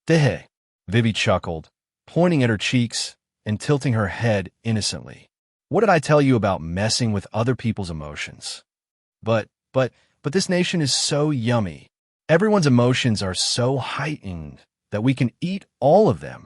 Dehe, Vivi chuckled, pointing at her cheeks and tilting her head innocently. What did I tell you about messing with other people's emotions? But this nation is so yummy. Everyone's emotions are so heightened that we can eat all of them.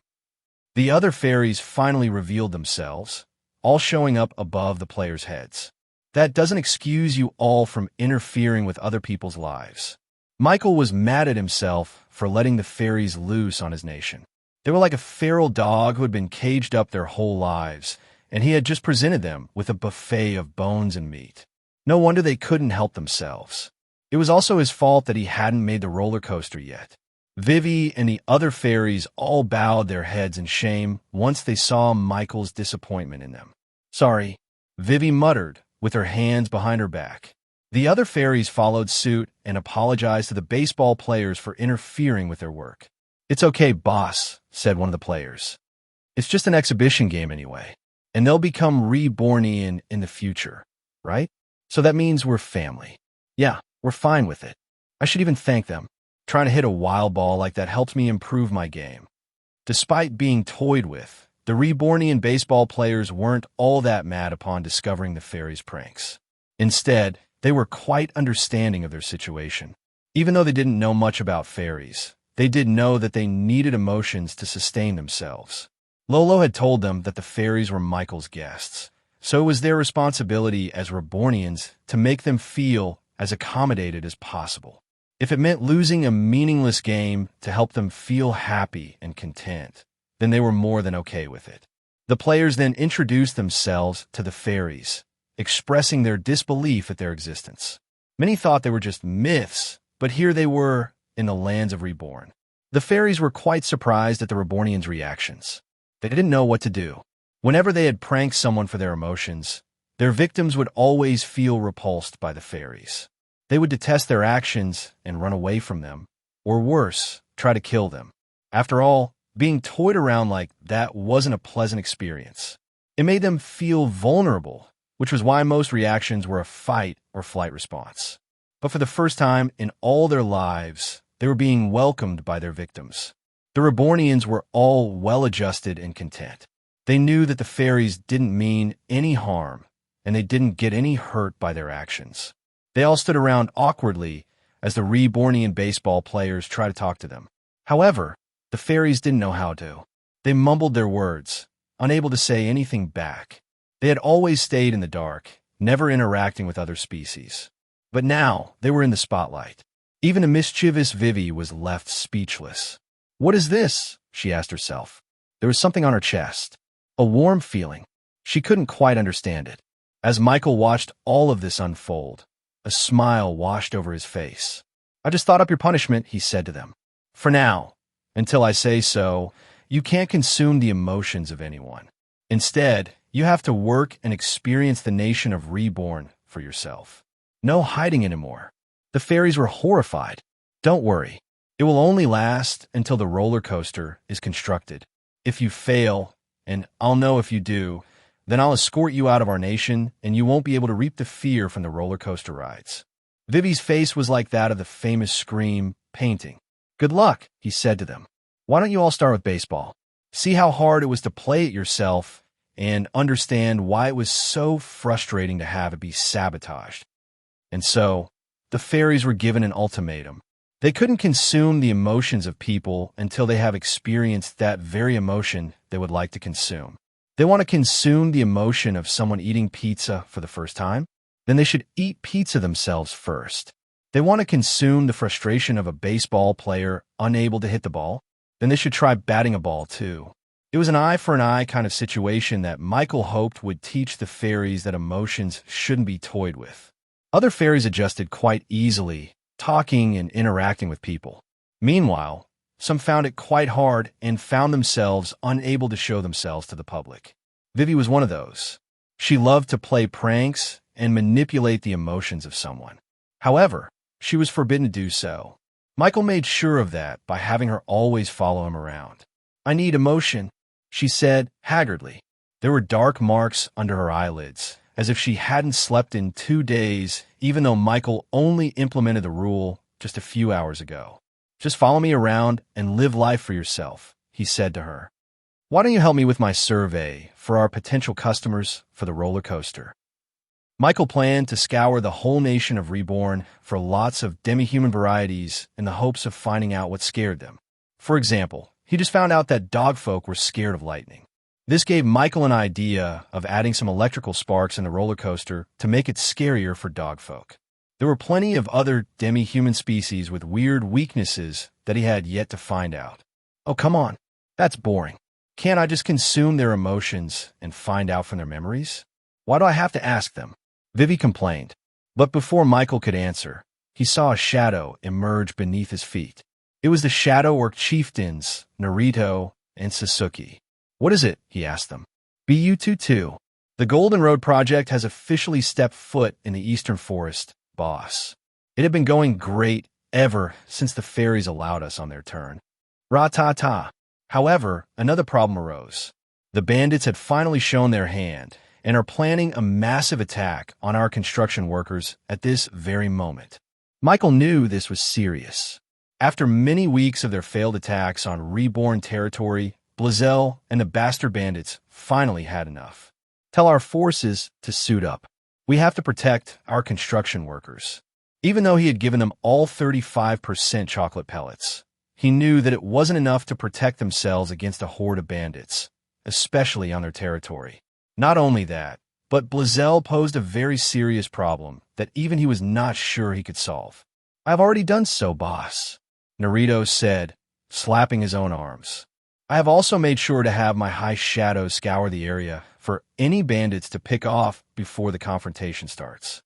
The other fairies finally revealed themselves, all showing up above the players' heads. That doesn't excuse you all from interfering with other people's lives. Michael was mad at himself for letting the fairies loose on his nation. They were like a feral dog who had been caged up their whole lives, and he had just presented them with a buffet of bones and meat. No wonder they couldn't help themselves. It was also his fault that he hadn't made the roller coaster yet. Vivi and the other fairies all bowed their heads in shame once they saw Michael's disappointment in them. Sorry, Vivi muttered, with her hands behind her back. The other fairies followed suit and apologized to the baseball players for interfering with their work. It's okay, boss, said one of the players. It's just an exhibition game anyway, and they'll become Rebornian in the future, right? So that means we're family. Yeah, we're fine with it. I should even thank them. Trying to hit a wild ball like that helped me improve my game. Despite being toyed with, the Rebornian baseball players weren't all that mad upon discovering the fairies' pranks. Instead, they were quite understanding of their situation. Even though they didn't know much about fairies, they did know that they needed emotions to sustain themselves. Lolo had told them that the fairies were Michael's guests, so it was their responsibility as Rebornians to make them feel as accommodated as possible. If it meant losing a meaningless game to help them feel happy and content, then they were more than okay with it. The players then introduced themselves to the fairies, expressing their disbelief at their existence. Many thought they were just myths, but here they were in the lands of Reborn. The fairies were quite surprised at the Rebornians' reactions. They didn't know what to do. Whenever they had pranked someone for their emotions, their victims would always feel repulsed by the fairies. They would detest their actions and run away from them, or worse, try to kill them. After all, being toyed around like that wasn't a pleasant experience. It made them feel vulnerable, which was why most reactions were a fight or flight response. But for the first time in all their lives, they were being welcomed by their victims. The Rebornians were all well-adjusted and content. They knew that the fairies didn't mean any harm, and they didn't get any hurt by their actions. They all stood around awkwardly as the Rebornian baseball players tried to talk to them. However, the fairies didn't know how to. They mumbled their words, unable to say anything back. They had always stayed in the dark, never interacting with other species. But now they were in the spotlight. Even a mischievous Vivi was left speechless. What is this? She asked herself. There was something on her chest. A warm feeling. She couldn't quite understand it. As Michael watched all of this unfold, a smile washed over his face. I just thought up your punishment, he said to them. For now, until I say so, you can't consume the emotions of anyone. Instead, you have to work and experience the nation of Reborn for yourself. No hiding anymore. The fairies were horrified. Don't worry. It will only last until the roller coaster is constructed. If you fail, and I'll know if you do, then I'll escort you out of our nation, and you won't be able to reap the fear from the roller coaster rides. Vivi's face was like that of the famous Scream painting. Good luck, he said to them. Why don't you all start with baseball? See how hard it was to play it yourself and understand why it was so frustrating to have it be sabotaged. And so, the fairies were given an ultimatum. They couldn't consume the emotions of people until they have experienced that very emotion they would like to consume. They want to consume the emotion of someone eating pizza for the first time? Then they should eat pizza themselves first. They want to consume the frustration of a baseball player unable to hit the ball? Then they should try batting a ball too. It was an eye for an eye kind of situation that Michael hoped would teach the fairies that emotions shouldn't be toyed with. Other fairies adjusted quite easily, talking and interacting with people. Meanwhile, some found it quite hard and found themselves unable to show themselves to the public. Vivi was one of those. She loved to play pranks and manipulate the emotions of someone. However, she was forbidden to do so. Michael made sure of that by having her always follow him around. I need emotion, she said haggardly. There were dark marks under her eyelids, as if she hadn't slept in 2 days, even though Michael only implemented the rule just a few hours ago. Just follow me around and live life for yourself, he said to her. Why don't you help me with my survey for our potential customers for the roller coaster? Michael planned to scour the whole nation of Reborn for lots of demi-human varieties in the hopes of finding out what scared them. For example, he just found out that dogfolk were scared of lightning. This gave Michael an idea of adding some electrical sparks in the roller coaster to make it scarier for dogfolk. There were plenty of other demi-human species with weird weaknesses that he had yet to find out. Oh, come on. That's boring. Can't I just consume their emotions and find out from their memories? Why do I have to ask them? Vivi complained. But before Michael could answer, he saw a shadow emerge beneath his feet. It was the Shadow Orc chieftains, Naruto and Sasuke. What is it? He asked them. BU-22. The Golden Road Project has officially stepped foot in the Eastern Forest, boss. It had been going great ever since the fairies allowed us on their turn. Ra-ta-ta. However, another problem arose. The bandits had finally shown their hand and are planning a massive attack on our construction workers at this very moment. Michael knew this was serious. After many weeks of their failed attacks on Reborn territory, Blazell and the Bastard Bandits finally had enough. Tell our forces to suit up. We have to protect our construction workers. Even though he had given them all 35% chocolate pellets, he knew that it wasn't enough to protect themselves against a horde of bandits, especially on their territory. Not only that, but Blazell posed a very serious problem that even he was not sure he could solve. I've already done so, boss, Naruto said, slapping his own arms. I have also made sure to have my high shadows scour the area for any bandits to pick off before the confrontation starts.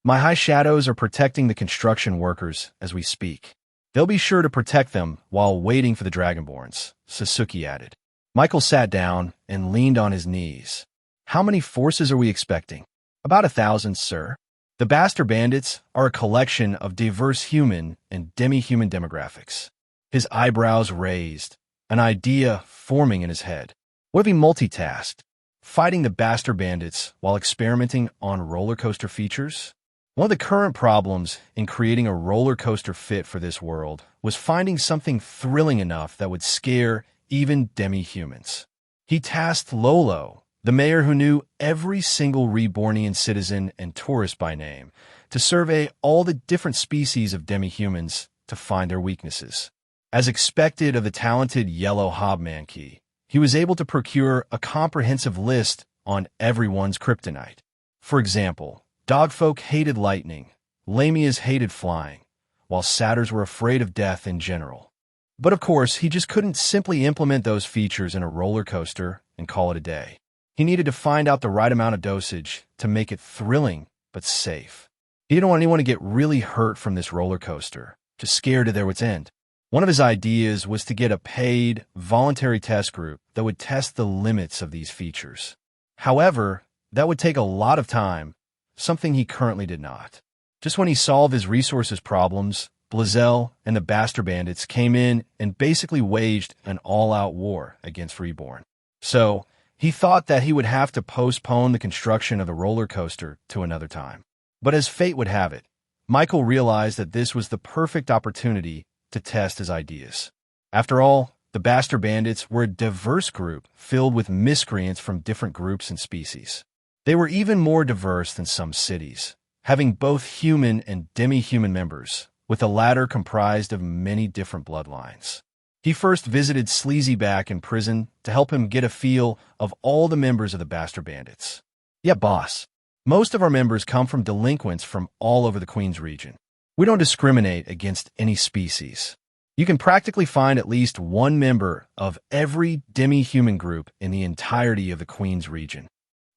My high shadows are protecting the construction workers as we speak. They'll be sure to protect them while waiting for the Dragonborns, Sasuke added. Michael sat down and leaned on his knees. How many forces are we expecting? About 1,000, sir. The Bastard Bandits are a collection of diverse human and demi-human demographics. His eyebrows raised, an idea forming in his head. What if he multitasked, fighting the Bastard Bandits while experimenting on roller coaster features? One of the current problems in creating a roller coaster fit for this world was finding something thrilling enough that would scare even demi-humans. He tasked Lolo, the mayor who knew every single Rebornian citizen and tourist by name, to survey all the different species of demi-humans to find their weaknesses. As expected of the talented Yellow Hobmanki, he was able to procure a comprehensive list on everyone's kryptonite. For example, Dogfolk hated lightning, Lamias hated flying, while Satyrs were afraid of death in general. But of course, he just couldn't simply implement those features in a roller coaster and call it a day. He needed to find out the right amount of dosage to make it thrilling but safe. He didn't want anyone to get really hurt from this roller coaster, just scared to their wits' end. One of his ideas was to get a paid, voluntary test group that would test the limits of these features. However, that would take a lot of time, something he currently did not. Just when he solved his resources problems, Blazell and the Bastard Bandits came in and basically waged an all-out war against Reborn. So, he thought that he would have to postpone the construction of the roller coaster to another time. But as fate would have it, Michael realized that this was the perfect opportunity to test his ideas. After all, the Bastard Bandits were a diverse group filled with miscreants from different groups and species. They were even more diverse than some cities, having both human and demi-human members, with the latter comprised of many different bloodlines. He first visited Sleazyback in prison to help him get a feel of all the members of the Bastard Bandits. Yeah, boss. Most of our members come from delinquents from all over the Queen's region. We don't discriminate against any species. You can practically find at least one member of every demi-human group in the entirety of the Queen's region.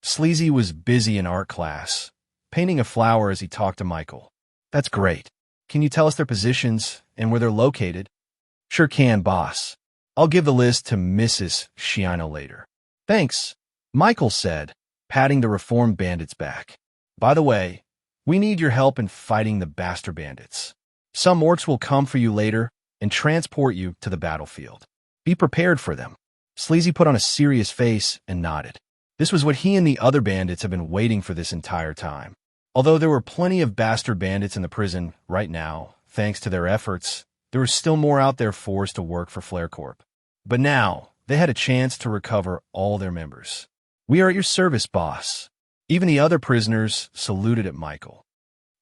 Sleazy was busy in art class, painting a flower as he talked to Michael. That's great. Can you tell us their positions and where they're located? Sure can, boss. I'll give the list to Mrs. Shiano later. Thanks, Michael said, patting the reformed bandit's back. By the way, we need your help in fighting the Bastard Bandits. Some orcs will come for you later and transport you to the battlefield. Be prepared for them. Sleazy put on a serious face and nodded. This was what he and the other bandits have been waiting for this entire time. Although there were plenty of Bastard Bandits in the prison right now, thanks to their efforts, there were still more out there forced to work for Flare Corp. But now, they had a chance to recover all their members. "We are at your service, boss." Even the other prisoners saluted at Michael.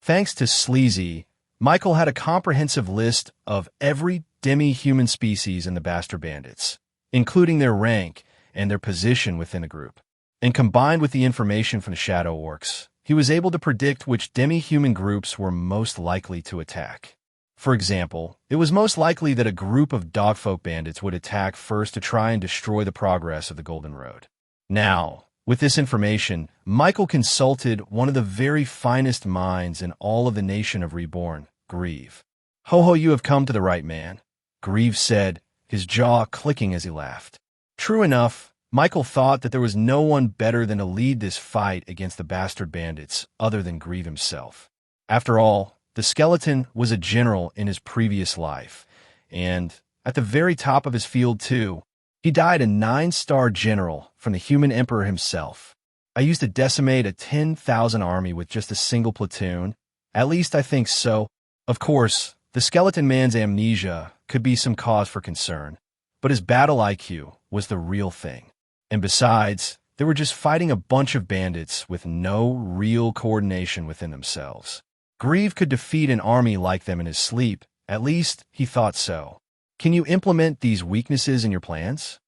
Thanks to Sleazy, Michael had a comprehensive list of every demi-human species in the Bastard Bandits, including their rank and their position within the group. And combined with the information from the Shadow Orcs, he was able to predict which demi-human groups were most likely to attack. For example, it was most likely that a group of Dogfolk bandits would attack first to try and destroy the progress of the Golden Road. Now, with this information, Michael consulted one of the very finest minds in all of the nation of Reborn, Grieve. "Ho, you have come to the right man," Grieve said, his jaw clicking as he laughed. True enough, Michael thought that there was no one better than to lead this fight against the Bastard Bandits other than Grieve himself. After all, the skeleton was a general in his previous life, and at the very top of his field too. He died a 9-star general from the human emperor himself. "I used to decimate a 10,000 army with just a single platoon. At least I think so." Of course, the skeleton man's amnesia could be some cause for concern, but his battle IQ was the real thing. And besides, they were just fighting a bunch of bandits with no real coordination within themselves. Grieve could defeat an army like them in his sleep, at least he thought so. "Can you implement these weaknesses in your plans?"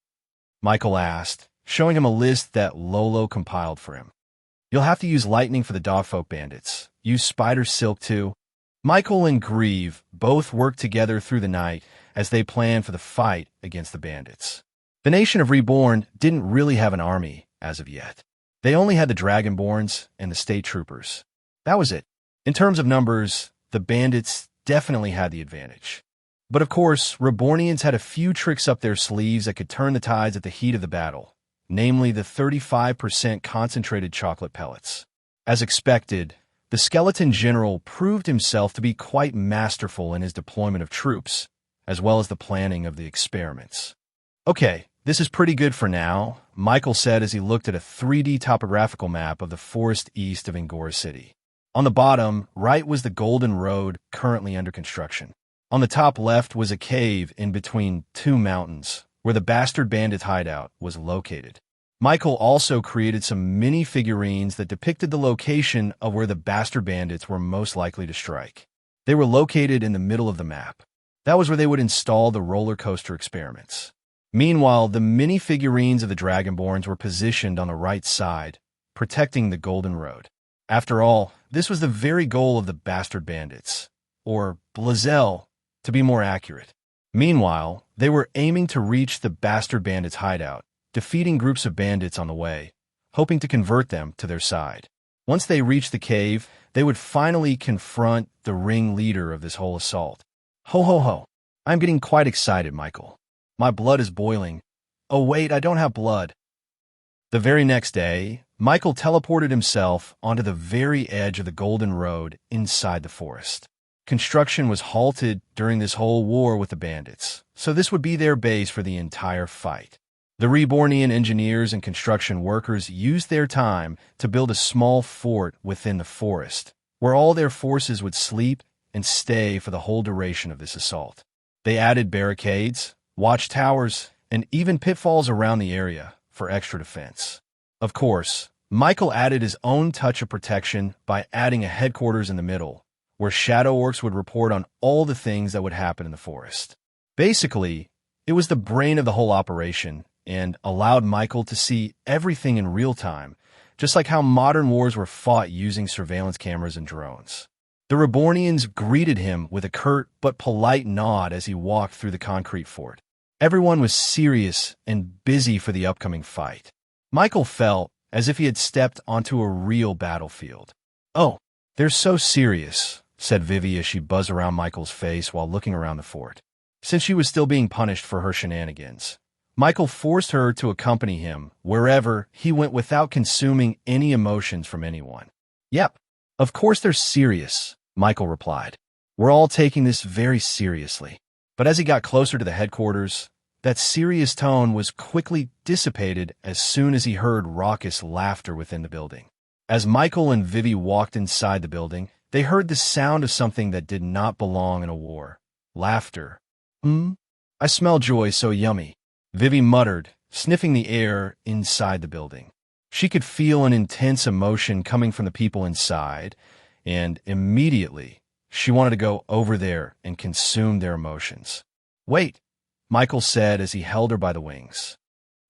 Michael asked, showing him a list that Lolo compiled for him. "You'll have to use lightning for the Dogfolk bandits. Use spider silk too." Michael and Grieve both worked together through the night as they planned for the fight against the bandits. The nation of Reborn didn't really have an army as of yet. They only had the Dragonborns and the state troopers. That was it. In terms of numbers, the bandits definitely had the advantage. But of course, Rebornians had a few tricks up their sleeves that could turn the tides at the heat of the battle, namely the 35% concentrated chocolate pellets. As expected, the skeleton general proved himself to be quite masterful in his deployment of troops, as well as the planning of the experiments. "Okay, this is pretty good for now," Michael said as he looked at a 3D topographical map of the forest east of Angora City. On the bottom right was the Golden Road currently under construction. On the top left was a cave in between two mountains, where the Bastard Bandit hideout was located. Michael also created some mini figurines that depicted the location of where the Bastard Bandits were most likely to strike. They were located in the middle of the map. That was where they would install the roller coaster experiments. Meanwhile, the mini figurines of the Dragonborns were positioned on the right side, protecting the Golden Road. After all, this was the very goal of the Bastard Bandits, or Blazel, to be more accurate. Meanwhile, they were aiming to reach the Bastard Bandits' hideout, defeating groups of bandits on the way, hoping to convert them to their side. Once they reached the cave, they would finally confront the ringleader of this whole assault. Ho. I'm getting quite excited, Michael. My blood is boiling. Oh wait, I don't have blood. The very next day, Michael teleported himself onto the very edge of the Golden Road inside the forest. Construction was halted during this whole war with the bandits, so this would be their base for the entire fight. The Rebornian engineers and construction workers used their time to build a small fort within the forest, where all their forces would sleep and stay for the whole duration of this assault. They added barricades, watchtowers, and even pitfalls around the area for extra defense. Of course, Michael added his own touch of protection by adding a headquarters in the middle, where Shadow Orcs would report on all the things that would happen in the forest. Basically, it was the brain of the whole operation and allowed Michael to see everything in real time, just like how modern wars were fought using surveillance cameras and drones. The Rebornians greeted him with a curt but polite nod as he walked through the concrete fort. Everyone was serious and busy for the upcoming fight. Michael felt as if he had stepped onto a real battlefield. "Oh, they're so serious," said Vivi as she buzzed around Michael's face while looking around the fort. Since she was still being punished for her shenanigans, Michael forced her to accompany him wherever he went without consuming any emotions from anyone. "Yep, of course they're serious," Michael replied. "We're all taking this very seriously." But as he got closer to the headquarters, that serious tone was quickly dissipated as soon as he heard raucous laughter within the building. As Michael and Vivi walked inside the building, they heard the sound of something that did not belong in a war. Laughter. I smell joy so yummy, Vivi muttered, sniffing the air inside the building. She could feel an intense emotion coming from the people inside, and immediately she wanted to go over there and consume their emotions. Wait, Michael said as he held her by the wings.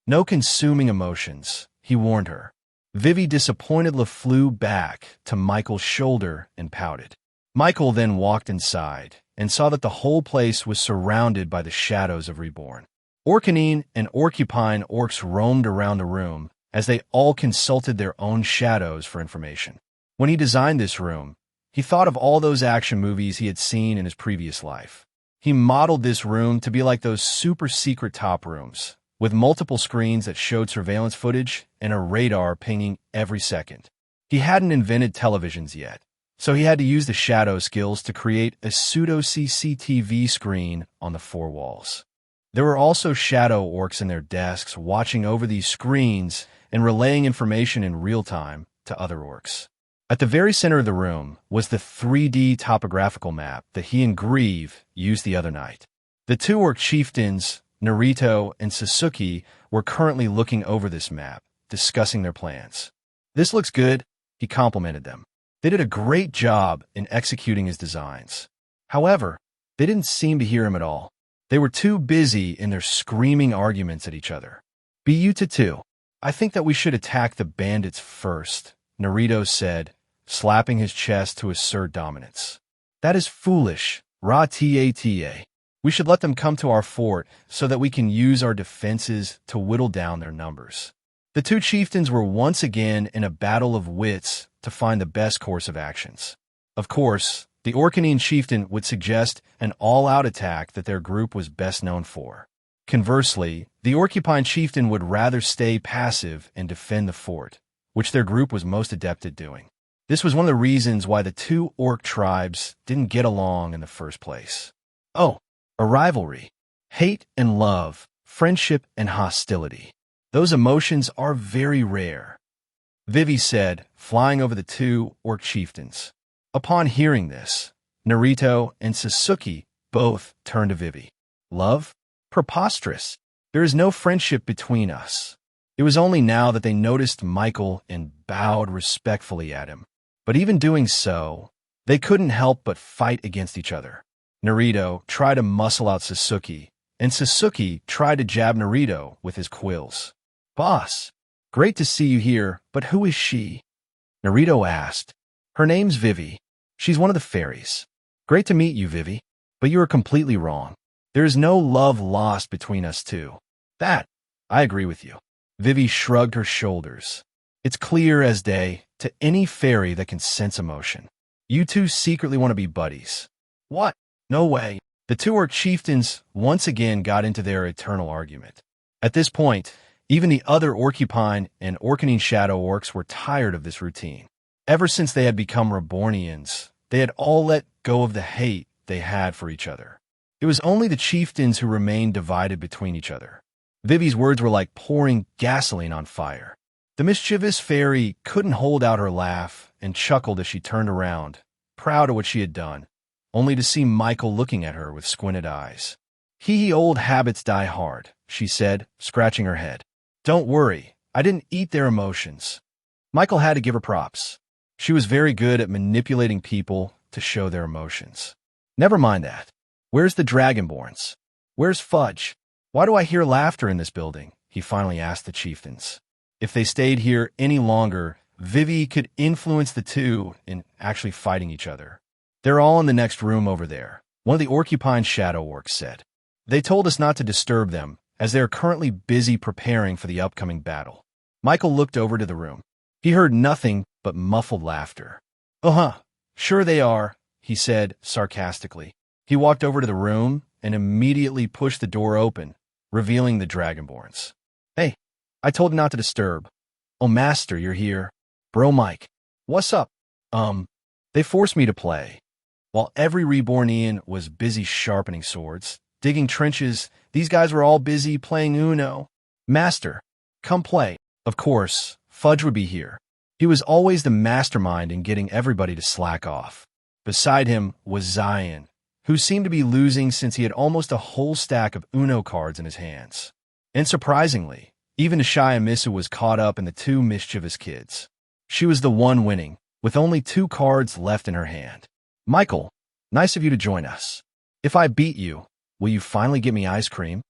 No consuming emotions, he warned her. Vivi disappointedly flew back to Michael's shoulder and pouted. Michael then walked inside and saw that the whole place was surrounded by the shadows of Reborn. Orcanine and Orcupine orcs roamed around the room as they all consulted their own shadows for information. When he designed this room, he thought of all those action movies he had seen in his previous life. He modeled this room to be like those super secret top rooms, with multiple screens that showed surveillance footage and a radar pinging every second. He hadn't invented televisions yet, so he had to use the shadow skills to create a pseudo-CCTV screen on the four walls. There were also shadow orcs in their desks watching over these screens and relaying information in real time to other orcs. At the very center of the room was the 3D topographical map that he and Grieve used the other night. The two orc chieftains, Naruto and Sasuke, were currently looking over this map, discussing their plans. "This looks good," he complimented them. They did a great job in executing his designs. However, they didn't seem to hear him at all. They were too busy in their screaming arguments at each other. "Bu-2, I think that we should attack the bandits first," Naruto said, slapping his chest to assert dominance. "That is foolish, Ra-ta-ta. We should let them come to our fort so that we can use our defenses to whittle down their numbers." The two chieftains were once again in a battle of wits to find the best course of actions. Of course, the Orcanine chieftain would suggest an all-out attack that their group was best known for. Conversely, the Orcupine chieftain would rather stay passive and defend the fort, which their group was most adept at doing. This was one of the reasons why the two orc tribes didn't get along in the first place. Oh, a rivalry. Hate and love, friendship and hostility. Those emotions are very rare, Vivi said, flying over the two orc chieftains. Upon hearing this, Naruto and Sasuke both turned to Vivi. "Love? Preposterous. There is no friendship between us." It was only now that they noticed Michael and bowed respectfully at him. But even doing so, they couldn't help but fight against each other. Naruto tried to muscle out Sasuke, and Sasuke tried to jab Naruto with his quills. "Boss, great to see you here, but who is she?" Naruto asked. "Her name's Vivi. She's one of the fairies." "Great to meet you, Vivi, but you are completely wrong. There is no love lost between us two." "That, I agree with you." Vivi shrugged her shoulders. "It's clear as day to any fairy that can sense emotion. You two secretly want to be buddies." "What? No way." The two orc chieftains once again got into their eternal argument. At this point, even the other Orcupine and Orcanine shadow orcs were tired of this routine. Ever since they had become Rebornians, they had all let go of the hate they had for each other. It was only the chieftains who remained divided between each other. Vivi's words were like pouring gasoline on fire. The mischievous fairy couldn't hold out her laugh and chuckled as she turned around, proud of what she had done, only to see Michael looking at her with squinted eyes. "Hee old habits die hard," she said, scratching her head. "Don't worry, I didn't eat their emotions." Michael had to give her props. She was very good at manipulating people to show their emotions. "Never mind that. Where's the Dragonborns? Where's Fudge? Why do I hear laughter in this building?" he finally asked the chieftains. If they stayed here any longer, Vivi could influence the two in actually fighting each other. "They're all in the next room over there," one of the Orcupine shadow orcs said. "They told us not to disturb them, as they are currently busy preparing for the upcoming battle." Michael looked over to the room. He heard nothing but muffled laughter. "Uh-huh, sure they are," he said sarcastically. He walked over to the room and immediately pushed the door open, revealing the Dragonborns. "Hey, I told you not to disturb." "Oh, Master, you're here." "Bro Mike, what's up?" They forced me to play." While every Rebornian was busy sharpening swords, digging trenches, these guys were all busy playing Uno. "Master, come play." Of course, Fudge would be here. He was always the mastermind in getting everybody to slack off. Beside him was Zion, who seemed to be losing since he had almost a whole stack of Uno cards in his hands. And surprisingly, even Ashaya Misu was caught up in the two mischievous kids. She was the one winning, with only 2 cards left in her hand. Michael, nice of you to join us. If I beat you, will you finally get me ice cream?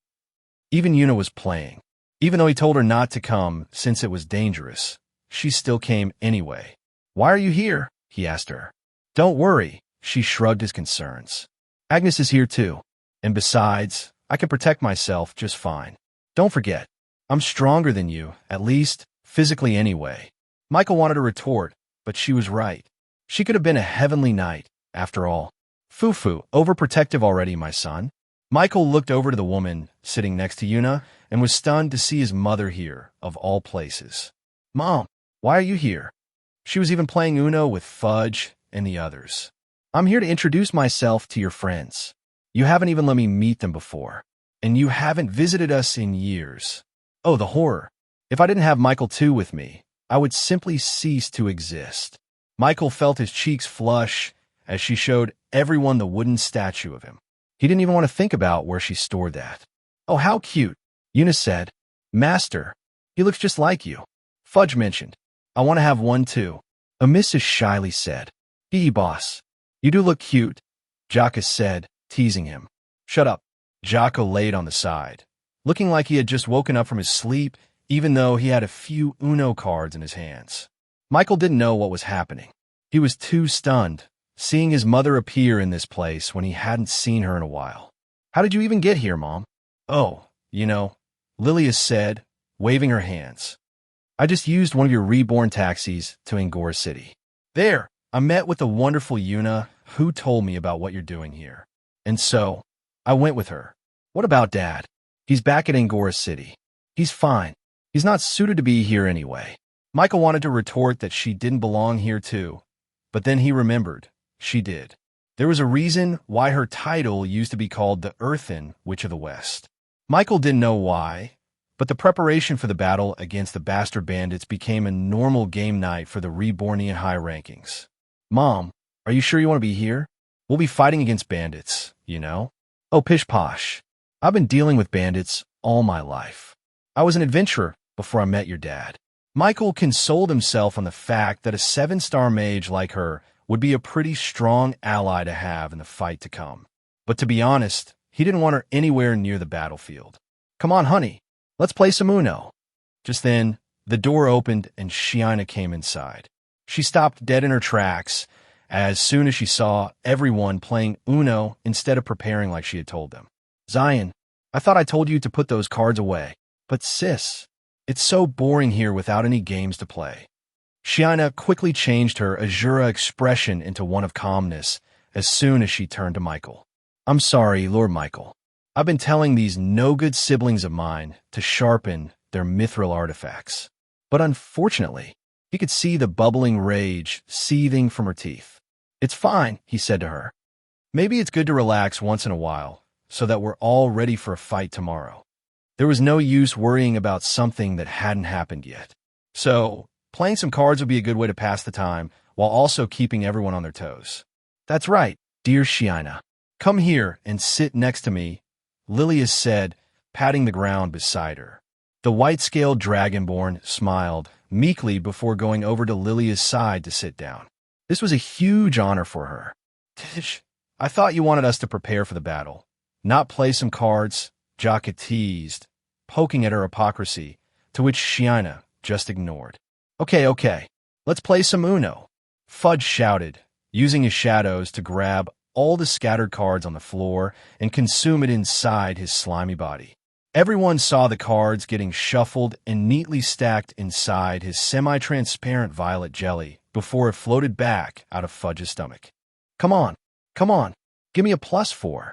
Even Yuna was playing. Even though he told her not to come since it was dangerous, she still came anyway. Why are you here? He asked her. Don't worry, she shrugged his concerns. Agnes is here too. And besides, I can protect myself just fine. Don't forget, I'm stronger than you, at least, physically anyway. Michael wanted to retort, but she was right. She could have been a heavenly knight, after all. Fufu, overprotective already, my son. Michael looked over to the woman sitting next to Yuna and was stunned to see his mother here, of all places. Mom, why are you here? She was even playing Uno with Fudge and the others. I'm here to introduce myself to your friends. You haven't even let me meet them before, and you haven't visited us in years. Oh, the horror. If I didn't have Michael too with me, I would simply cease to exist. Michael felt his cheeks flush as she showed everyone the wooden statue of him. He didn't even want to think about where she stored that. Oh, how cute, Yuna said. Master, he looks just like you. Fudge mentioned. I want to have one too. Mrs. shyly said. Hee boss. You do look cute, Jaka said, teasing him. Shut up. Jaka laid on the side, looking like he had just woken up from his sleep, even though he had a few Uno cards in his hands. Michael didn't know what was happening. He was too stunned, seeing his mother appear in this place when he hadn't seen her in a while. How did you even get here, Mom? Oh, Lilia said, waving her hands. I just used one of your Reborn taxis to Angora City. There, I met with the wonderful Yuna, who told me about what you're doing here. And so, I went with her. What about Dad? He's back at Angora City. He's fine. He's not suited to be here anyway. Michael wanted to retort that she didn't belong here too, but then he remembered. She did. There was a reason why her title used to be called the Earthen Witch of the West. Michael didn't know why, but the preparation for the battle against the Bastard Bandits became a normal game night for the Rebornian high rankings. Mom, are you sure you want to be here? We'll be fighting against bandits, you know? Oh, pish posh. I've been dealing with bandits all my life. I was an adventurer before I met your dad. Michael consoled himself on the fact that a 7-star mage like her would be a pretty strong ally to have in the fight to come. But to be honest, he didn't want her anywhere near the battlefield. Come on, honey, let's play some Uno. Just then, the door opened and Shiina came inside. She stopped dead in her tracks as soon as she saw everyone playing Uno instead of preparing like she had told them. Zion, I thought I told you to put those cards away. But sis, it's so boring here without any games to play. Shiina quickly changed her Azura expression into one of calmness as soon as she turned to Michael. I'm sorry, Lord Michael. I've been telling these no-good siblings of mine to sharpen their mithril artifacts. But unfortunately, he could see the bubbling rage seething from her teeth. It's fine, he said to her. Maybe it's good to relax once in a while, so that we're all ready for a fight tomorrow. There was no use worrying about something that hadn't happened yet. So, playing some cards would be a good way to pass the time, while also keeping everyone on their toes. That's right, dear Shiina. Come here and sit next to me, Lilia said, patting the ground beside her. The white-scaled dragonborn smiled meekly before going over to Lilia's side to sit down. This was a huge honor for her. Tish, I thought you wanted us to prepare for the battle, not play some cards, Jaka teased, poking at her hypocrisy, to which Shiina just ignored. Okay, let's play some Uno, Fudge shouted, using his shadows to grab all the scattered cards on the floor and consume it inside his slimy body. Everyone saw the cards getting shuffled and neatly stacked inside his semi-transparent violet jelly before it floated back out of Fudge's stomach. Come on, give me a +4.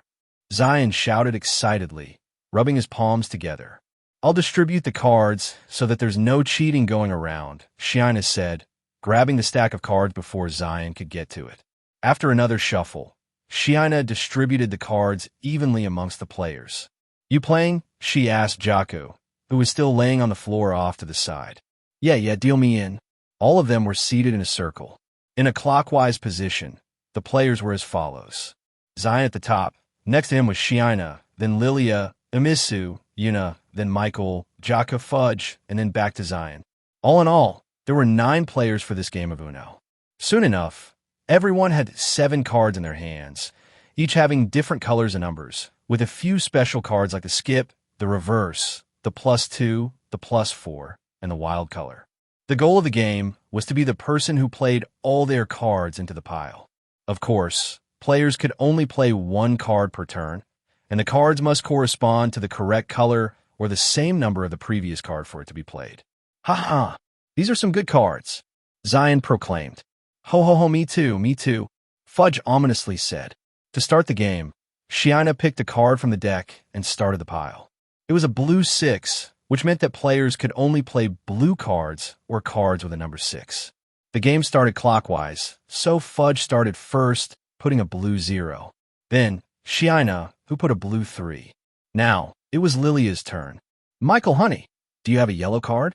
Zion shouted excitedly, rubbing his palms together. I'll distribute the cards so that there's no cheating going around, Shiina said, grabbing the stack of cards before Zion could get to it. After another shuffle, Shiina distributed the cards evenly amongst the players. You playing? She asked Jaku, who was still laying on the floor off to the side. Yeah, deal me in. All of them were seated in a circle. In a clockwise position, the players were as follows. Zion at the top. Next to him was Shiina, then Lilia, Emisu, Yuna, then Michael, Jaka, Fudge, and then back to Zion. All in all, there were 9 players for this game of Uno. Soon enough, everyone had 7 cards in their hands, each having different colors and numbers, with a few special cards like the skip, the reverse, the +2, the +4, and the wild color. The goal of the game was to be the person who played all their cards into the pile. Of course, players could only play 1 card per turn, and the cards must correspond to the correct color or the same number of the previous card for it to be played. Ha ha! These are some good cards, Zion proclaimed. Ho ho ho, me too, me too, Fudge ominously said. To start the game, Shiina picked a card from the deck and started the pile. It was a blue 6, which meant that players could only play blue cards or cards with a number 6. The game started clockwise, so Fudge started first, putting a blue 0. Then, Shiina, who put a blue 3. Now, it was Lilia's turn. Michael, honey, do you have a yellow card?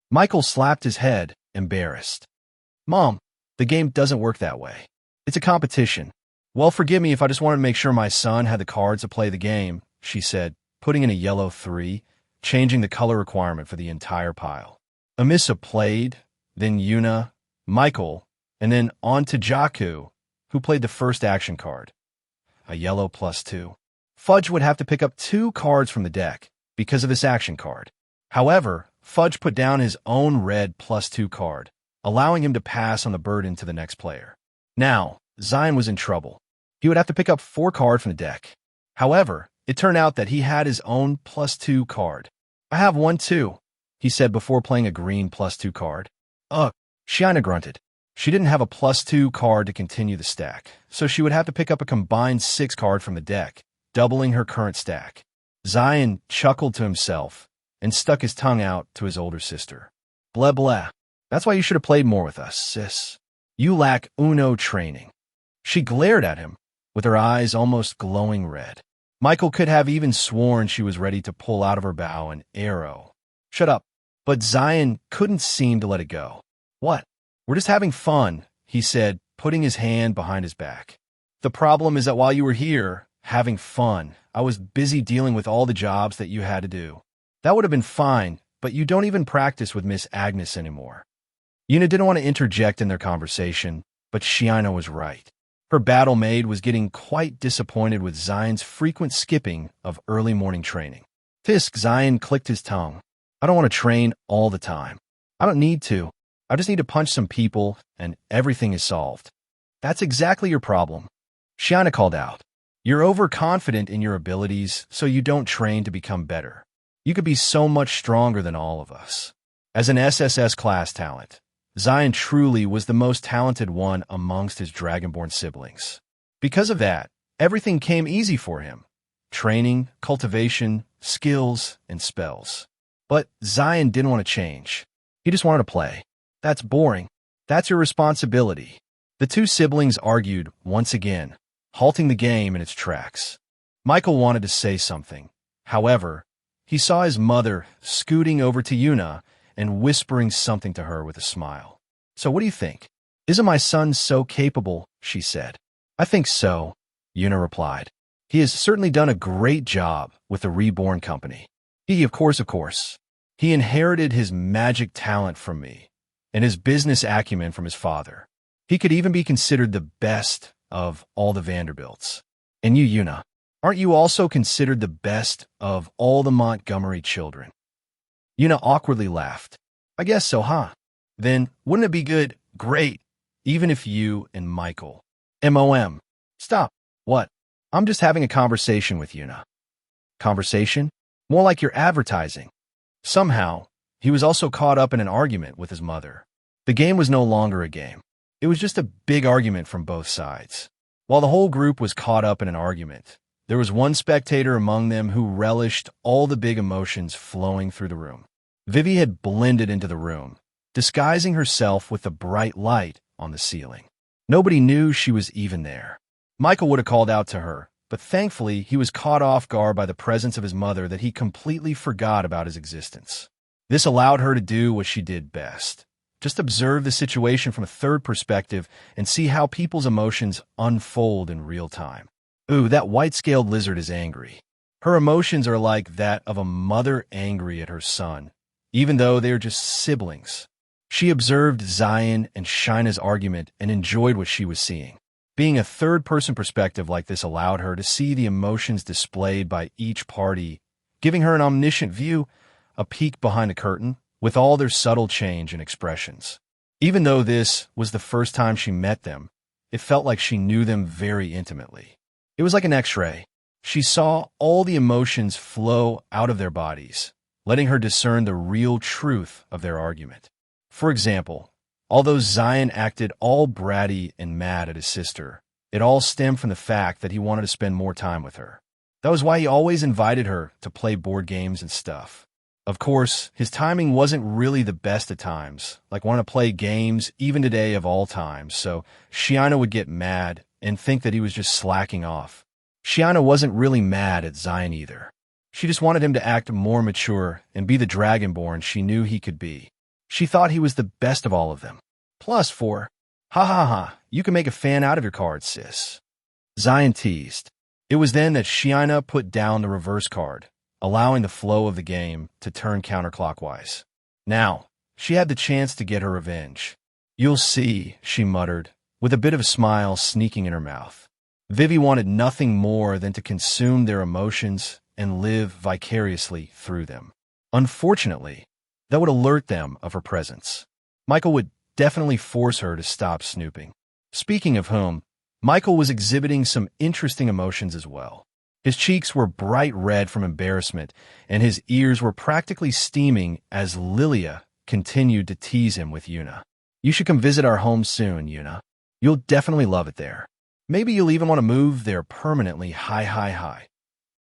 Michael slapped his head, embarrassed. Mom, the game doesn't work that way. It's a competition. Well, forgive me if I just wanted to make sure my son had the cards to play the game, she said, putting in a yellow 3, changing the color requirement for the entire pile. Amisa played, then Yuna, Michael, and then on to Jaku, who played the first action card. A yellow +2. Fudge would have to pick up 2 cards from the deck because of this action card. However, Fudge put down his own red +2 card, allowing him to pass on the burden to the next player. Now, Zion was in trouble. He would have to pick up 4 cards from the deck. However, it turned out that he had his own +2 card. I have one too, he said before playing a green +2 card. Shiina grunted. She didn't have a +2 card to continue the stack, so she would have to pick up a combined 6 card from the deck, doubling her current stack. Zion chuckled to himself and stuck his tongue out to his older sister. Blah blah. That's why you should have played more with us, sis. You lack Uno training. She glared at him, with her eyes almost glowing red. Michael could have even sworn she was ready to pull out of her bow an arrow. Shut up. But Zion couldn't seem to let it go. What? We're just having fun, he said, putting his hand behind his back. The problem is that while you were here, having fun, I was busy dealing with all the jobs that you had to do. That would have been fine, but you don't even practice with Miss Agnes anymore. Yuna didn't want to interject in their conversation, but Shiina was right. Her battle maid was getting quite disappointed with Zion's frequent skipping of early morning training. Fisk, Zion clicked his tongue. I don't want to train all the time. I don't need to. I just need to punch some people, and everything is solved. That's exactly your problem. Shiina called out. You're overconfident in your abilities, so you don't train to become better. You could be so much stronger than all of us. As an SSS class talent, Zion truly was the most talented one amongst his Dragonborn siblings. Because of that, everything came easy for him. Training, cultivation, skills, and spells. But Zion didn't want to change. He just wanted to play. That's boring. That's your responsibility. The 2 siblings argued once again, halting the game in its tracks. Michael wanted to say something. However, he saw his mother scooting over to Yuna and whispering something to her with a smile. So what do you think? Isn't my son so capable? She said. I think so, Yuna replied. He has certainly done a great job with the Reborn company. Of course. He inherited his magic talent from me and his business acumen from his father. He could even be considered the best of all the Vanderbilts. And you, Yuna, aren't you also considered the best of all the Montgomery children? Yuna awkwardly laughed. I guess so, huh? Then, wouldn't it be good, great, even if you and Michael... M.O.M. Stop. What? I'm just having a conversation with Yuna. Conversation? More like you're advertising. Somehow, he was also caught up in an argument with his mother. The game was no longer a game. It was just a big argument from both sides. While the whole group was caught up in an argument, there was one spectator among them who relished all the big emotions flowing through the room. Vivi had blended into the room, disguising herself with the bright light on the ceiling. Nobody knew she was even there. Michael would have called out to her, but thankfully he was caught off guard by the presence of his mother that he completely forgot about his existence. This allowed her to do what she did best. Just observe the situation from a third perspective and see how people's emotions unfold in real time. Ooh, that white-scaled lizard is angry. Her emotions are like that of a mother angry at her son, even though they are just siblings. She observed Zion and Shina's argument and enjoyed what she was seeing. Being a third-person perspective like this allowed her to see the emotions displayed by each party, giving her an omniscient view, a peek behind the curtain, with all their subtle change and expressions. Even though this was the first time she met them, it felt like she knew them very intimately. It was like an X-ray. She saw all the emotions flow out of their bodies, letting her discern the real truth of their argument. For example, although Zion acted all bratty and mad at his sister, it all stemmed from the fact that he wanted to spend more time with her. That was why he always invited her to play board games and stuff. Of course, his timing wasn't really the best at times, like wanting to play games even today of all times, so Shiana would get mad and think that he was just slacking off. Shiana wasn't really mad at Zion either. She just wanted him to act more mature and be the Dragonborn she knew he could be. She thought he was the best of all of them. Plus 4. Ha ha ha, you can make a fan out of your cards, sis. Zion teased. It was then that Shiana put down the reverse card, allowing the flow of the game to turn counterclockwise. Now, she had the chance to get her revenge. You'll see, she muttered, with a bit of a smile sneaking in her mouth. Vivi wanted nothing more than to consume their emotions and live vicariously through them. Unfortunately, that would alert them of her presence. Michael would definitely force her to stop snooping. Speaking of whom, Michael was exhibiting some interesting emotions as well. His cheeks were bright red from embarrassment, and his ears were practically steaming as Lilia continued to tease him with Yuna. You should come visit our home soon, Yuna. You'll definitely love it there. Maybe you'll even want to move there permanently, hi.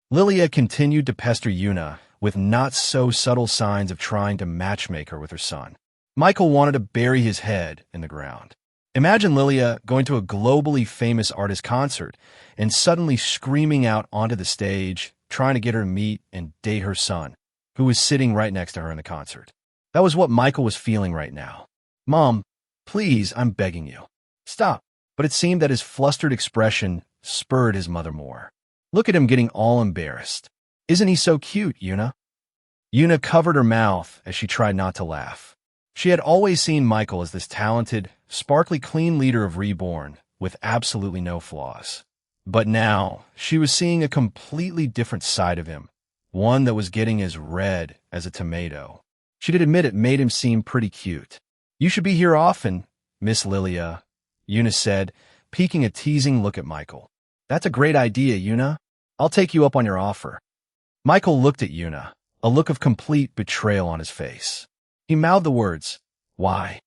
Lilia continued to pester Yuna with not-so-subtle signs of trying to matchmake her with her son. Michael wanted to bury his head in the ground. Imagine Lilia going to a globally famous artist concert and suddenly screaming out onto the stage, trying to get her to meet and date her son, who was sitting right next to her in the concert. That was what Michael was feeling right now. Mom, please, I'm begging you. Stop. But it seemed that his flustered expression spurred his mother more. Look at him getting all embarrassed. Isn't he so cute, Yuna? Yuna covered her mouth as she tried not to laugh. She had always seen Michael as this talented, sparkly clean leader of Reborn with absolutely no flaws. But now, she was seeing a completely different side of him, one that was getting as red as a tomato. She did admit it made him seem pretty cute. You should be here often, Miss Lilia, Yuna said, peeking a teasing look at Michael. That's a great idea, Yuna. I'll take you up on your offer. Michael looked at Yuna, a look of complete betrayal on his face. He mouthed the words, "Why?"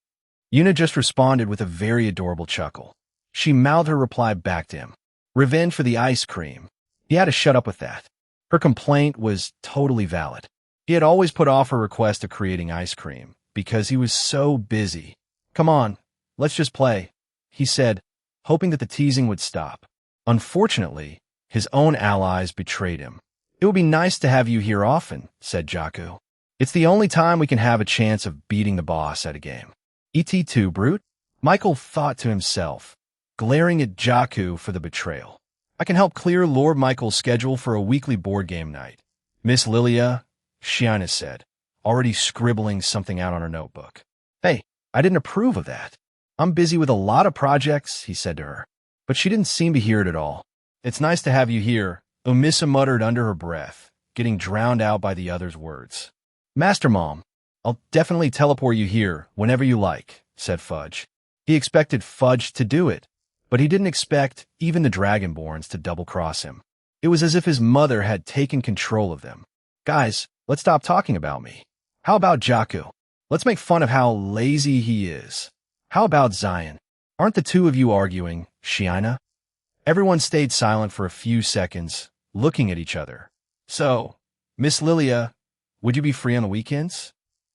Yuna just responded with a very adorable chuckle. She mouthed her reply back to him. Revenge for the ice cream. He had to shut up with that. Her complaint was totally valid. He had always put off her request of creating ice cream because he was so busy. Come on, let's just play, he said, hoping that the teasing would stop. Unfortunately, his own allies betrayed him. It would be nice to have you here often, said Jakku. It's the only time we can have a chance of beating the boss at a game. ET2, brute? Michael thought to himself, glaring at Jakku for the betrayal. I can help clear Lord Michael's schedule for a weekly board game night. Miss Lilia, Shiana said, already scribbling something out on her notebook. Hey, I didn't approve of that. I'm busy with a lot of projects, he said to her. But she didn't seem to hear it at all. It's nice to have you here, Umissa muttered under her breath, getting drowned out by the other's words. Master Mom, I'll definitely teleport you here whenever you like, said Fudge. He expected Fudge to do it, but he didn't expect even the Dragonborns to double-cross him. It was as if his mother had taken control of them. Guys, let's stop talking about me. How about Jakku? Let's make fun of how lazy he is. How about Zion? Aren't the two of you arguing, Shiana? Everyone stayed silent for a few seconds, looking at each other. So, Miss Lilia, would you be free on the weekends?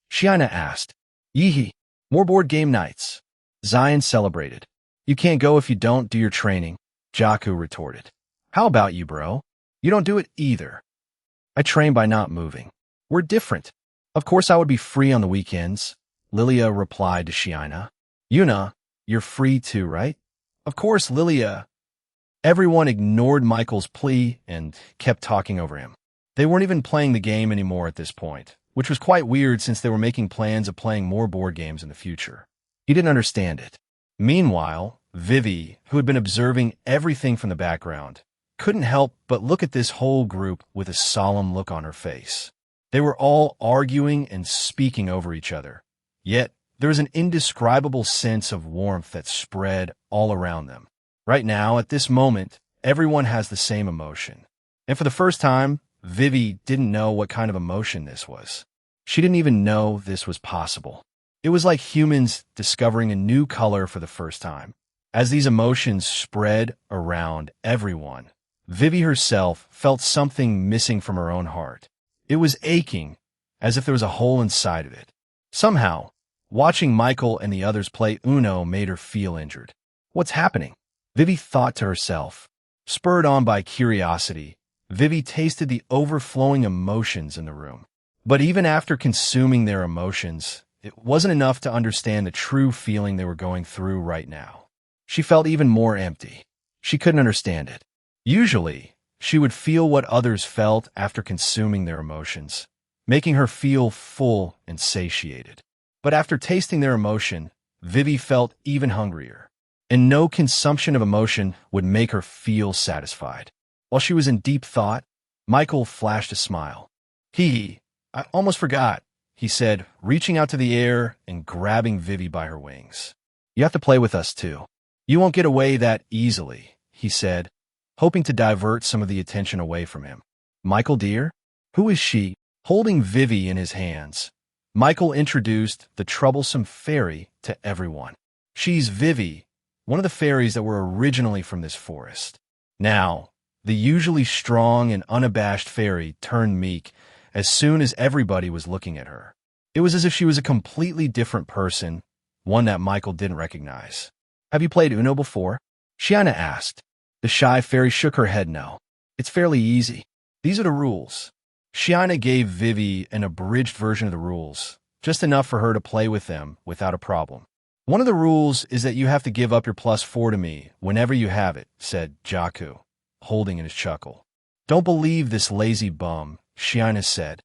Shiana asked. Yee, more board game nights. Zion celebrated. You can't go if you don't do your training, Jakku retorted. How about you, bro? You don't do it either. I train by not moving. We're different. Of course I would be free on the weekends, Lilia replied to Shiana. Yuna, you're free too, right? Of course, Lilia. Everyone ignored Michael's plea and kept talking over him. They weren't even playing the game anymore at this point, which was quite weird since they were making plans of playing more board games in the future. He didn't understand it. Meanwhile, Vivi, who had been observing everything from the background, couldn't help but look at this whole group with a solemn look on her face. They were all arguing and speaking over each other, yet there was an indescribable sense of warmth that spread all around them. Right now, at this moment, everyone has the same emotion. And for the first time, Vivi didn't know what kind of emotion this was. She didn't even know this was possible. It was like humans discovering a new color for the first time. As these emotions spread around everyone, Vivi herself felt something missing from her own heart. It was aching, as if there was a hole inside of it. Somehow, watching Michael and the others play Uno made her feel injured. What's happening? Vivi thought to herself. Spurred on by curiosity, Vivi tasted the overflowing emotions in the room. But even after consuming their emotions, it wasn't enough to understand the true feeling they were going through right now. She felt even more empty. She couldn't understand it. Usually, she would feel what others felt after consuming their emotions, making her feel full and satiated. But after tasting their emotion, Vivi felt even hungrier. And no consumption of emotion would make her feel satisfied. While she was in deep thought, Michael flashed a smile. I almost forgot, he said, reaching out to the air and grabbing Vivi by her wings. You have to play with us too. You won't get away that easily, he said, hoping to divert some of the attention away from him. Michael, dear? Who is she? Holding Vivi in his hands, Michael introduced the troublesome fairy to everyone. She's Vivi, one of the fairies that were originally from this forest. Now, the usually strong and unabashed fairy turned meek as soon as everybody was looking at her. It was as if she was a completely different person, one that Michael didn't recognize. Have you played Uno before? Shiana asked. The shy fairy shook her head no. It's fairly easy. These are the rules. Shiana gave Vivi an abridged version of the rules, just enough for her to play with them without a problem. One of the rules is that you have to give up your +4 to me whenever you have it, said Jaku, holding in his chuckle. Don't believe this lazy bum, Shiana said.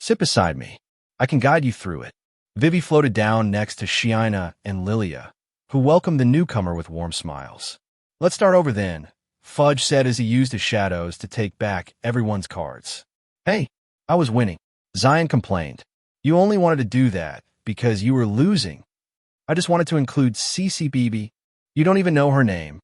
Sit beside me. I can guide you through it. Vivi floated down next to Shiana and Lilia, who welcomed the newcomer with warm smiles. Let's start over then, Fudge said as he used his shadows to take back everyone's cards. Hey, I was winning. Zion complained. You only wanted to do that because you were losing. I just wanted to include CCBB. You don't even know her name.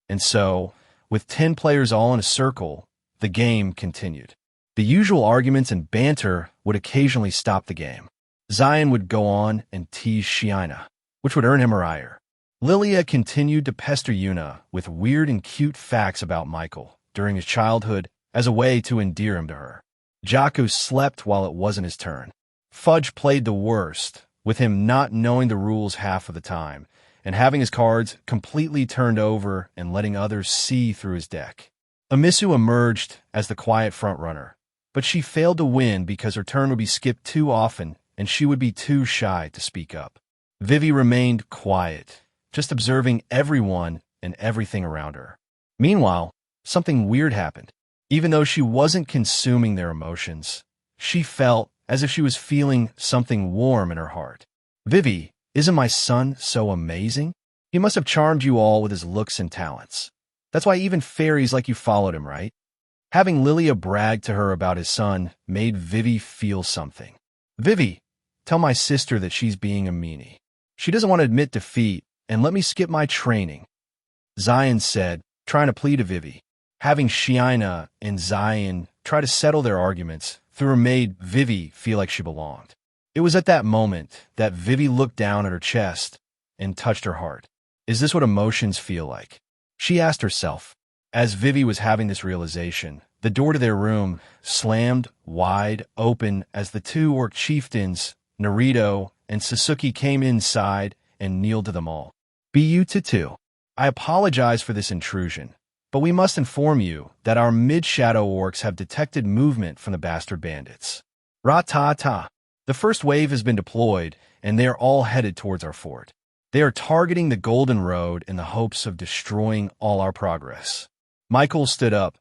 And so, with 10 players all in a circle, the game continued. The usual arguments and banter would occasionally stop the game. Zion would go on and tease Shiana, which would earn him her ire. Lilia continued to pester Yuna with weird and cute facts about Michael during his childhood as a way to endear him to her. Jaku slept while it wasn't his turn. Fudge played the worst, with him not knowing the rules half of the time, and having his cards completely turned over and letting others see through his deck. Amisu emerged as the quiet frontrunner, but she failed to win because her turn would be skipped too often and she would be too shy to speak up. Vivi remained quiet, just observing everyone and everything around her. Meanwhile, something weird happened. Even though she wasn't consuming their emotions, she felt as if she was feeling something warm in her heart. Vivi, isn't my son so amazing? He must have charmed you all with his looks and talents. That's why even fairies like you followed him, right? Having Lilia brag to her about his son made Vivi feel something. Vivi, tell my sister that she's being a meanie. She doesn't want to admit defeat and let me skip my training, Zion said, trying to plead to Vivi. Having Shiana and Zion try to settle their arguments through her made Vivi feel like she belonged. It was at that moment that Vivi looked down at her chest and touched her heart. Is this what emotions feel like? She asked herself. As Vivi was having this realization, the door to their room slammed wide open as the 2 orc chieftains, Naruto and Sasuke, came inside and kneeled to them all. Bu-2. I apologize for this intrusion, but we must inform you that our mid-shadow orcs have detected movement from the bastard bandits. Ra-ta-ta. The first wave has been deployed, and they are all headed towards our fort. They are targeting the Golden Road in the hopes of destroying all our progress. Michael stood up,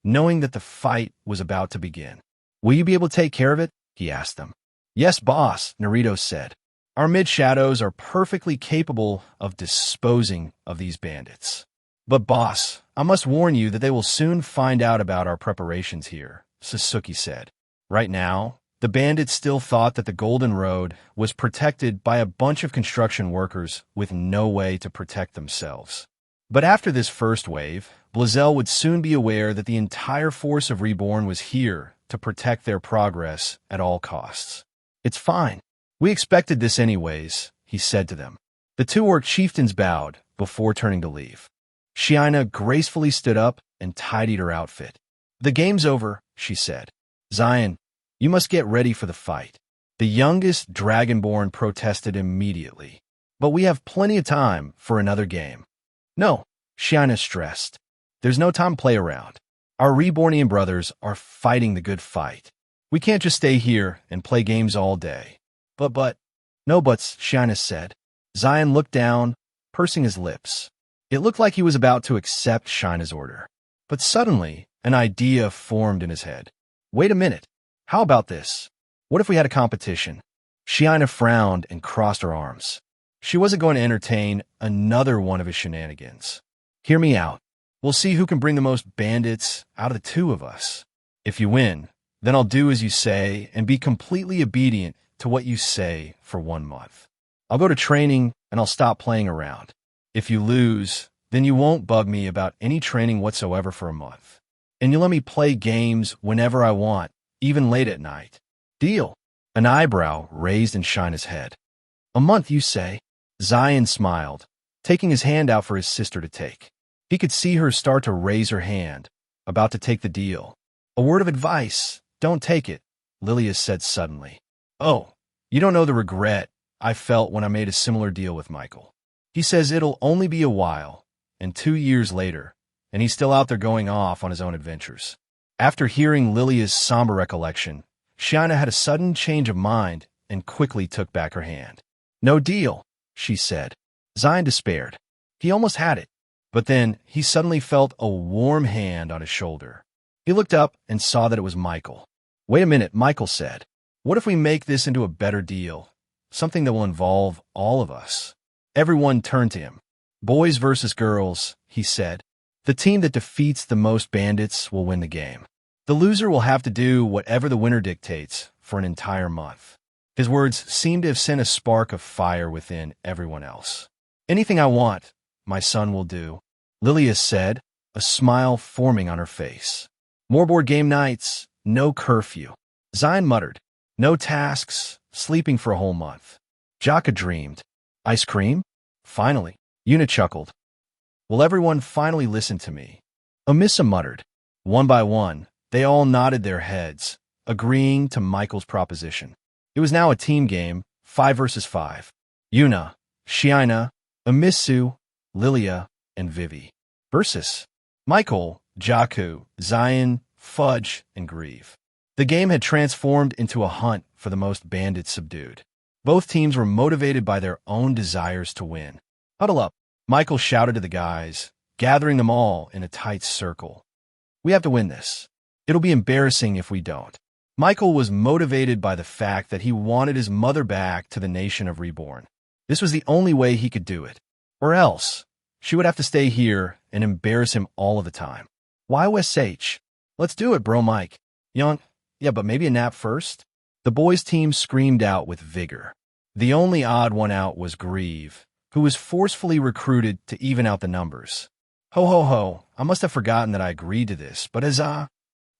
knowing that the fight was about to begin. Will you be able to take care of it? He asked them. Yes, boss, Naruto said. Our mid-shadows are perfectly capable of disposing of these bandits. But boss, I must warn you that they will soon find out about our preparations here, Sasuke said. Right now, the bandits still thought that the Golden Road was protected by a bunch of construction workers with no way to protect themselves. But after this first wave, Blazel would soon be aware that the entire force of Reborn was here to protect their progress at all costs. It's fine. We expected this anyways, he said to them. The two orc chieftains bowed before turning to leave. Shiina gracefully stood up and tidied her outfit. The game's over, she said. Zion, you must get ready for the fight. The youngest Dragonborn protested immediately. But we have plenty of time for another game. No, Shiina stressed. There's no time to play around. Our Rebornian brothers are fighting the good fight. We can't just stay here and play games all day. But, no buts, Shiina said. Zion looked down, pursing his lips. It looked like he was about to accept Shiina's order. But suddenly, an idea formed in his head. Wait a minute. How about this? What if we had a competition? Shiina frowned and crossed her arms. She wasn't going to entertain another one of his shenanigans. Hear me out. We'll see who can bring the most bandits out of the two of us. If you win, then I'll do as you say and be completely obedient to what you say for 1 month. I'll go to training and I'll stop playing around. If you lose, then you won't bug me about any training whatsoever for a month. And you'll let me play games whenever I want, even late at night. Deal. An eyebrow raised in Shiina's head. A month, you say? Zion smiled, taking his hand out for his sister to take. He could see her start to raise her hand, about to take the deal. A word of advice, don't take it, Lilia said suddenly. Oh, you don't know the regret I felt when I made a similar deal with Michael. He says it'll only be a while, and 2 years later, and he's still out there going off on his own adventures. After hearing Lilia's somber recollection, Shiina had a sudden change of mind and quickly took back her hand. No deal, she said. Zion despaired. He almost had it, but then he suddenly felt a warm hand on his shoulder. He looked up and saw that it was Michael. Wait a minute, Michael said. What if we make this into a better deal? Something that will involve all of us. Everyone turned to him. Boys versus girls, he said. The team that defeats the most bandits will win the game. The loser will have to do whatever the winner dictates for an entire month. His words seemed to have sent a spark of fire within everyone else. Anything I want, my son will do, Lilia said, a smile forming on her face. More board game nights, no curfew. Zion muttered. No tasks, sleeping for a whole month. Jaka dreamed. Ice cream? Finally. Yuna chuckled. Will everyone finally listen to me? Omissa muttered. One by one, they all nodded their heads, agreeing to Michael's proposition. It was now a team game, 5 versus 5. Yuna, Shiina, Amisu, Lilia, and Vivi. Versus Michael, Jakku, Zion, Fudge, and Grieve. The game had transformed into a hunt for the most bandits subdued. Both teams were motivated by their own desires to win. Huddle up, Michael shouted to the guys, gathering them all in a tight circle. We have to win this. It'll be embarrassing if we don't. Michael was motivated by the fact that he wanted his mother back to the nation of Reborn. This was the only way he could do it. Or else, she would have to stay here and embarrass him all of the time. Why OSH? Let's do it, bro Mike. Young, yeah, but maybe a nap first? The boys' team screamed out with vigor. The only odd one out was Grieve, who was forcefully recruited to even out the numbers. Ho ho ho, I must have forgotten that I agreed to this, but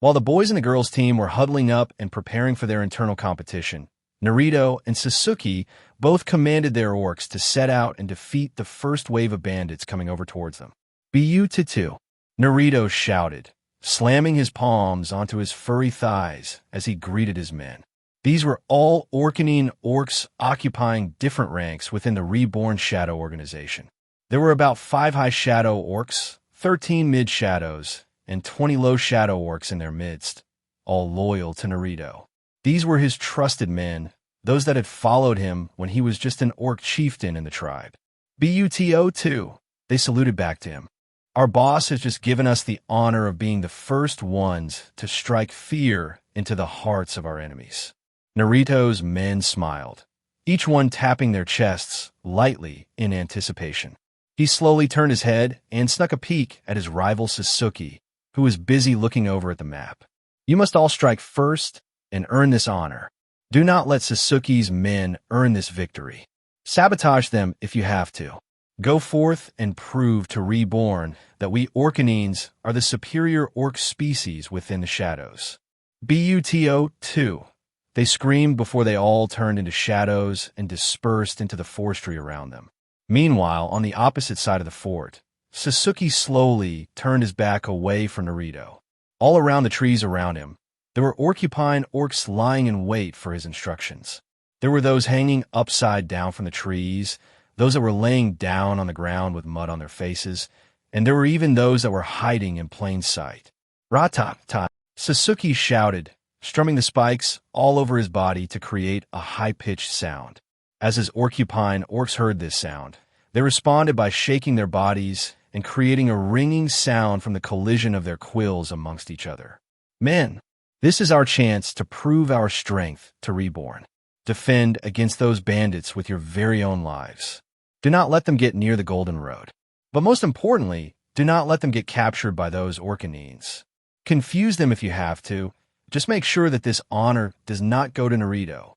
while the boys and the girls' team were huddling up and preparing for their internal competition, Naruto and Sasuke both commanded their orcs to set out and defeat the first wave of bandits coming over towards them. Bu-tu-tu, Naruto shouted, slamming his palms onto his furry thighs as he greeted his men. These were all Orcanine orcs occupying different ranks within the Reborn Shadow organization. There were about 5 high shadow orcs, 13 mid shadows, and 20 low shadow orcs in their midst, all loyal to Naruto. These were his trusted men, those that had followed him when he was just an orc chieftain in the tribe. Bu-to-tu, they saluted back to him. Our boss has just given us the honor of being the first ones to strike fear into the hearts of our enemies." Naruto's men smiled, each one tapping their chests lightly in anticipation. He slowly turned his head and snuck a peek at his rival Sasuke, who was busy looking over at the map. "You must all strike first and earn this honor. Do not let Sasuke's men earn this victory. Sabotage them if you have to. Go forth and prove to Reborn that we Orcanines are the superior orc species within the shadows." "BUTO-2." They screamed before they all turned into shadows and dispersed into the forestry around them. Meanwhile, on the opposite side of the fort, Sasuke slowly turned his back away from Naruto. All around the trees around him, there were porcupine orcs lying in wait for his instructions. There were those hanging upside down from the trees, those that were laying down on the ground with mud on their faces, and there were even those that were hiding in plain sight. "Rata-ta!" Sasuke shouted, strumming the spikes all over his body to create a high-pitched sound. As his porcupine orcs heard this sound, they responded by shaking their bodies and creating a ringing sound from the collision of their quills amongst each other. "Men, this is our chance to prove our strength to Reborn. Defend against those bandits with your very own lives. Do not let them get near the Golden Road. But most importantly, do not let them get captured by those Orcanines. Confuse them if you have to. Just make sure that this honor does not go to Naruto."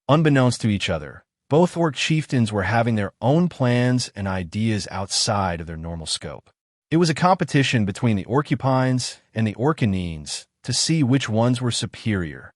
Unbeknownst to each other, both orc chieftains were having their own plans and ideas outside of their normal scope. It was a competition between the Orcupines and the Orcanines to see which ones were superior.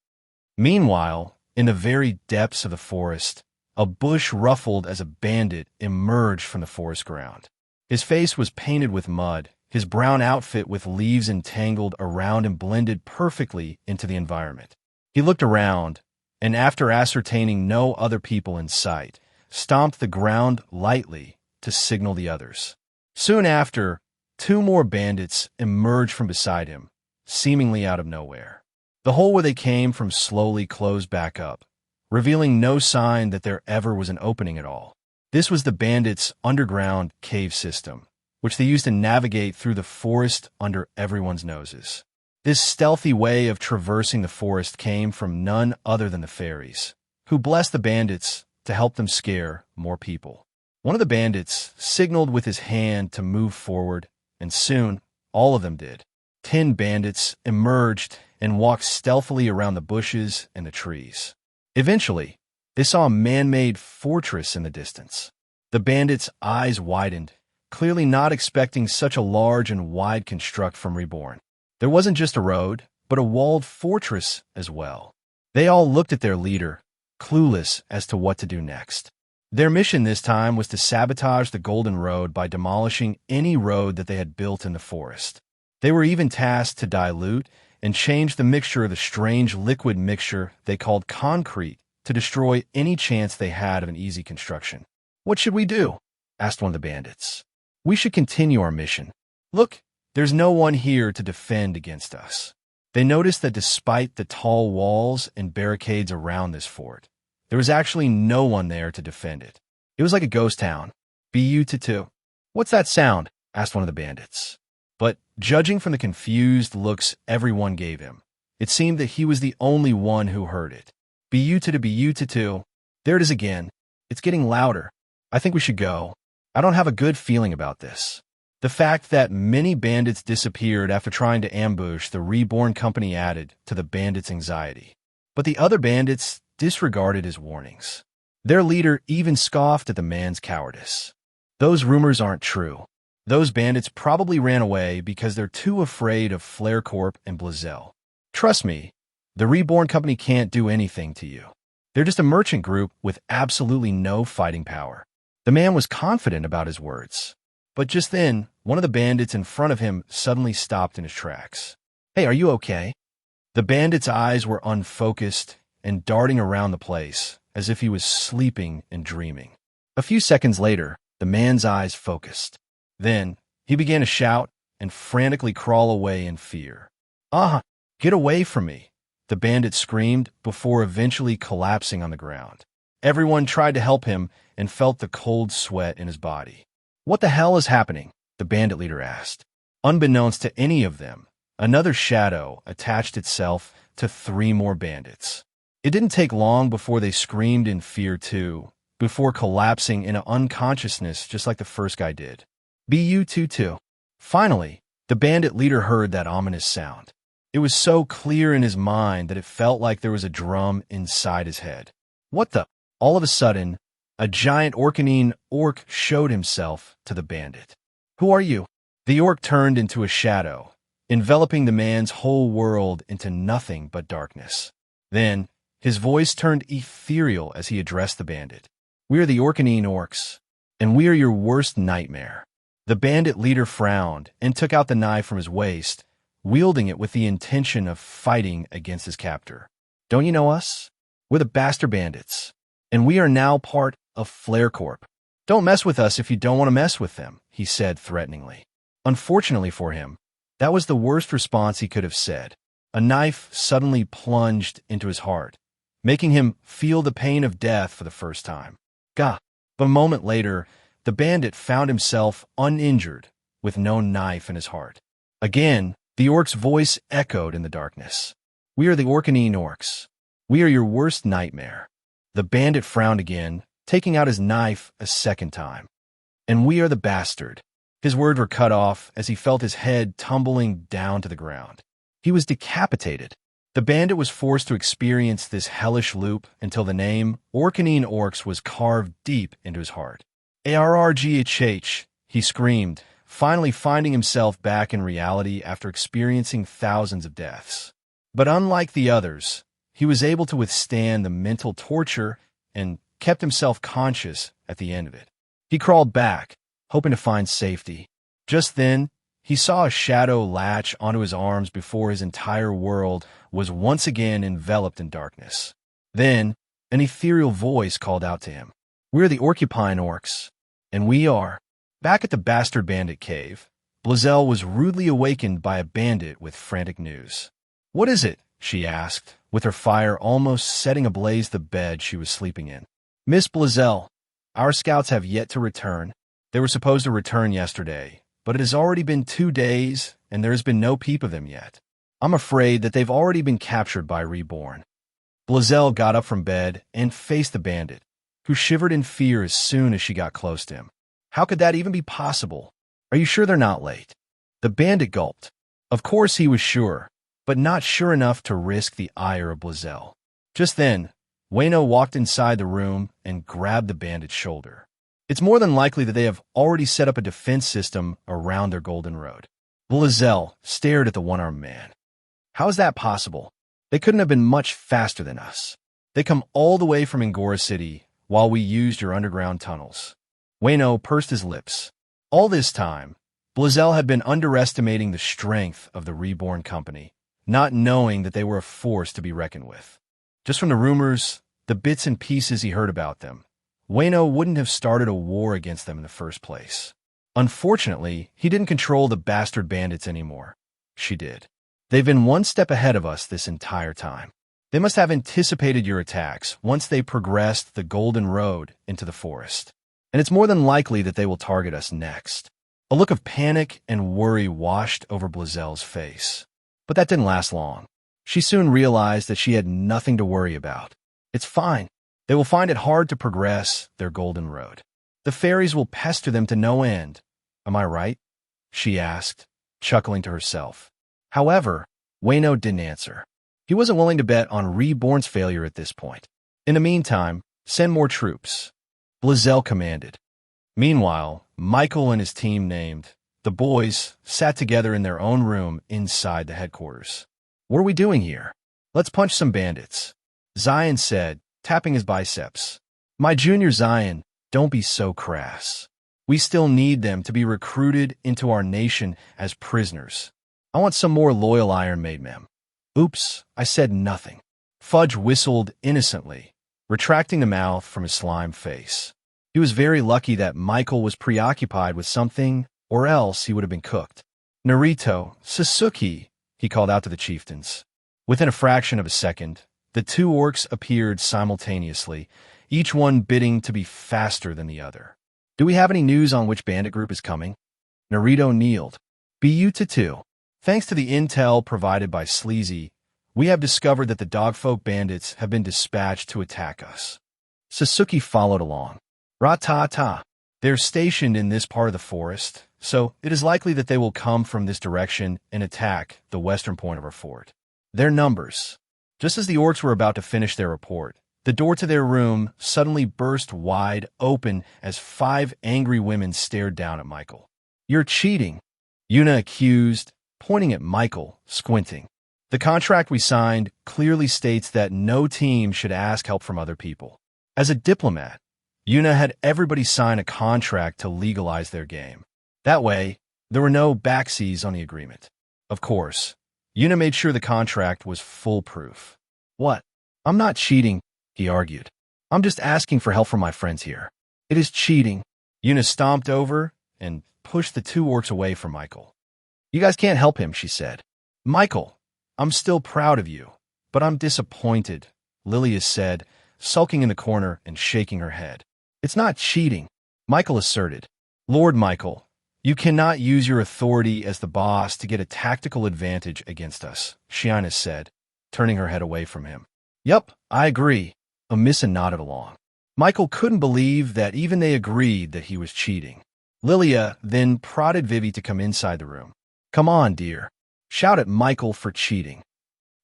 Meanwhile, in the very depths of the forest, a bush ruffled as a bandit emerged from the forest ground. His face was painted with mud, his brown outfit with leaves entangled around and blended perfectly into the environment. He looked around, and after ascertaining no other people in sight, stomped the ground lightly to signal the others. Soon after, two more bandits emerged from beside him, seemingly out of nowhere. The hole where they came from slowly closed back up, revealing no sign that there ever was an opening at all. This was the bandits' underground cave system, which they used to navigate through the forest under everyone's noses. This stealthy way of traversing the forest came from none other than the fairies, who blessed the bandits to help them scare more people. One of the bandits signaled with his hand to move forward, and soon all of them did. 10 bandits emerged and walked stealthily around the bushes and the trees. Eventually, they saw a man-made fortress in the distance. The bandits' eyes widened, clearly not expecting such a large and wide construct from Reborn. There wasn't just a road, but a walled fortress as well. They all looked at their leader, clueless as to what to do next. Their mission this time was to sabotage the Golden Road by demolishing any road that they had built in the forest. They were even tasked to dilute and change the mixture of the strange liquid mixture they called concrete to destroy any chance they had of an easy construction. "What should we do?" asked one of the bandits. "We should continue our mission. Look, there's no one here to defend against us." They noticed that despite the tall walls and barricades around this fort, there was actually no one there to defend it. It was like a ghost town. "BU-2. What's that sound?" asked one of the bandits. But judging from the confused looks everyone gave him, it seemed that he was the only one who heard it. "BU-2. There it is again. It's getting louder. I think we should go. I don't have a good feeling about this." The fact that many bandits disappeared after trying to ambush the Reborn company added to the bandits' anxiety. But the other bandits disregarded his warnings. Their leader even scoffed at the man's cowardice. "Those rumors aren't true. Those bandits probably ran away because they're too afraid of Flare Corp and Blazel. Trust me, the Reborn company can't do anything to you. They're just a merchant group with absolutely no fighting power." The man was confident about his words. But just then, one of the bandits in front of him suddenly stopped in his tracks. "Hey, are you okay?" The bandit's eyes were unfocused and darting around the place as if he was sleeping and dreaming. A few seconds later, the man's eyes focused. Then, he began to shout and frantically crawl away in fear. "Ah, get away from me!" the bandit screamed before eventually collapsing on the ground. Everyone tried to help him and felt the cold sweat in his body. "What the hell is happening?" the bandit leader asked. Unbeknownst to any of them, another shadow attached itself to 3 more bandits. It didn't take long before they screamed in fear too, before collapsing into unconsciousness just like the first guy did. BU-22. Finally, the bandit leader heard that ominous sound. It was so clear in his mind that it felt like there was a drum inside his head. What the? All of a sudden, a giant Orcanine orc showed himself to the bandit. Who are you? The orc turned into a shadow, enveloping the man's whole world into nothing but darkness. Then, his voice turned ethereal as he addressed the bandit. We are the Orcanine orcs, and we are your worst nightmare. The bandit leader frowned and took out the knife from his waist, wielding it with the intention of fighting against his captor. Don't you know us? We're the Bastard Bandits, and we are now part of Flare Corp. Don't mess with us if you don't want to mess with them, he said threateningly. Unfortunately for him, that was the worst response he could have said. A knife suddenly plunged into his heart, making him feel the pain of death for the first time. Gah! But a moment later, the bandit found himself uninjured, with no knife in his heart. Again, the orc's voice echoed in the darkness. We are the Orcanine orcs. We are your worst nightmare. The bandit frowned again, taking out his knife a second time. And we are the bastard. His words were cut off as he felt his head tumbling down to the ground. He was decapitated. The bandit was forced to experience this hellish loop until the name Orcanine Orcs was carved deep into his heart. ARRGHH, he screamed, finally finding himself back in reality after experiencing thousands of deaths. But unlike the others, he was able to withstand the mental torture and kept himself conscious at the end of it. He crawled back, hoping to find safety. Just then, he saw a shadow latch onto his arms before his entire world was once again enveloped in darkness. Then, an ethereal voice called out to him. We're the Orcupine Orcs, and we are. Back at the Bastard Bandit Cave, Blazel was rudely awakened by a bandit with frantic news. What is it? She asked, with her fire almost setting ablaze the bed she was sleeping in. Miss Blazel, our scouts have yet to return. They were supposed to return yesterday, but it has already been 2 days, and there has been no peep of them yet. I'm afraid that they've already been captured by Reborn. Blazel got up from bed and faced the bandit, who shivered in fear as soon as she got close to him. How could that even be possible? Are you sure they're not late? The bandit gulped. Of course he was sure, but not sure enough to risk the ire of Blazel. Just then, Wayno walked inside the room and grabbed the bandit's shoulder. It's more than likely that they have already set up a defense system around their golden road. Blazel stared at the one-armed man. How is that possible? They couldn't have been much faster than us. They come all the way from Angora City while we used your underground tunnels. Wayno pursed his lips. All this time, Blazel had been underestimating the strength of the Reborn Company, not knowing that they were a force to be reckoned with. Just from the rumors, the bits and pieces he heard about them, Wayno wouldn't have started a war against them in the first place. Unfortunately, he didn't control the Bastard Bandits anymore. She did. They've been one step ahead of us this entire time. They must have anticipated your attacks once they progressed the Golden Road into the forest. And it's more than likely that they will target us next. A look of panic and worry washed over Blazel's face. But that didn't last long. She soon realized that she had nothing to worry about. It's fine. They will find it hard to progress their Golden Road. The fairies will pester them to no end. Am I right? She asked, chuckling to herself. However, Wayno didn't answer. He wasn't willing to bet on Reborn's failure at this point. In the meantime, send more troops. Blazel commanded. Meanwhile, Michael and his team named, the boys, sat together in their own room inside the headquarters. What are we doing here? Let's punch some bandits. Zion said, tapping his biceps. My junior Zion, don't be so crass. We still need them to be recruited into our nation as prisoners. I want some more loyal Iron Maid men. Oops, I said nothing. Fudge whistled innocently, retracting the mouth from his slime face. He was very lucky that Michael was preoccupied with something, or else he would have been cooked. Narito, Sasuke, he called out to the chieftains. Within a fraction of a second, the 2 orcs appeared simultaneously, each one bidding to be faster than the other. Do we have any news on which bandit group is coming? Naruto kneeled. "Bu Tatu. Thanks to the intel provided by Sleazy, we have discovered that the dogfolk bandits have been dispatched to attack us." Sasuke followed along. "Ra-ta-ta. They're stationed in this part of the forest, so it is likely that they will come from this direction and attack the western point of our fort. Their numbers." Just as the orcs were about to finish their report, the door to their room suddenly burst wide open as 5 angry women stared down at Michael. "You're cheating," Yuna accused, pointing at Michael, squinting. "The contract we signed clearly states that no team should ask help from other people." As a diplomat, Yuna had everybody sign a contract to legalize their game. That way, there were no backseas on the agreement. Of course, Yuna made sure the contract was foolproof. "What? I'm not cheating," he argued. "I'm just asking for help from my friends here." "It is cheating." Yuna stomped over and pushed the 2 orcs away from Michael. "You guys can't help him," she said. "Michael, I'm still proud of you, but I'm disappointed," Lilia said, sulking in the corner and shaking her head. "It's not cheating," Michael asserted. "Lord Michael, you cannot use your authority as the boss to get a tactical advantage against us," Shiana said, turning her head away from him. "Yup, I agree," Amissa nodded along. Michael couldn't believe that even they agreed that he was cheating. Lilia then prodded Vivi to come inside the room. "Come on, dear. Shout at Michael for cheating."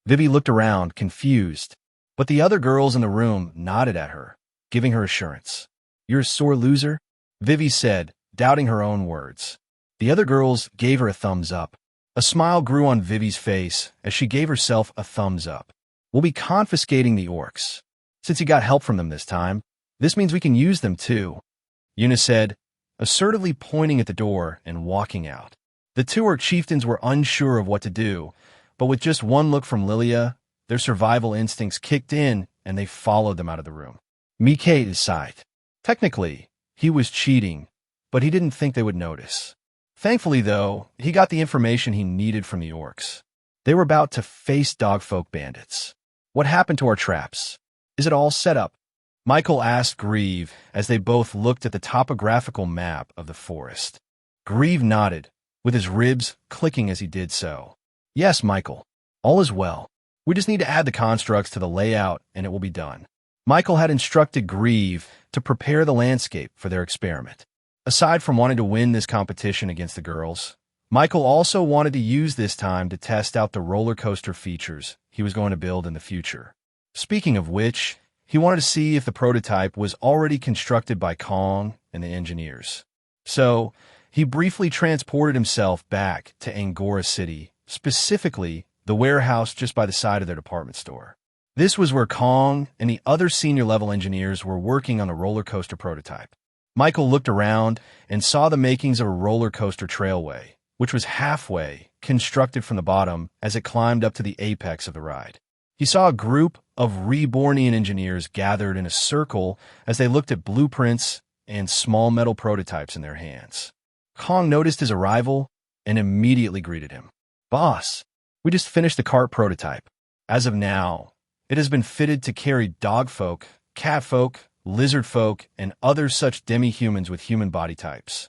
Vivi looked around, confused, but the other girls in the room nodded at her, giving her assurance. "You're a sore loser," Vivi said, doubting her own words. The other girls gave her a thumbs up. A smile grew on Vivi's face as she gave herself a thumbs up. "We'll be confiscating the orcs. Since you got help from them this time, this means we can use them too," Yuna said, assertively pointing at the door and walking out. The 2 orc chieftains were unsure of what to do, but with just one look from Lilia, their survival instincts kicked in and they followed them out of the room. Mike sighed. Technically, he was cheating, but he didn't think they would notice. Thankfully, though, he got the information he needed from the orcs. They were about to face dogfolk bandits. "What happened to our traps? Is it all set up?" Michael asked Grieve as they both looked at the topographical map of the forest. Grieve nodded, with his ribs clicking as he did so. "Yes, Michael. All is well. We just need to add the constructs to the layout and it will be done." Michael had instructed Grieve to prepare the landscape for their experiment. Aside from wanting to win this competition against the girls, Michael also wanted to use this time to test out the roller coaster features he was going to build in the future. Speaking of which, he wanted to see if the prototype was already constructed by Kong and the engineers. So, he briefly transported himself back to Angora City, specifically the warehouse just by the side of their department store. This was where Kong and the other senior-level engineers were working on the roller coaster prototype. Michael looked around and saw the makings of a roller coaster trailway, which was halfway constructed from the bottom as it climbed up to the apex of the ride. He saw a group of Rebornian engineers gathered in a circle as they looked at blueprints and small metal prototypes in their hands. Kong noticed his arrival and immediately greeted him. "Boss, we just finished the cart prototype. As of now, it has been fitted to carry dogfolk, catfolk, lizardfolk, and other such demi-humans with human body types."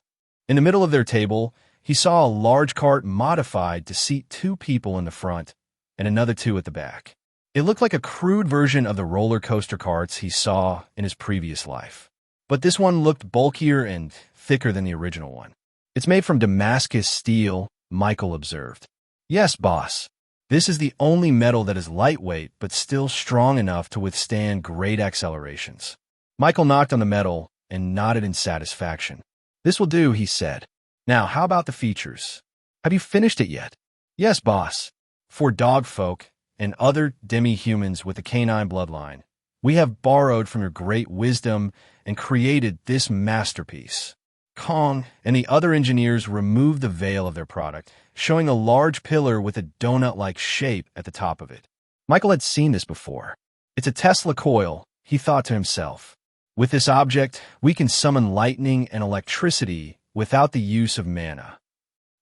In the middle of their table, he saw a large cart modified to seat 2 people in the front and another 2 at the back. It looked like a crude version of the roller coaster carts he saw in his previous life. But this one looked bulkier and thicker than the original one. "It's made from Damascus steel," Michael observed. "Yes, boss. This is the only metal that is lightweight but still strong enough to withstand great accelerations." Michael knocked on the metal and nodded in satisfaction. "This will do," he said. "Now, how about the features? Have you finished it yet?" "Yes, boss. For dogfolk and other demi-humans with a canine bloodline, we have borrowed from your great wisdom and created this masterpiece." Kong and the other engineers removed the veil of their product, showing a large pillar with a donut-like shape at the top of it. Michael had seen this before. "It's a Tesla coil," he thought to himself. "With this object, we can summon lightning and electricity without the use of mana."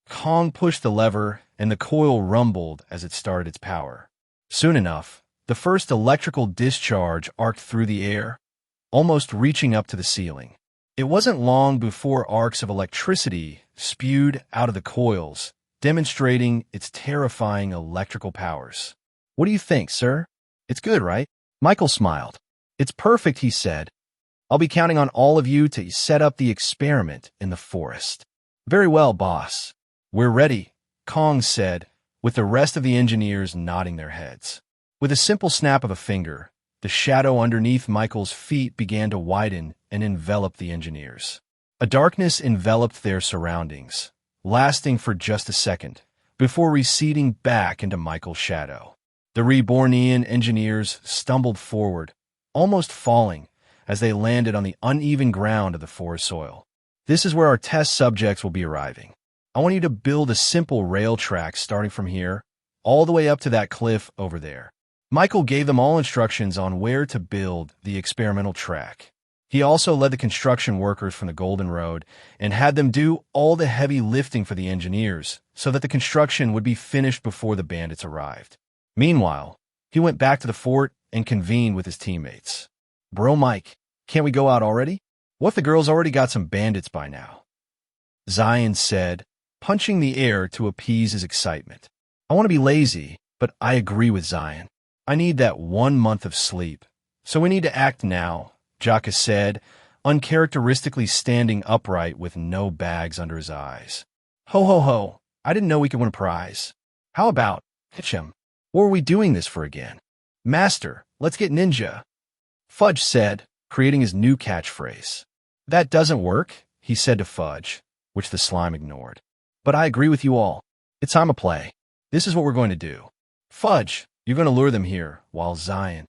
Kong pushed the lever, and the coil rumbled as it started its power. Soon enough, the first electrical discharge arced through the air, almost reaching up to the ceiling. It wasn't long before arcs of electricity spewed out of the coils, demonstrating its terrifying electrical powers. What do you think, sir? It's good, right? Michael smiled. It's perfect, he said. I'll be counting on all of you to set up the experiment in the forest. Very well, boss. We're ready, Kong said, with the rest of the engineers nodding their heads. With a simple snap of a finger, the shadow underneath Michael's feet began to widen and envelop the engineers. A darkness enveloped their surroundings, lasting for just a second, before receding back into Michael's shadow. The Rebornian engineers stumbled forward, almost falling, as they landed on the uneven ground of the forest soil. This is where our test subjects will be arriving. I want you to build a simple rail track starting from here, all the way up to that cliff over there. Michael gave them all instructions on where to build the experimental track. He also led the construction workers from the Golden Road and had them do all the heavy lifting for the engineers so that the construction would be finished before the bandits arrived. Meanwhile, he went back to the fort and convened with his teammates. Bro Mike, can't we go out already? What if the girls already got some bandits by now? Zion said, punching the air to appease his excitement. I want to be lazy, but I agree with Zion. I need that 1 month of sleep, so we need to act now, Jaka said, uncharacteristically standing upright with no bags under his eyes. Ho ho ho, I didn't know we could win a prize. How about Hitchem? What are we doing this for again? Master, let's get ninja, Fudge said, creating his new catchphrase. That doesn't work, he said to Fudge, which the slime ignored. But I agree with you all. It's time to play. This is what we're going to do. Fudge, you're going to lure them here, while Zion.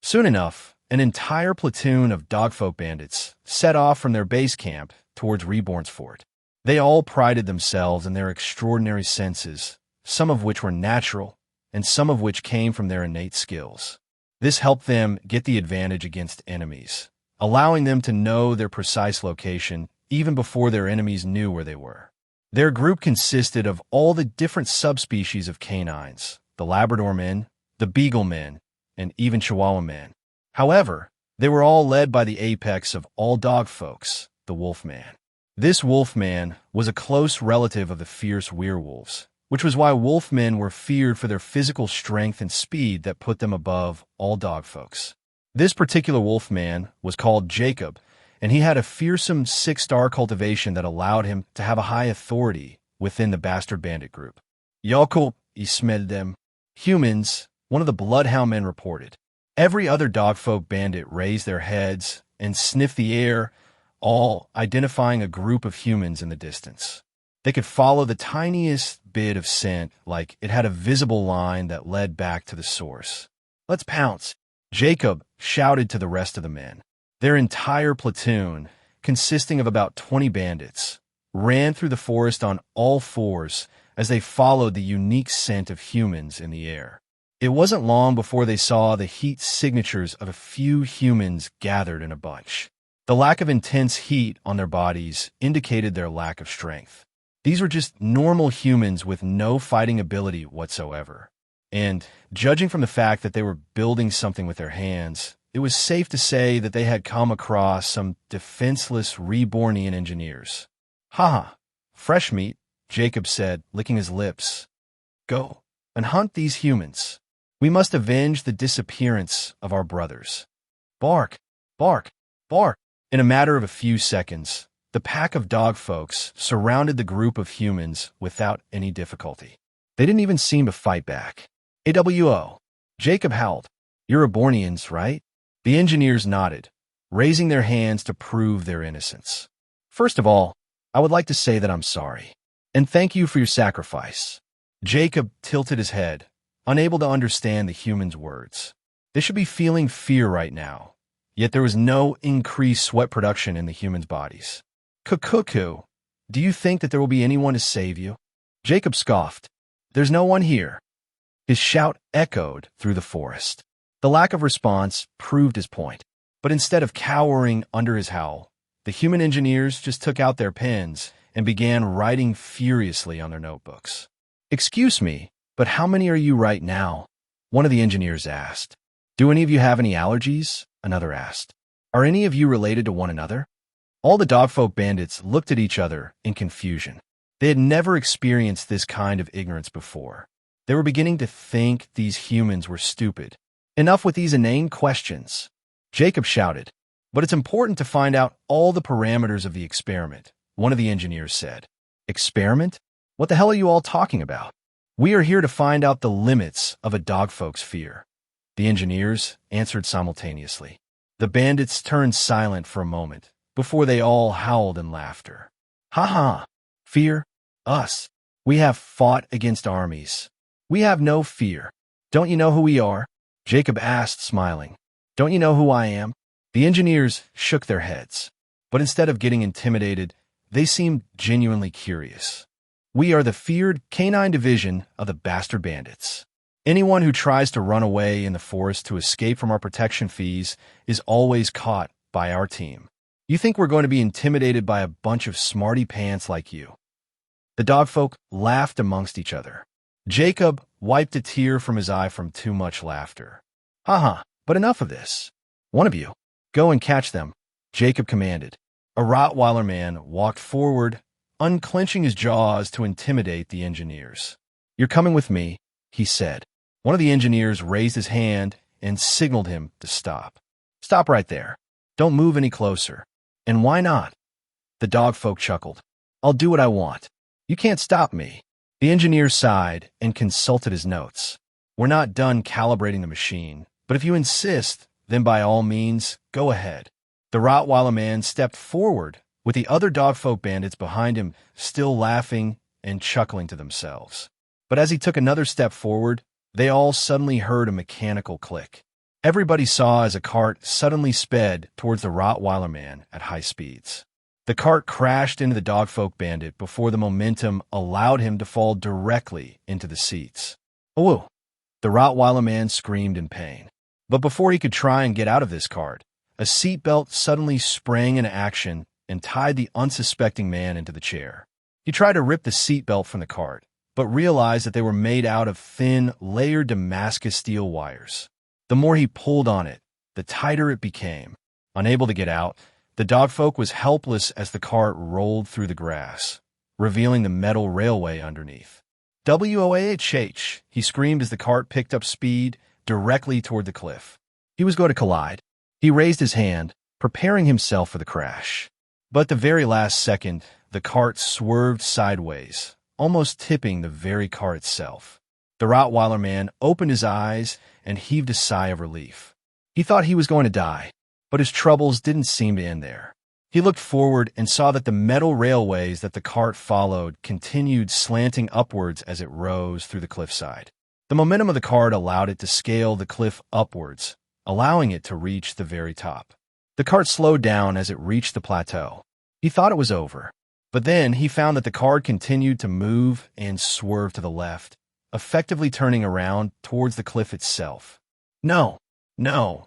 Soon enough, an entire platoon of dogfolk bandits set off from their base camp towards Reborn's fort. They all prided themselves in their extraordinary senses, some of which were natural, and some of which came from their innate skills. This helped them get the advantage against enemies, allowing them to know their precise location even before their enemies knew where they were. Their group consisted of all the different subspecies of canines, the Labrador men, the Beagle men, and even Chihuahua men. However, they were all led by the apex of all dog folks, the Wolfman. This Wolfman was a close relative of the fierce werewolves, which was why Wolfmen were feared for their physical strength and speed that put them above all dog folks. This particular Wolfman was called Jacob, and he had a fearsome 6-star cultivation that allowed him to have a high authority within the bastard bandit group. Jakob, he smelled them. Humans, one of the Bloodhound men reported. Every other dogfolk bandit raised their heads and sniffed the air, all identifying a group of humans in the distance. They could follow the tiniest bit of scent like it had a visible line that led back to the source. Let's pounce, Jacob shouted to the rest of the men. Their entire platoon, consisting of about 20 bandits, ran through the forest on all fours as they followed the unique scent of humans in the air. It wasn't long before they saw the heat signatures of a few humans gathered in a bunch. The lack of intense heat on their bodies indicated their lack of strength. These were just normal humans with no fighting ability whatsoever. And, judging from the fact that they were building something with their hands, it was safe to say that they had come across some defenseless Rebornian engineers. Haha, fresh meat, Jacob said, licking his lips. Go and hunt these humans. We must avenge the disappearance of our brothers. Bark, bark, bark. In a matter of a few seconds, the pack of dog folks surrounded the group of humans without any difficulty. They didn't even seem to fight back. AWO, Jacob howled. You're Rebornians, right? The engineers nodded, raising their hands to prove their innocence. First of all, I would like to say that I'm sorry, and thank you for your sacrifice. Jacob tilted his head, unable to understand the humans' words. They should be feeling fear right now, yet there was no increased sweat production in the humans' bodies. Cuckoo, do you think that there will be anyone to save you? Jacob scoffed. There's no one here. His shout echoed through the forest. The lack of response proved his point, but instead of cowering under his howl, the human engineers just took out their pens and began writing furiously on their notebooks. Excuse me, but how many are you right now? One of the engineers asked. Do any of you have any allergies? Another asked. Are any of you related to one another? All the dogfolk bandits looked at each other in confusion. They had never experienced this kind of ignorance before. They were beginning to think these humans were stupid. Enough with these inane questions, Jacob shouted. But it's important to find out all the parameters of the experiment, one of the engineers said. Experiment? What the hell are you all talking about? We are here to find out the limits of a dogfolk's fear. The engineers answered simultaneously. The bandits turned silent for a moment before they all howled in laughter. Ha ha! Fear? Us. We have fought against armies. We have no fear. Don't you know who we are? Jacob asked, smiling. Don't you know who I am? The engineers shook their heads, but instead of getting intimidated, they seemed genuinely curious. We are the feared canine division of the bastard bandits. Anyone who tries to run away in the forest to escape from our protection fees is always caught by our team. You think we're going to be intimidated by a bunch of smarty pants like you? The dogfolk laughed amongst each other. Jacob wiped a tear from his eye from too much laughter. Ha, but enough of this. One of you, go and catch them, Jacob commanded. A Rottweiler man walked forward, unclenching his jaws to intimidate the engineers. You're coming with me, he said. One of the engineers raised his hand and signaled him to stop. Stop right there. Don't move any closer. And why not? The dogfolk chuckled. I'll do what I want. You can't stop me. The engineer sighed and consulted his notes. We're not done calibrating the machine, but if you insist, then by all means, go ahead. The Rottweiler man stepped forward, with the other dogfolk bandits behind him still laughing and chuckling to themselves. But as he took another step forward, they all suddenly heard a mechanical click. Everybody saw as a cart suddenly sped towards the Rottweiler man at high speeds. The cart crashed into the dogfolk bandit before the momentum allowed him to fall directly into the seats. Oh! The Rottweiler man screamed in pain. But before he could try and get out of this cart, a seatbelt suddenly sprang into action and tied the unsuspecting man into the chair. He tried to rip the seatbelt from the cart, but realized that they were made out of thin, layered Damascus steel wires. The more he pulled on it, the tighter it became. Unable to get out, the dogfolk was helpless as the cart rolled through the grass, revealing the metal railway underneath. "Whoah!" he screamed as the cart picked up speed directly toward the cliff. He was going to collide. He raised his hand, preparing himself for the crash. But at the very last second, the cart swerved sideways, almost tipping the very car itself. The Rottweiler man opened his eyes and heaved a sigh of relief. He thought he was going to die, but his troubles didn't seem to end there. He looked forward and saw that the metal railways that the cart followed continued slanting upwards as it rose through the cliffside. The momentum of the cart allowed it to scale the cliff upwards, allowing it to reach the very top. The cart slowed down as it reached the plateau. He thought it was over, but then he found that the cart continued to move and swerve to the left, effectively turning around towards the cliff itself. No. The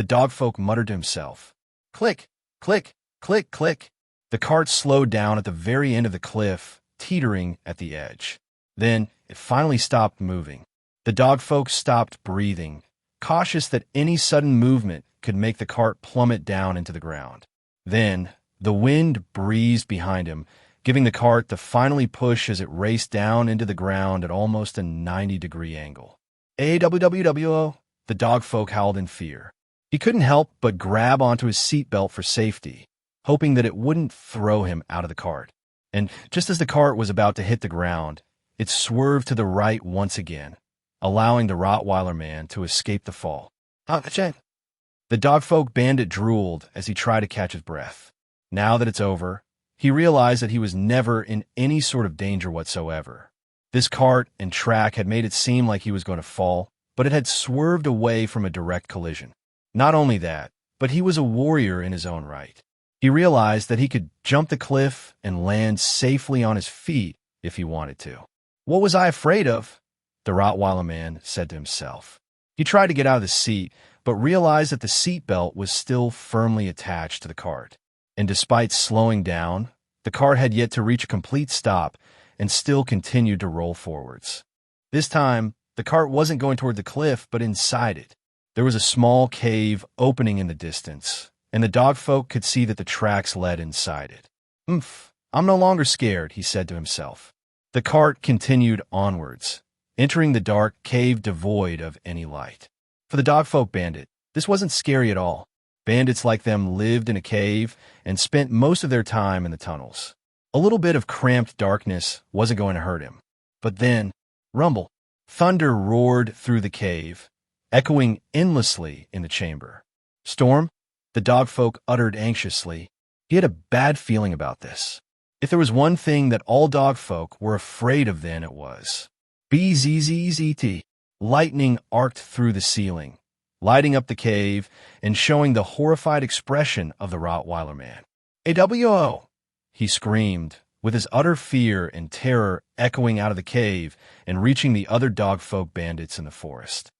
dogfolk muttered to himself. Click, click, click, click. The cart slowed down at the very end of the cliff, teetering at the edge. Then it finally stopped moving. The dogfolk stopped breathing, cautious that any sudden movement could make the cart plummet down into the ground. Then the wind breezed behind him, giving the cart to finally push as it raced down into the ground at almost a 90-degree angle. AWWWO, the dogfolk howled in fear. He couldn't help but grab onto his seatbelt for safety, hoping that it wouldn't throw him out of the cart. And just as the cart was about to hit the ground, it swerved to the right once again, allowing the Rottweiler man to escape the fall. The dogfolk bandit drooled as he tried to catch his breath. Now that it's over, he realized that he was never in any sort of danger whatsoever. This cart and track had made it seem like he was going to fall, but it had swerved away from a direct collision. Not only that, but he was a warrior in his own right. He realized that he could jump the cliff and land safely on his feet if he wanted to. What was I afraid of? The Rottweiler man said to himself. He tried to get out of the seat, but realized that the seatbelt was still firmly attached to the cart. And despite slowing down, the cart had yet to reach a complete stop and still continued to roll forwards. This time, the cart wasn't going toward the cliff, but inside it. There was a small cave opening in the distance, and the dogfolk could see that the tracks led inside it. "Oomph, I'm no longer scared," he said to himself. The cart continued onwards, entering the dark cave devoid of any light. For the dogfolk bandit, this wasn't scary at all. Bandits like them lived in a cave and spent most of their time in the tunnels. A little bit of cramped darkness wasn't going to hurt him. But then, rumble, thunder roared through the cave, echoing endlessly in the chamber. "Storm?" the dogfolk uttered anxiously. He had a bad feeling about this. If there was one thing that all dogfolk were afraid of, then it was BZZZT. Lightning arced through the ceiling, lighting up the cave and showing the horrified expression of the Rottweiler man. "AWO!" he screamed, with his utter fear and terror echoing out of the cave and reaching the other dogfolk bandits in the forest.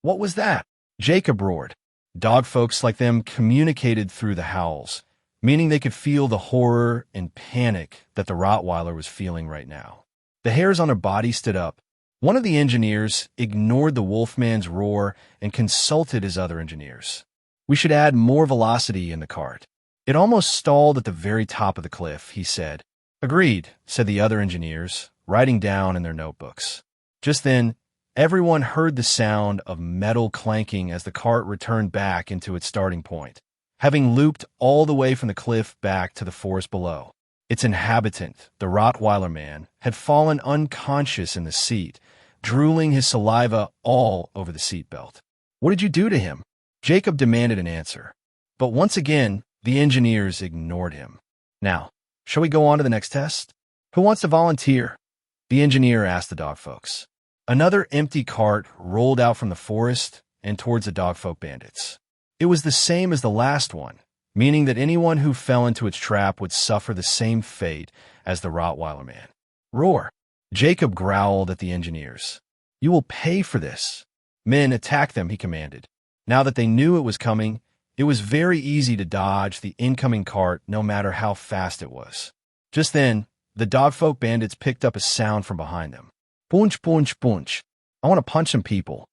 "What was that?" Jacob roared. Dogfolks like them communicated through the howls, meaning they could feel the horror and panic that the Rottweiler was feeling right now. The hairs on her body stood up. One of the engineers ignored the wolfman's roar and consulted his other engineers. "We should add more velocity in the cart. It almost stalled at the very top of the cliff," he said. "Agreed," said the other engineers, writing down in their notebooks. Just then, everyone heard the sound of metal clanking as the cart returned back into its starting point, having looped all the way from the cliff back to the forest below. Its inhabitant, the Rottweiler man, had fallen unconscious in the seat, drooling his saliva all over the seatbelt. "What did you do to him?" Jacob demanded an answer. But once again, the engineers ignored him. "Now, shall we go on to the next test? Who wants to volunteer?" the engineer asked the dogfolks. Another empty cart rolled out from the forest and towards the dogfolk bandits. It was the same as the last one, meaning that anyone who fell into its trap would suffer the same fate as the Rottweiler man. "Roar!" Jacob growled at the engineers. "You will pay for this." "Men, attack them," he commanded. Now that they knew it was coming, it was very easy to dodge the incoming cart no matter how fast it was. Just then, the dogfolk bandits picked up a sound from behind them. "Punch, punch, punch. I want to punch some people."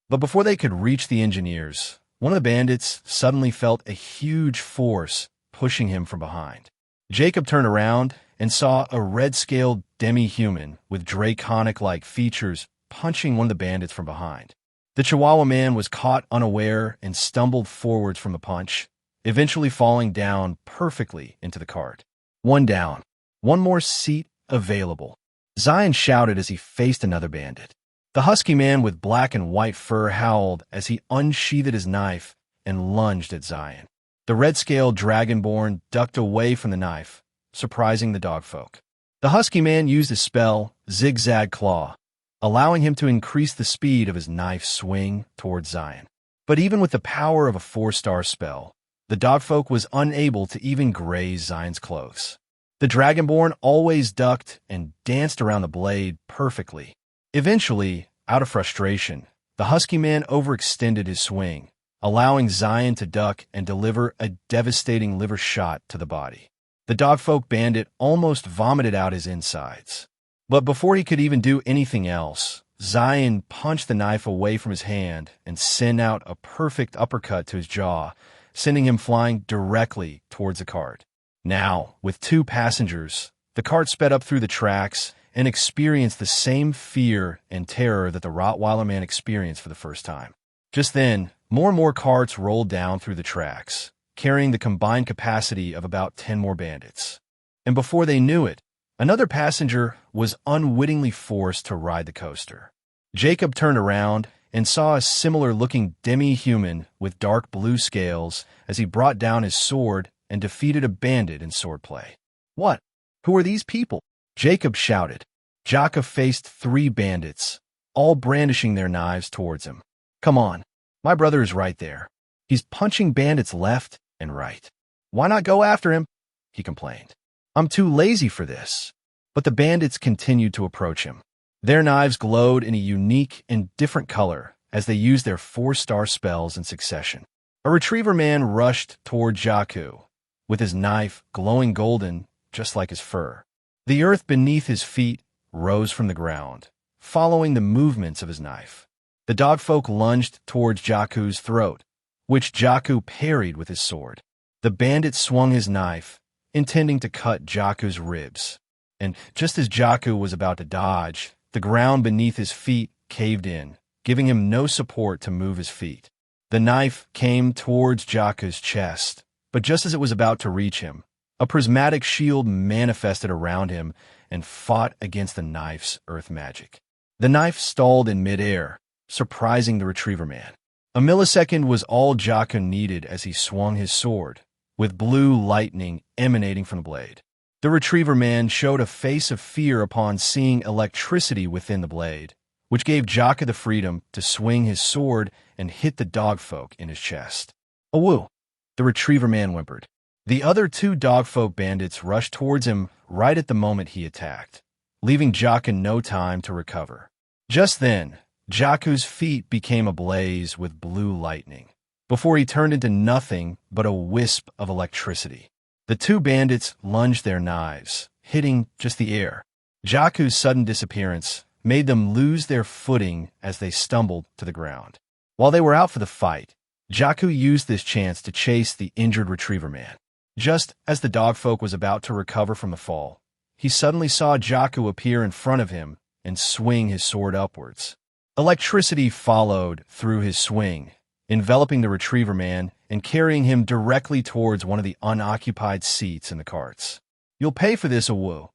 But before they could reach the engineers, one of the bandits suddenly felt a huge force pushing him from behind. Jacob turned around and saw a red-scaled demi-human with draconic-like features punching one of the bandits from behind. The Chihuahua man was caught unaware and stumbled forwards from the punch, eventually falling down perfectly into the cart. "One down. One more seat available," Zion shouted as he faced another bandit. The husky man with black and white fur howled as he unsheathed his knife and lunged at Zion. The red-scaled dragonborn ducked away from the knife, surprising the dogfolk. The husky man used his spell, Zigzag Claw, allowing him to increase the speed of his knife swing towards Zion. But even with the power of a 4-star spell, the dogfolk was unable to even graze Zion's clothes. The dragonborn always ducked and danced around the blade perfectly. Eventually, out of frustration, the husky man overextended his swing, allowing Zion to duck and deliver a devastating liver shot to the body. The dogfolk bandit almost vomited out his insides. But before he could even do anything else, Zion punched the knife away from his hand and sent out a perfect uppercut to his jaw, sending him flying directly towards the cart. Now, with 2 passengers, the cart sped up through the tracks and experienced the same fear and terror that the Rottweiler man experienced for the first time. Just then, more and more carts rolled down through the tracks, carrying the combined capacity of about 10 more bandits. And before they knew it, another passenger was unwittingly forced to ride the coaster. Jacob turned around and saw a similar-looking demi-human with dark blue scales as he brought down his sword and defeated a bandit in swordplay. "What? Who are these people?" Jacob shouted. Jaka faced 3 bandits, all brandishing their knives towards him. "Come on, my brother is right there. He's punching bandits left and right. Why not go after him?" he complained. "I'm too lazy for this." But the bandits continued to approach him. Their knives glowed in a unique and different color as they used their 4-star spells in succession. A retriever man rushed toward Jakku, with his knife glowing golden just like his fur. The earth beneath his feet rose from the ground, following the movements of his knife. The dogfolk lunged towards Jakku's throat, which Jakku parried with his sword. The bandit swung his knife, intending to cut Jaku's ribs. And just as Jaku was about to dodge, the ground beneath his feet caved in, giving him no support to move his feet. The knife came towards Jaku's chest, but just as it was about to reach him, a prismatic shield manifested around him and fought against the knife's earth magic. The knife stalled in midair, surprising the retriever man. A millisecond was all Jaku needed as he swung his sword, with blue lightning emanating from the blade. The retriever man showed a face of fear upon seeing electricity within the blade, which gave Jaku the freedom to swing his sword and hit the dogfolk in his chest. "Awoo!" the retriever man whimpered. The other two dogfolk bandits rushed towards him right at the moment he attacked, leaving Jaku no time to recover. Just then, Jaku's feet became ablaze with blue lightning, before he turned into nothing but a wisp of electricity. The two bandits lunged their knives, hitting just the air. Jaku's sudden disappearance made them lose their footing as they stumbled to the ground. While they were out for the fight, Jaku used this chance to chase the injured retriever man. Just as the dogfolk was about to recover from the fall, he suddenly saw Jaku appear in front of him and swing his sword upwards. Electricity followed through his swing, enveloping the retriever man and carrying him directly towards one of the unoccupied seats in the carts. "You'll pay for this, Awoo."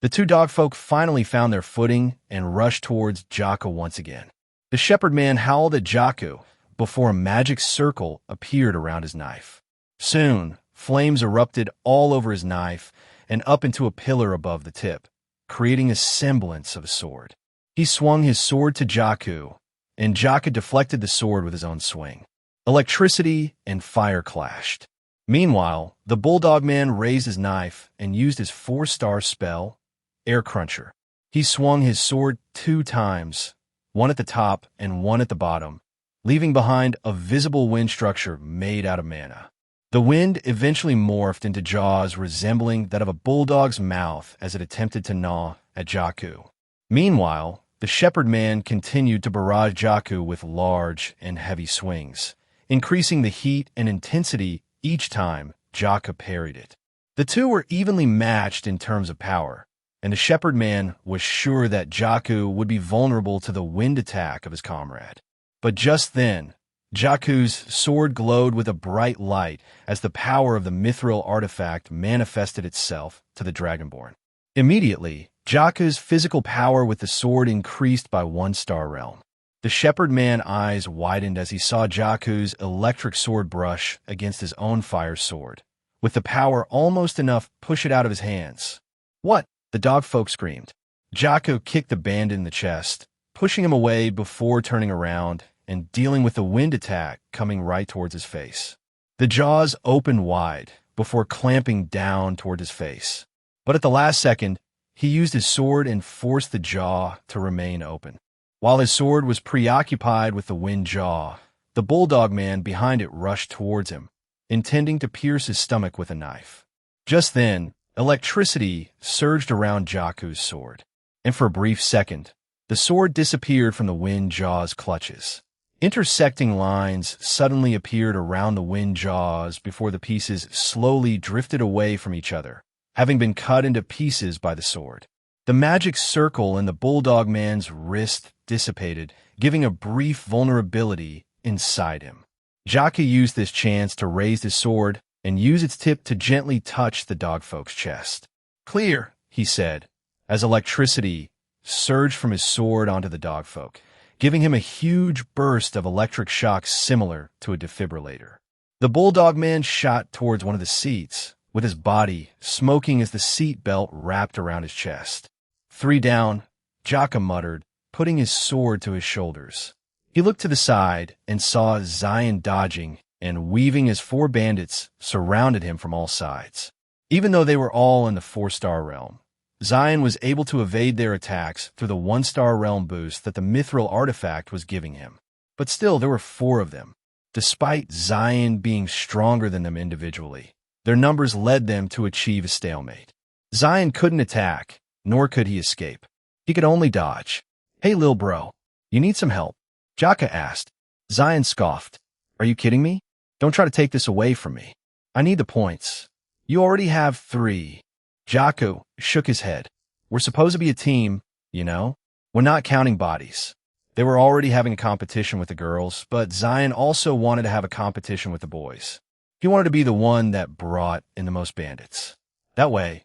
The two dogfolk finally found their footing and rushed towards Jaku once again. The shepherd man howled at Jaku before a magic circle appeared around his knife. Soon, flames erupted all over his knife and up into a pillar above the tip, creating a semblance of a sword. He swung his sword to Jaku, and Jaku deflected the sword with his own swing. Electricity and fire clashed. Meanwhile, the bulldog man raised his knife and used his 4-star spell, Air Cruncher. He swung his sword 2 times, one at the top and one at the bottom, leaving behind a visible wind structure made out of mana. The wind eventually morphed into jaws resembling that of a bulldog's mouth as it attempted to gnaw at Jaku. Meanwhile, the shepherd man continued to barrage Jaku with large and heavy swings, increasing the heat and intensity each time Jaku parried it. The two were evenly matched in terms of power, and the shepherd man was sure that Jaku would be vulnerable to the wind attack of his comrade. But just then, Jaku's sword glowed with a bright light as the power of the mithril artifact manifested itself to the Dragonborn. Immediately, Jaku's physical power with the sword increased by 1-star realm. The shepherd man's eyes widened as he saw Jaku's electric sword brush against his own fire sword, with the power almost enough to push it out of his hands. "What?" the dogfolk screamed. Jaku kicked the bandit in the chest, pushing him away before turning around and dealing with the wind attack coming right towards his face. The jaws opened wide before clamping down toward his face. But at the last second, he used his sword and forced the jaw to remain open. While his sword was preoccupied with the wind jaw, the bulldog man behind it rushed towards him, intending to pierce his stomach with a knife. Just then, electricity surged around Jaku's sword, and for a brief second, the sword disappeared from the wind jaw's clutches. Intersecting lines suddenly appeared around the wind jaws before the pieces slowly drifted away from each other, having been cut into pieces by the sword. The magic circle in the bulldog man's wrist dissipated, giving a brief vulnerability inside him. Jaku used this chance to raise his sword and use its tip to gently touch the dogfolk's chest. "Clear," he said, as electricity surged from his sword onto the dogfolk, giving him a huge burst of electric shock similar to a defibrillator. The bulldog man shot towards one of the seats, with his body smoking as the seat belt wrapped around his chest. "3 down," Jaku muttered, putting his sword to his shoulders. He looked to the side and saw Zion dodging and weaving as 4 bandits surrounded him from all sides. Even though they were all in the 4-star realm, Zion was able to evade their attacks through the 1-star realm boost that the mithril artifact was giving him. But still, there were 4 of them. Despite Zion being stronger than them individually, their numbers led them to achieve a stalemate. Zion couldn't attack, nor could he escape. He could only dodge. "Hey, lil bro, you need some help?" Jaku asked. Zion scoffed. "Are you kidding me? Don't try to take this away from me. I need the points. You already have 3. Jaco shook his head. We're supposed to be a team, you know? We're not counting bodies. They were already having a competition with the girls, but Zion also wanted to have a competition with the boys. He wanted to be the one that brought in the most bandits. That way,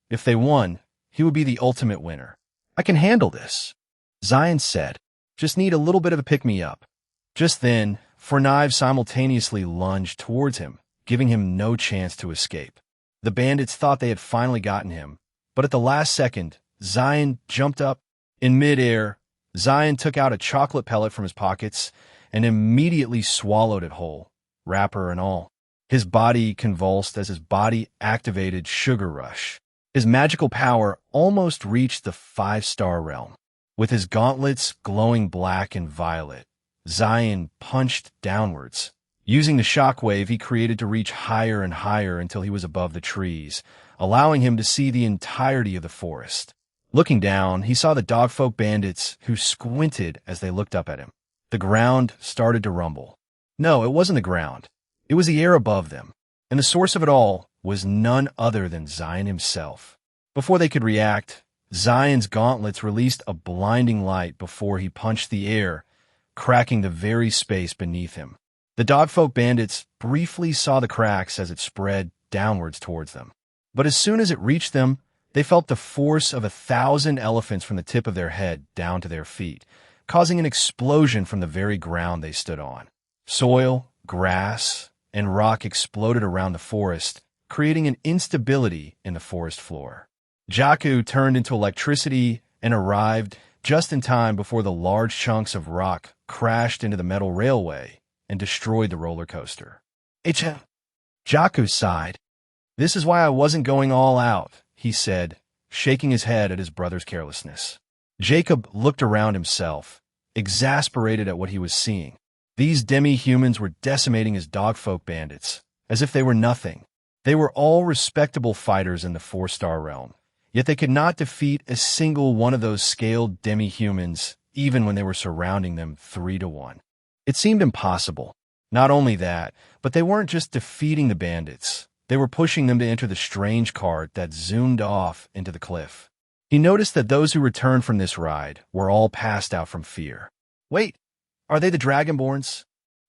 if they won, he would be the ultimate winner. I can handle this, Zion said. Just need a little bit of a pick-me-up. Just then, 4 knives simultaneously lunged towards him, giving him no chance to escape. The bandits thought they had finally gotten him, but at the last second, Zion jumped up. In midair, Zion took out a chocolate pellet from his pockets and immediately swallowed it whole, wrapper and all. His body convulsed as his body activated Sugar Rush. His magical power almost reached the 5-star realm. With his gauntlets glowing black and violet, Zion punched downwards, using the shockwave he created to reach higher and higher until he was above the trees, allowing him to see the entirety of the forest. Looking down, he saw the dogfolk bandits who squinted as they looked up at him. The ground started to rumble. No, it wasn't the ground. It was the air above them, and the source of it all was none other than Zion himself. Before they could react, Zion's gauntlets released a blinding light before he punched the air, cracking the very space beneath him. The dogfolk bandits briefly saw the cracks as it spread downwards towards them. But as soon as it reached them, they felt the force of 1,000 elephants from the tip of their head down to their feet, causing an explosion from the very ground they stood on. Soil, grass, and rock exploded around the forest, creating an instability in the forest floor. Jaco turned into electricity and arrived just in time before the large chunks of rock crashed into the metal railway and destroyed the roller coaster. Jaco sighed. This is why I wasn't going all out, he said, shaking his head at his brother's carelessness. Jacob looked around himself, exasperated at what he was seeing. These demi-humans were decimating his dogfolk bandits, as if they were nothing. They were all respectable fighters in the 4-star realm, yet they could not defeat a single one of those scaled demi-humans, even when they were surrounding them 3-1. It seemed impossible. Not only that, but they weren't just defeating the bandits. They were pushing them to enter the strange cart that zoomed off into the cliff. He noticed that those who returned from this ride were all passed out from fear. Wait, are they the Dragonborns?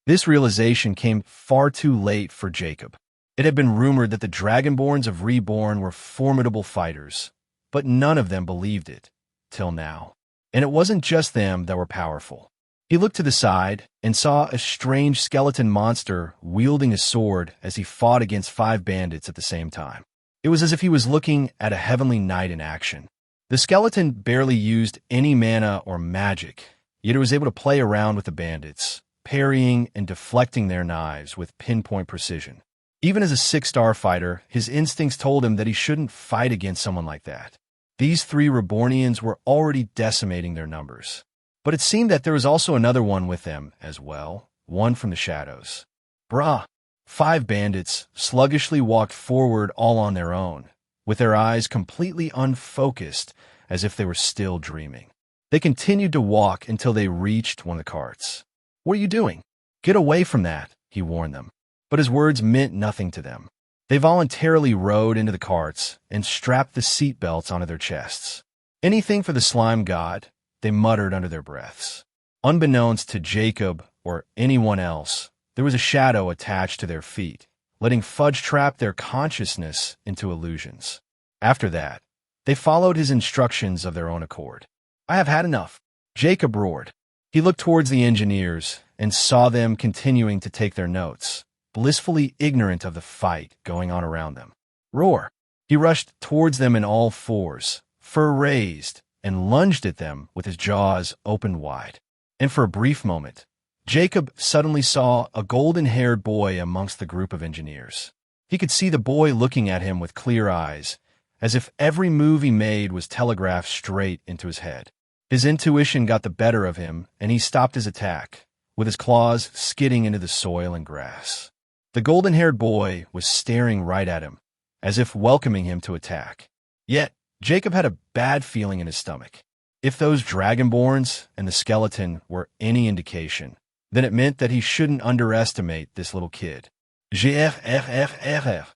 This realization came far too late for Jacob. It had been rumored that the Dragonborns of Reborn were formidable fighters, but none of them believed it, till now. And it wasn't just them that were powerful. He looked to the side and saw a strange skeleton monster wielding a sword as he fought against 5 bandits at the same time. It was as if he was looking at a heavenly knight in action. The skeleton barely used any mana or magic, yet it was able to play around with the bandits, parrying and deflecting their knives with pinpoint precision. Even as a 6-star fighter, his instincts told him that he shouldn't fight against someone like that. These 3 Rebornians were already decimating their numbers. But it seemed that there was also another one with them as well, one from the shadows. Brah! 5 bandits sluggishly walked forward all on their own, with their eyes completely unfocused, as if they were still dreaming. They continued to walk until they reached one of the carts. What are you doing? Get away from that, he warned them. But his words meant nothing to them. They voluntarily rode into the carts and strapped the seat belts onto their chests. Anything for the slime god, they muttered under their breaths. Unbeknownst to Jacob or anyone else, there was a shadow attached to their feet, letting Fudge trap their consciousness into illusions. After that, they followed his instructions of their own accord. I have had enough, Jacob roared. He looked towards the engineers and saw them continuing to take their notes, blissfully ignorant of the fight going on around them. Roar! He rushed towards them in all fours, fur raised, and lunged at them with his jaws open wide. And for a brief moment, Jacob suddenly saw a golden-haired boy amongst the group of engineers. He could see the boy looking at him with clear eyes, as if every move he made was telegraphed straight into his head. His intuition got the better of him, and he stopped his attack, with his claws skidding into the soil and grass. The golden-haired boy was staring right at him, as if welcoming him to attack. Yet, Jacob had a bad feeling in his stomach. If those Dragonborns and the skeleton were any indication, then it meant that he shouldn't underestimate this little kid. GFFFFF.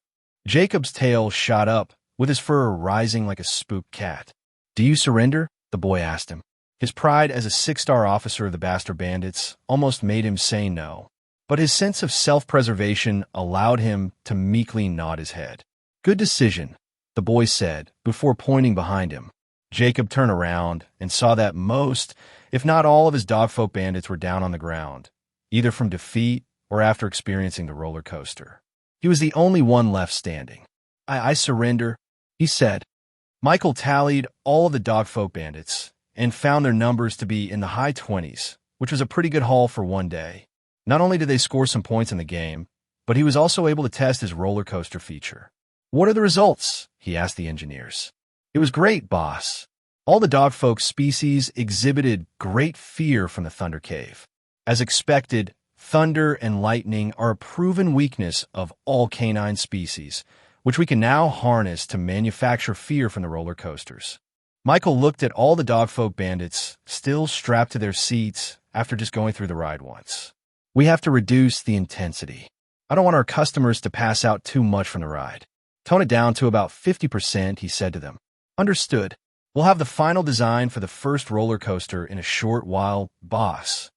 Jacob's tail shot up, with his fur rising like a spooked cat. Do you surrender? The boy asked him. His pride as a six-star officer of the Bastard Bandits almost made him say no, but his sense of self-preservation allowed him to meekly nod his head. Good decision, the boy said, before pointing behind him. Jacob turned around and saw that most, if not all, of his dogfolk bandits were down on the ground, either from defeat or after experiencing the roller coaster. He was the only one left standing. I surrender, he said. Michael tallied all of the dogfolk bandits and found their numbers to be in the high 20s, which was a pretty good haul for one day. Not only did they score some points in the game, but he was also able to test his roller coaster feature. What are the results? He asked the engineers. It was great, boss. All the dogfolk species exhibited great fear from the Thunder Cave. As expected, thunder and lightning are a proven weakness of all canine species, which we can now harness to manufacture fear from the roller coasters. Michael looked at all the dogfolk bandits, still strapped to their seats after just going through the ride once. We have to reduce the intensity. I don't want our customers to pass out too much from the ride. Tone it down to about 50%, he said to them. Understood. We'll have the final design for the first roller coaster in a short while, boss.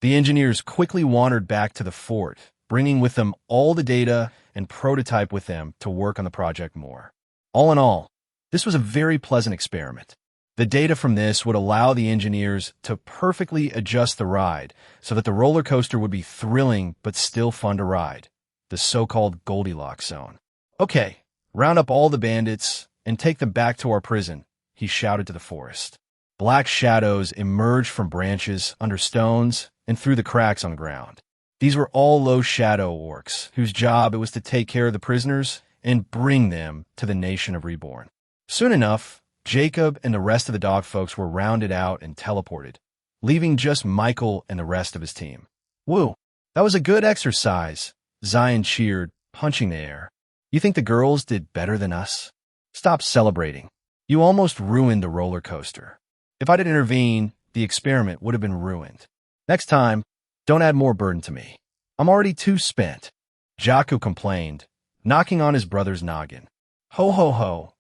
The engineers quickly wandered back to the fort, bringing with them all the data and prototype with them to work on the project more. All in all, this was a very pleasant experiment. The data from this would allow the engineers to perfectly adjust the ride so that the roller coaster would be thrilling but still fun to ride, the so-called Goldilocks zone. Okay, round up all the bandits and take them back to our prison, he shouted to the forest. Black shadows emerged from branches, under stones, and through the cracks on the ground. These were all low shadow orcs, whose job it was to take care of the prisoners and bring them to the nation of Reborn. Soon enough, Jacob and the rest of the dog folks were rounded out and teleported, leaving just Michael and the rest of his team. Woo, that was a good exercise, Zion cheered, punching the air. You think the girls did better than us? Stop celebrating. You almost ruined the roller coaster. If I didn't intervene, the experiment would have been ruined. Next time, don't add more burden to me. I'm already too spent. Jaku complained, knocking on his brother's noggin. Ho ho ho.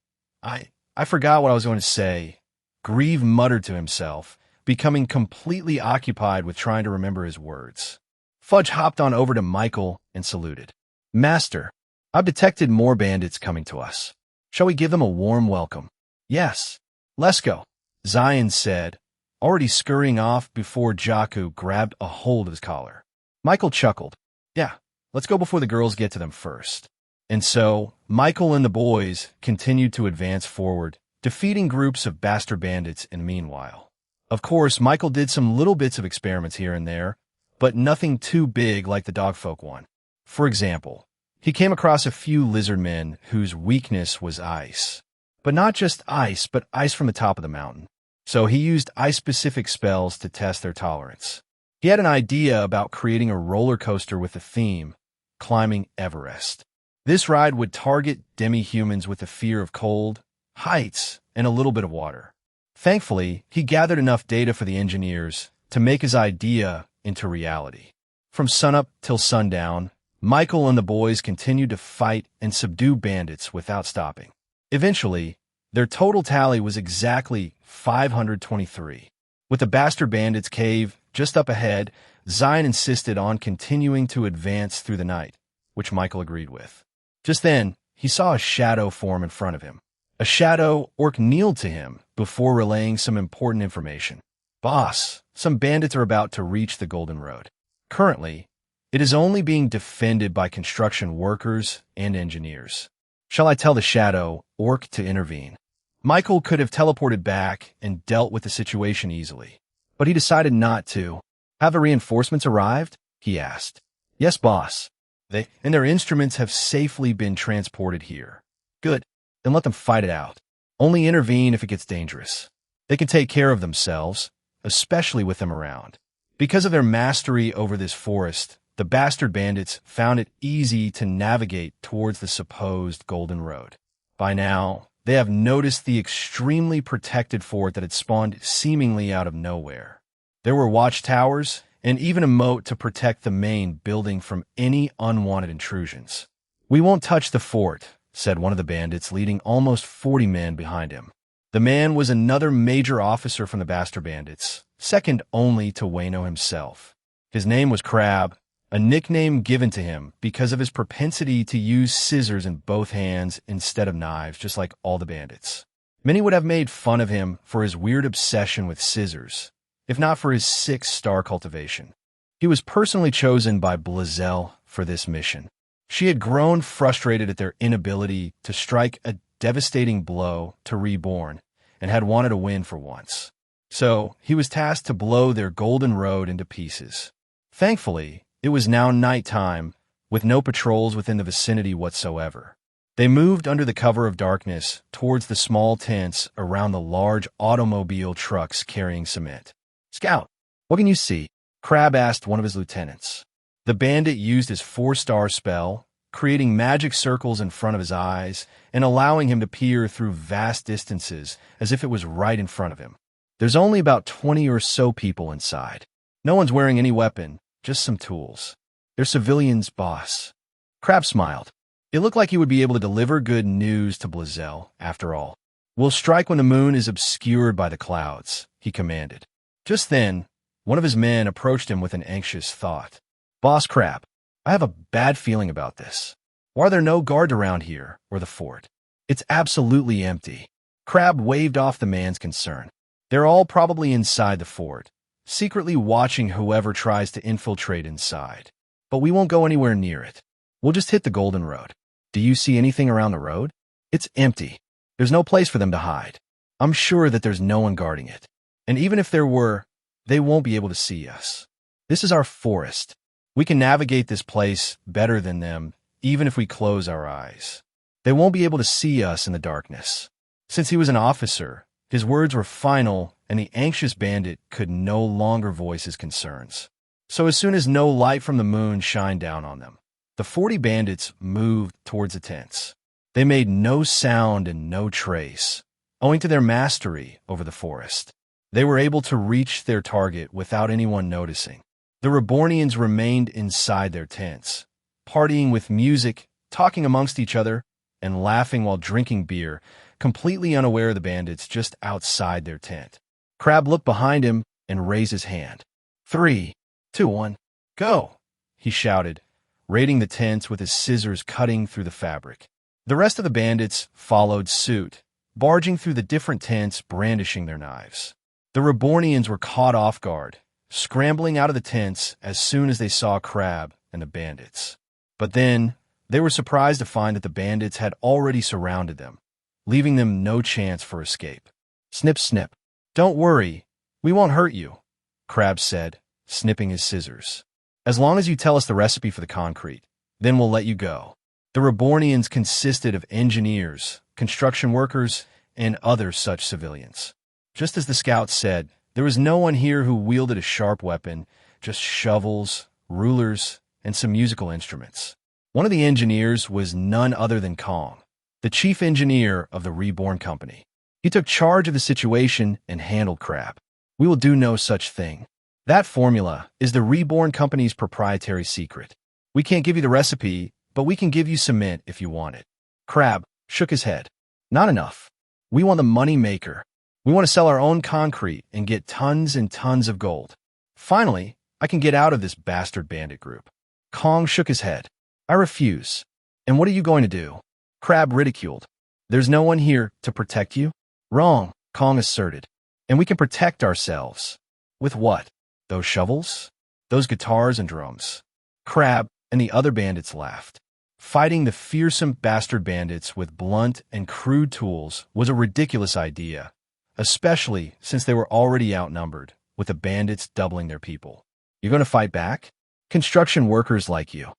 I forgot what I was going to say. Grieve muttered to himself, becoming completely occupied with trying to remember his words. Fudge hopped on over to Michael and saluted. Master, I've detected more bandits coming to us. Shall we give them a warm welcome? Yes. Let's go, Zion said, already scurrying off before Jaku grabbed a hold of his collar. Michael chuckled. Yeah, let's go before the girls get to them first. And so, Michael and the boys continued to advance forward, defeating groups of bastard bandits in the meanwhile. Of course, Michael did some little bits of experiments here and there, but nothing too big like the dogfolk one. For example, he came across a few lizard men whose weakness was ice. But not just ice, but ice from the top of the mountain. So he used ice-specific spells to test their tolerance. He had an idea about creating a roller coaster with the theme, climbing Everest. This ride would target demi-humans with the fear of cold, heights, and a little bit of water. Thankfully, he gathered enough data for the engineers to make his idea into reality. From sunup till sundown, Michael and the boys continued to fight and subdue bandits without stopping. Eventually, their total tally was exactly 523. With the Bastard Bandits cave just up ahead, Zion insisted on continuing to advance through the night, which Michael agreed with. Just then, he saw a shadow form in front of him. A shadow orc kneeled to him before relaying some important information. Boss, some bandits are about to reach the Golden Road. Currently, it is only being defended by construction workers and engineers. Shall I tell the shadow orc to intervene? Michael could have teleported back and dealt with the situation easily, but he decided not to. Have the reinforcements arrived? He asked. Yes, boss. They and their instruments have safely been transported here. Good. Then let them fight it out. Only intervene if it gets dangerous. They can take care of themselves, especially with them around. Because of their mastery over this forest, the Bastard Bandits found it easy to navigate towards the supposed Golden Road. By now, they have noticed the extremely protected fort that had spawned seemingly out of nowhere. There were watchtowers and even a moat to protect the main building from any unwanted intrusions. "We won't touch the fort," said one of the bandits, leading almost 40 men behind him. The man was another major officer from the Bastard Bandits, second only to Wayno himself. His name was Crab, a nickname given to him because of his propensity to use scissors in both hands instead of knives, just like all the bandits. Many would have made fun of him for his weird obsession with scissors, if not for his 6-star cultivation. He was personally chosen by Blazel for this mission. She had grown frustrated at their inability to strike a devastating blow to Reborn and had wanted a win for once. So he was tasked to blow their golden road into pieces. Thankfully, it was now nighttime, with no patrols within the vicinity whatsoever. They moved under the cover of darkness towards the small tents around the large automobile trucks carrying cement. "Scout, what can you see?" Crab asked one of his lieutenants. The bandit used his 4-star spell, creating magic circles in front of his eyes and allowing him to peer through vast distances as if it was right in front of him. "There's only about 20 or so people inside. No one's wearing any weapon, just some tools. They're civilians, boss." Crab smiled. It looked like he would be able to deliver good news to Blazel, after all. "We'll strike when the moon is obscured by the clouds," he commanded. Just then, one of his men approached him with an anxious thought. "Boss Crab, I have a bad feeling about this. Why are there no guards around here or the fort? It's absolutely empty." Crab waved off the man's concern. "They're all probably inside the fort, secretly watching whoever tries to infiltrate inside. But we won't go anywhere near it. We'll just hit the Golden Road. Do you see anything around the road? It's empty. There's no place for them to hide. I'm sure that there's no one guarding it. And even if there were, they won't be able to see us. This is our forest. We can navigate this place better than them, even if we close our eyes. They won't be able to see us in the darkness." Since he was an officer, his words were final, and the anxious bandit could no longer voice his concerns. So as soon as no light from the moon shined down on them, the 40 bandits moved towards the tents. They made no sound and no trace, owing to their mastery over the forest. They were able to reach their target without anyone noticing. The Rebornians remained inside their tents, partying with music, talking amongst each other, and laughing while drinking beer, completely unaware of the bandits just outside their tent. Crab looked behind him and raised his hand. 3, 2, 1, go, he shouted, raiding the tents with his scissors cutting through the fabric. The rest of the bandits followed suit, barging through the different tents, brandishing their knives. The Rebornians were caught off guard, scrambling out of the tents as soon as they saw Crab and the bandits. But then, they were surprised to find that the bandits had already surrounded them, leaving them no chance for escape. "Snip, snip. Don't worry, we won't hurt you," Crab said, snipping his scissors. "As long as you tell us the recipe for the concrete, then we'll let you go." The Rebornians consisted of engineers, construction workers, and other such civilians. Just as the scouts said, there was no one here who wielded a sharp weapon, just shovels, rulers, and some musical instruments. One of the engineers was none other than Kong, the chief engineer of the Reborn company. He took charge of the situation and handled Crab. "We will do no such thing. That formula is the Reborn company's proprietary secret. We can't give you the recipe, but we can give you cement if you want it." Crab shook his head. "Not enough. We want the money maker. We want to sell our own concrete and get tons and tons of gold. Finally, I can get out of this bastard bandit group." Kong shook his head. "I refuse. And what are you going to do?" Crab ridiculed. "There's no one here to protect you?" "Wrong," Kong asserted. "And we can protect ourselves." "With what? Those shovels? Those guitars and drums?" Crab and the other bandits laughed. Fighting the fearsome bastard bandits with blunt and crude tools was a ridiculous idea, especially since they were already outnumbered, with the bandits doubling their people. "You're going to fight back? Construction workers like you?"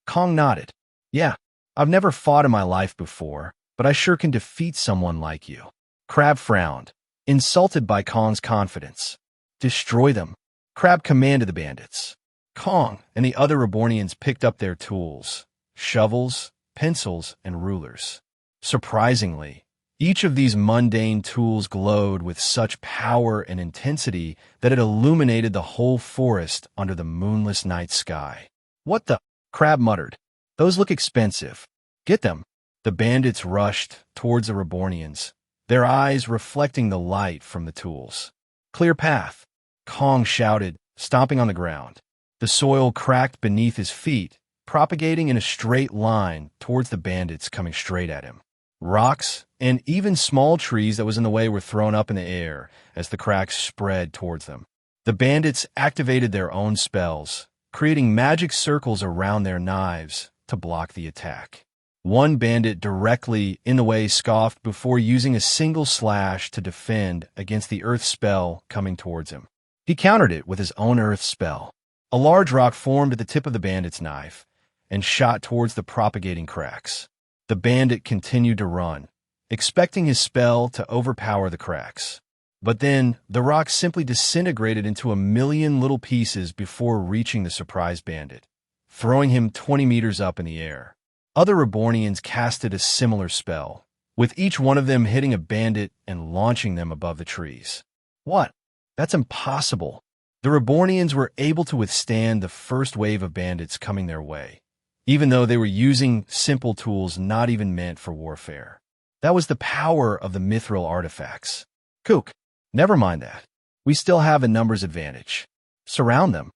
Kong nodded. "Yeah, I've never fought in my life before, but I sure can defeat someone like you." Crab frowned, insulted by Kong's confidence. "Destroy them," Crab commanded the bandits. Kong and the other Rebornians picked up their tools, shovels, pencils, and rulers. Surprisingly, Each of these mundane tools glowed with such power and intensity that it illuminated the whole forest under the moonless night sky. "What the?" Crab muttered. "Those look expensive. Get them." The bandits rushed towards the Rebornians, their eyes reflecting the light from the tools. "Clear path," Kong shouted, stomping on the ground. The soil cracked beneath his feet, propagating in a straight line towards the bandits coming straight at him. Rocks and even small trees that was in the way were thrown up in the air as the cracks spread towards them. The bandits activated their own spells, creating magic circles around their knives to block the attack. One bandit directly in the way scoffed before using a single slash to defend against the earth spell coming towards him. He countered it with his own earth spell. A large rock formed at the tip of the bandit's knife and shot towards the propagating cracks. The bandit continued to run, expecting his spell to overpower the cracks. But then, the rock simply disintegrated into a million little pieces before reaching the surprised bandit, throwing him 20 meters up in the air. Other Rebornians casted a similar spell, with each one of them hitting a bandit and launching them above the trees. "What? That's impossible." The Rebornians were able to withstand the first wave of bandits coming their way, even though they were using simple tools not even meant for warfare. That was the power of the mithril artifacts. "Kook, never mind that. We still have a numbers advantage. Surround them,"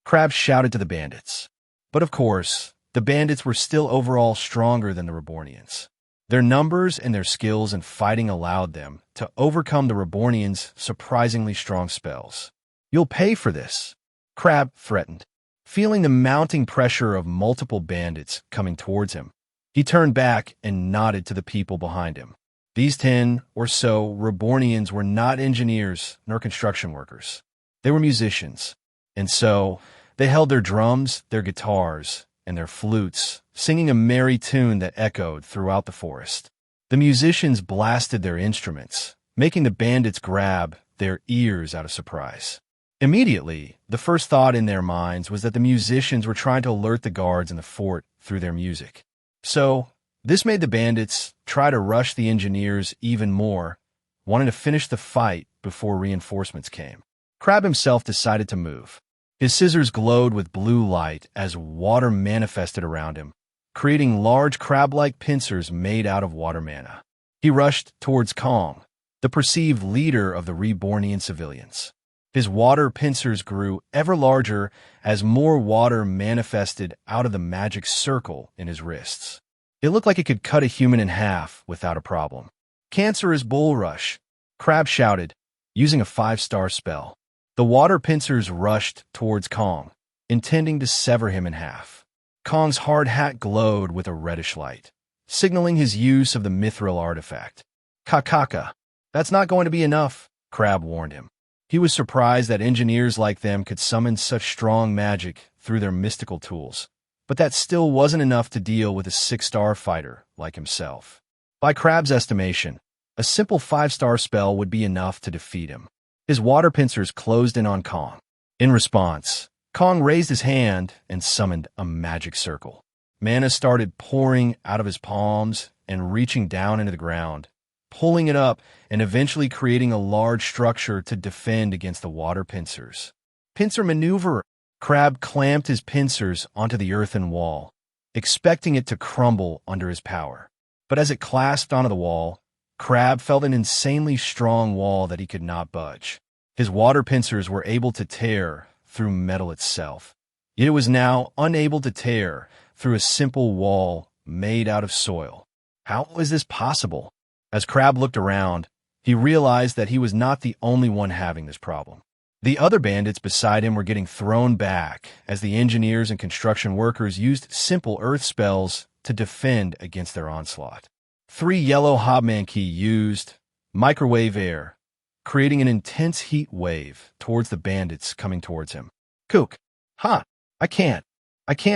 Crab shouted to the bandits. But of course, the bandits were still overall stronger than the Rebornians. Their numbers and their skills in fighting allowed them to overcome the Rebornians' surprisingly strong spells. "You'll pay for this," Crab threatened. Feeling the mounting pressure of multiple bandits coming towards him, he turned back and nodded to the people behind him. These 10 or so Rebornians were not engineers nor construction workers. They were musicians, and so they held their drums, their guitars, and their flutes, singing a merry tune that echoed throughout the forest. The musicians blasted their instruments, making the bandits grab their ears out of surprise. Immediately, the first thought in their minds was that the musicians were trying to alert the guards in the fort through their music. So, this made the bandits try to rush the engineers even more, wanting to finish the fight before reinforcements came. Crab himself decided to move. His scissors glowed with blue light as water manifested around him, creating large crab-like pincers made out of water mana. He rushed towards Kong, the perceived leader of the Rebornian civilians. His water pincers grew ever larger as more water manifested out of the magic circle in his wrists. It looked like it could cut a human in half without a problem. "Cancerous bull rush," Crab shouted, using a 5-star spell. The water pincers rushed towards Kong, intending to sever him in half. Kong's hard hat glowed with a reddish light, signaling his use of the mithril artifact. "Kakaka, that's not going to be enough," Crab warned him. He was surprised that engineers like them could summon such strong magic through their mystical tools, but that still wasn't enough to deal with a 6-star fighter like himself. By Crab's estimation, a simple 5-star spell would be enough to defeat him. His water pincers closed in on Kong. In response, Kong raised his hand and summoned a magic circle. Mana started pouring out of his palms and reaching down into the ground, pulling it up and eventually creating a large structure to defend against the water pincers. "Pincer maneuver!" Crab clamped his pincers onto the earthen wall, expecting it to crumble under his power. But as it clasped onto the wall, Crab felt an insanely strong wall that he could not budge. His water pincers were able to tear through metal itself, yet it was now unable to tear through a simple wall made out of soil. How was this possible? As Crab looked around, he realized that he was not the only one having this problem. The other bandits beside him were getting thrown back as the engineers and construction workers used simple earth spells to defend against their onslaught. 3 yellow Hobmanki used microwave air, creating an intense heat wave towards the bandits coming towards him. "Kook, I can't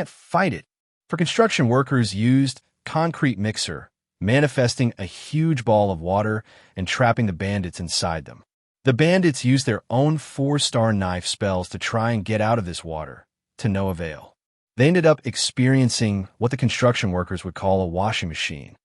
fight it." For construction workers used concrete mixer, manifesting a huge ball of water and trapping the bandits inside them. The bandits used their own 4-star knife spells to try and get out of this water, to no avail. They ended up experiencing what the construction workers would call a washing machine.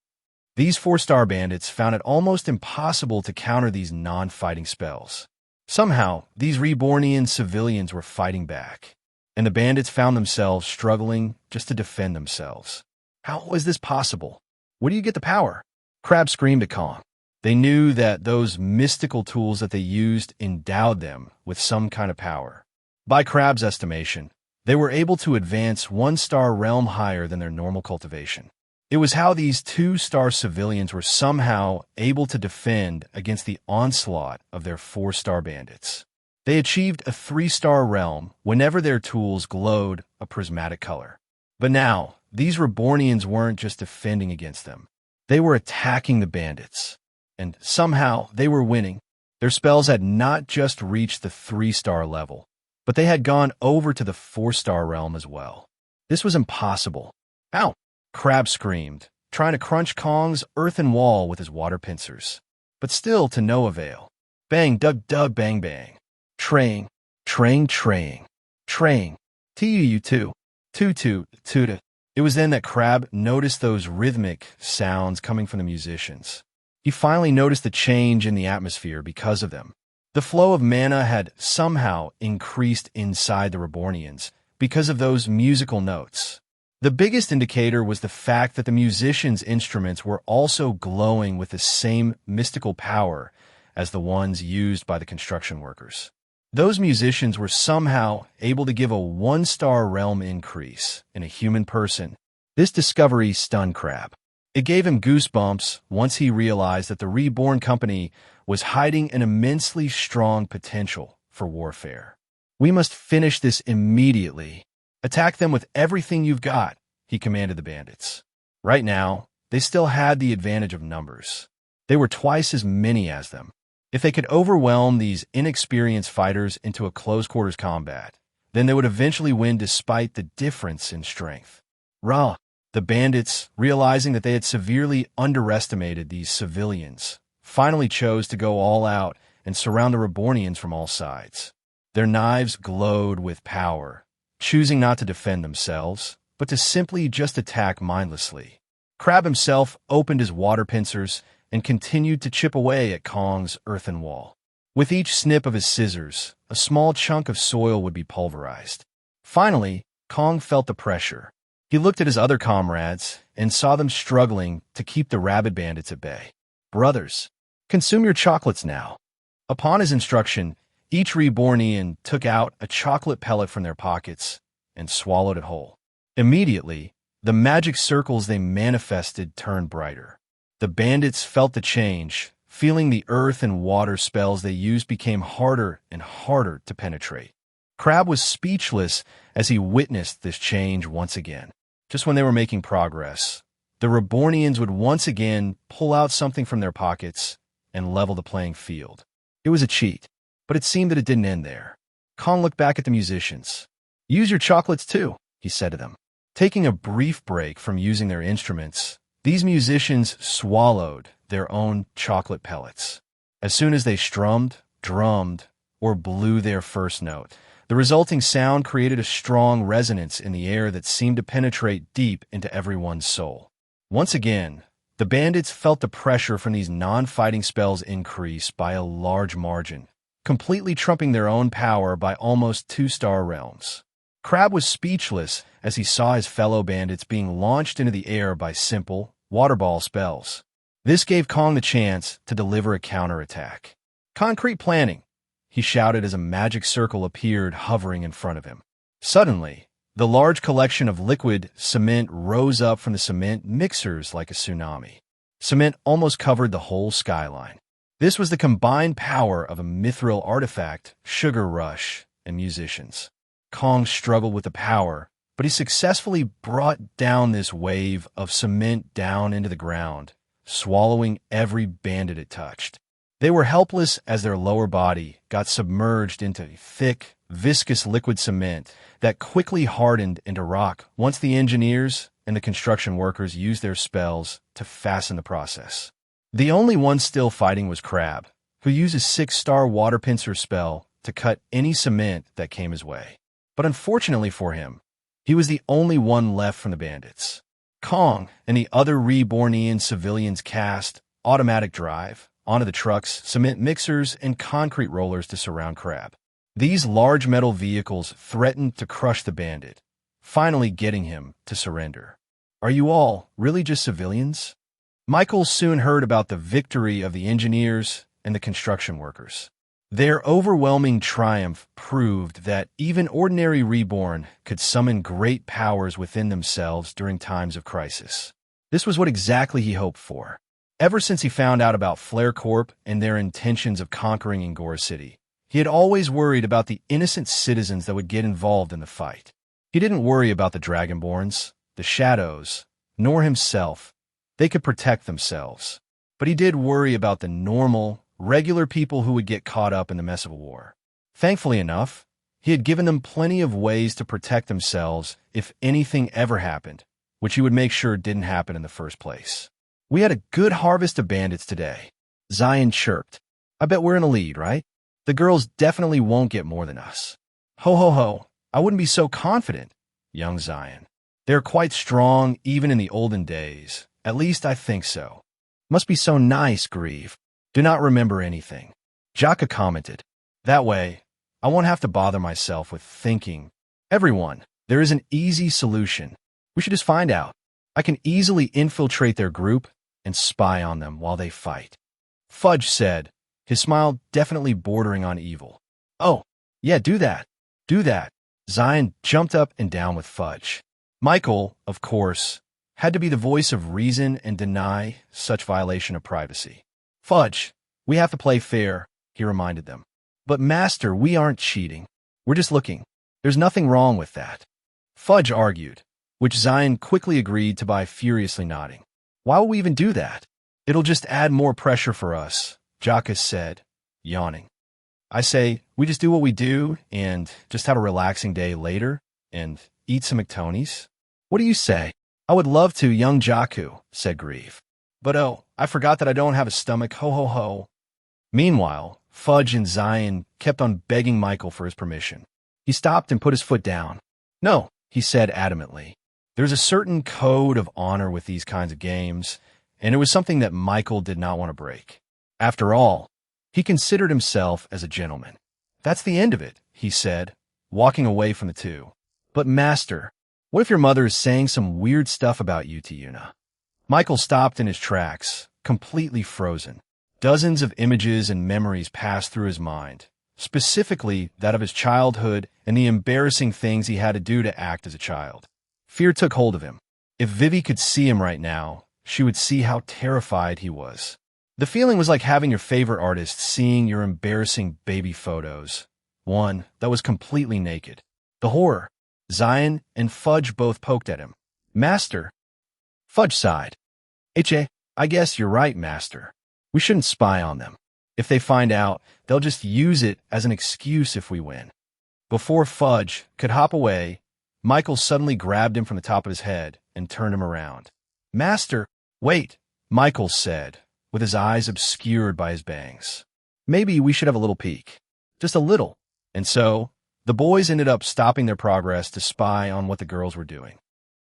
These four-star bandits found it almost impossible to counter these non-fighting spells. Somehow, these Rebornian civilians were fighting back, and the bandits found themselves struggling just to defend themselves. How was this possible? Where do you get the power? Crab screamed at Kong. They knew that those mystical tools that they used endowed them with some kind of power. By Crab's estimation, they were able to advance one-star realm higher than their normal cultivation. It was how these two-star civilians were somehow able to defend against the onslaught of their four-star bandits. They achieved a three-star realm whenever their tools glowed a prismatic color. But now, these Rebornians weren't just defending against them. They were attacking the bandits. And somehow, they were winning. Their spells had not just reached the three-star level, but they had gone over to the four-star realm as well. This was impossible. Ow! Crab screamed, trying to crunch Kong's earthen wall with his water pincers. But still to no avail. Bang, dug, dug, bang, bang. Traying, traying, traying, traying. Tu-tu, tu-tu, tuta. It was then that Crab noticed those rhythmic sounds coming from the musicians. He finally noticed the change in the atmosphere because of them. The flow of mana had somehow increased inside the Rebornians because of those musical notes. The biggest indicator was the fact that the musicians' instruments were also glowing with the same mystical power as the ones used by the construction workers. Those musicians were somehow able to give a one-star realm increase in a human person. This discovery stunned Crab. It gave him goosebumps once he realized that the Reborn Company was hiding an immensely strong potential for warfare. We must finish this immediately. Attack them with everything you've got, he commanded the bandits. Right now, they still had the advantage of numbers. They were twice as many as them. If they could overwhelm these inexperienced fighters into a close-quarters combat, then they would eventually win despite the difference in strength. Rah! The bandits, realizing that they had severely underestimated these civilians, finally chose to go all out and surround the Rebornians from all sides. Their knives glowed with power, choosing not to defend themselves, but to simply just attack mindlessly. Crab himself opened his water pincers and continued to chip away at Kong's earthen wall. With each snip of his scissors, a small chunk of soil would be pulverized. Finally, Kong felt the pressure. He looked at his other comrades and saw them struggling to keep the rabid bandits at bay. Brothers, consume your chocolates now. Upon his instruction, each Rebornian took out a chocolate pellet from their pockets and swallowed it whole. Immediately, the magic circles they manifested turned brighter. The bandits felt the change, feeling the earth and water spells they used became harder and harder to penetrate. Crab was speechless as he witnessed this change once again. Just when they were making progress, the Rebornians would once again pull out something from their pockets and level the playing field. It was a cheat. But it seemed that it didn't end there. Kong looked back at the musicians. Use your chocolates too, he said to them. Taking a brief break from using their instruments, these musicians swallowed their own chocolate pellets. As soon as they strummed, drummed, or blew their first note, the resulting sound created a strong resonance in the air that seemed to penetrate deep into everyone's soul. Once again, the bandits felt the pressure from these non-fighting spells increase by a large margin, completely trumping their own power by almost two-star realms. Crab was speechless as he saw his fellow bandits being launched into the air by simple, water ball spells. This gave Kong the chance to deliver a counterattack. Concrete planning, he shouted as a magic circle appeared hovering in front of him. Suddenly, the large collection of liquid cement rose up from the cement mixers like a tsunami. Cement almost covered the whole skyline. This was the combined power of a mithril artifact, sugar rush, and musicians. Kong struggled with the power, but he successfully brought down this wave of cement down into the ground, swallowing every bandit it touched. They were helpless as their lower body got submerged into thick, viscous liquid cement that quickly hardened into rock once the engineers and the construction workers used their spells to fasten the process. The only one still fighting was Crab, who used his 6-star water pincer spell to cut any cement that came his way. But unfortunately for him, he was the only one left from the bandits. Kong and the other Rebornian civilians cast automatic drive onto the trucks, cement mixers, and concrete rollers to surround Crab. These large metal vehicles threatened to crush the bandit, finally getting him to surrender. Are you all really just civilians? Michael soon heard about the victory of the engineers and the construction workers. Their overwhelming triumph proved that even ordinary Reborn could summon great powers within themselves during times of crisis. This was what exactly he hoped for. Ever since he found out about Flare Corp and their intentions of conquering Angora City, he had always worried about the innocent citizens that would get involved in the fight. He didn't worry about the Dragonborns, the Shadows, nor himself. They could protect themselves. But he did worry about the normal, regular people who would get caught up in the mess of a war. Thankfully enough, he had given them plenty of ways to protect themselves if anything ever happened, which he would make sure didn't happen in the first place. We had a good harvest of bandits today, Zion chirped. I bet we're in a lead, right? The girls definitely won't get more than us. Ho ho ho, I wouldn't be so confident, young Zion. They're quite strong even in the olden days. At least I think so. Must be so nice, Grieve. Do not remember anything. Jaka commented. That way, I won't have to bother myself with thinking. Everyone, there is an easy solution. We should just find out. I can easily infiltrate their group and spy on them while they fight. Fudge said, his smile definitely bordering on evil. Oh, yeah, do that. Do that. Zion jumped up and down with Fudge. Michael, of course, had to be the voice of reason and deny such violation of privacy. Fudge, we have to play fair, he reminded them. But Master, we aren't cheating. We're just looking. There's nothing wrong with that. Fudge argued, which Zion quickly agreed to by furiously nodding. Why will we even do that? It'll just add more pressure for us, Jaka said, yawning. I say, we just do what we do and just have a relaxing day later and eat some McTonies. What do you say? I would love to, young Jaku, said Grieve. But oh, I forgot that I don't have a stomach, ho ho ho. Meanwhile, Fudge and Zion kept on begging Michael for his permission. He stopped and put his foot down. No, he said adamantly. There's a certain code of honor with these kinds of games, and it was something that Michael did not want to break. After all, he considered himself as a gentleman. That's the end of it, he said, walking away from the two. But Master, what if your mother is saying some weird stuff about you to Yuna? Michael stopped in his tracks, completely frozen. Dozens of images and memories passed through his mind, specifically that of his childhood and the embarrassing things he had to do to act as a child. Fear took hold of him. If Vivi could see him right now, she would see how terrified he was. The feeling was like having your favorite artist seeing your embarrassing baby photos, one that was completely naked. The horror. Zion and Fudge both poked at him. Master. Fudge sighed. I guess you're right, Master. We shouldn't spy on them. If they find out, they'll just use it as an excuse if we win. Before Fudge could hop away, Michael suddenly grabbed him from the top of his head and turned him around. Master, wait, Michael said, with his eyes obscured by his bangs. Maybe we should have a little peek. Just a little. And so, the boys ended up stopping their progress to spy on what the girls were doing.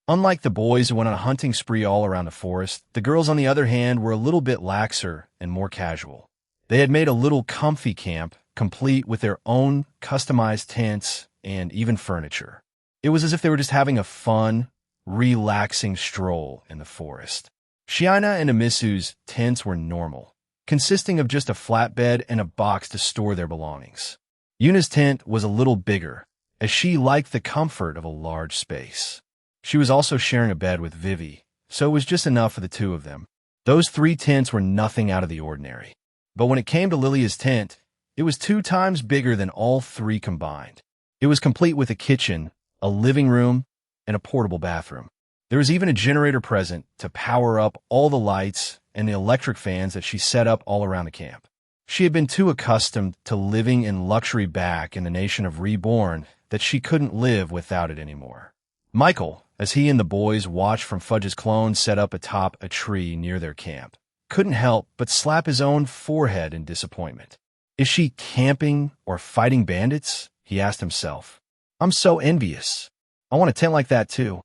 Unlike the boys who went on a hunting spree all around the forest, the girls, on the other hand, were a little bit laxer and more casual. They had made a little comfy camp, complete with their own customized tents and even furniture. It was as if they were just having a fun, relaxing stroll in the forest. Shiana and Amisu's tents were normal, consisting of just a flatbed and a box to store their belongings. Yuna's tent was a little bigger, as she liked the comfort of a large space. She was also sharing a bed with Vivi, so it was just enough for the two of them. Those 3 tents were nothing out of the ordinary. But when it came to Lilia's tent, it was 2 times bigger than all 3 combined. It was complete with a kitchen, a living room, and a portable bathroom. There was even a generator present to power up all the lights and the electric fans that she set up all around the camp. She had been too accustomed to living in luxury back in the nation of Reborn that she couldn't live without it anymore. Michael, as he and the boys watched from Fudge's clone set up atop a tree near their camp, couldn't help but slap his own forehead in disappointment. Is she camping or fighting bandits? He asked himself. I'm so envious. I want a tent like that too.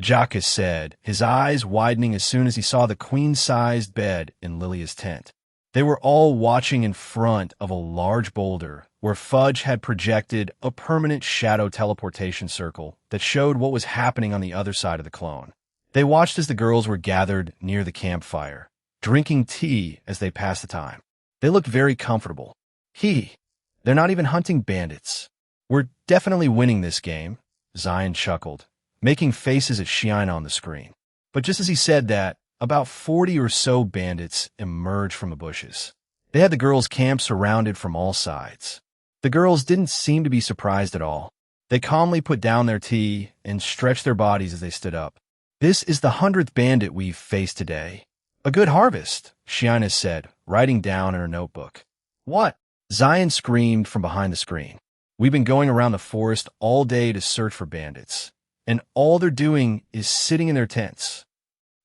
Jacques said, his eyes widening as soon as he saw the queen-sized bed in Lilia's tent. They were all watching in front of a large boulder where Fudge had projected a permanent shadow teleportation circle that showed what was happening on the other side of the clone. They watched as the girls were gathered near the campfire, drinking tea as they passed the time. They looked very comfortable. They're not even hunting bandits. We're definitely winning this game, Zion chuckled, making faces at Shiina on the screen. But just as he said that, about 40 or so bandits emerged from the bushes. They had the girls' camp surrounded from all sides. The girls didn't seem to be surprised at all. They calmly put down their tea and stretched their bodies as they stood up. This is the 100th bandit we've faced today. A good harvest, Shiina said, writing down in her notebook. What? Zion screamed from behind the screen. We've been going around the forest all day to search for bandits, and all they're doing is sitting in their tents.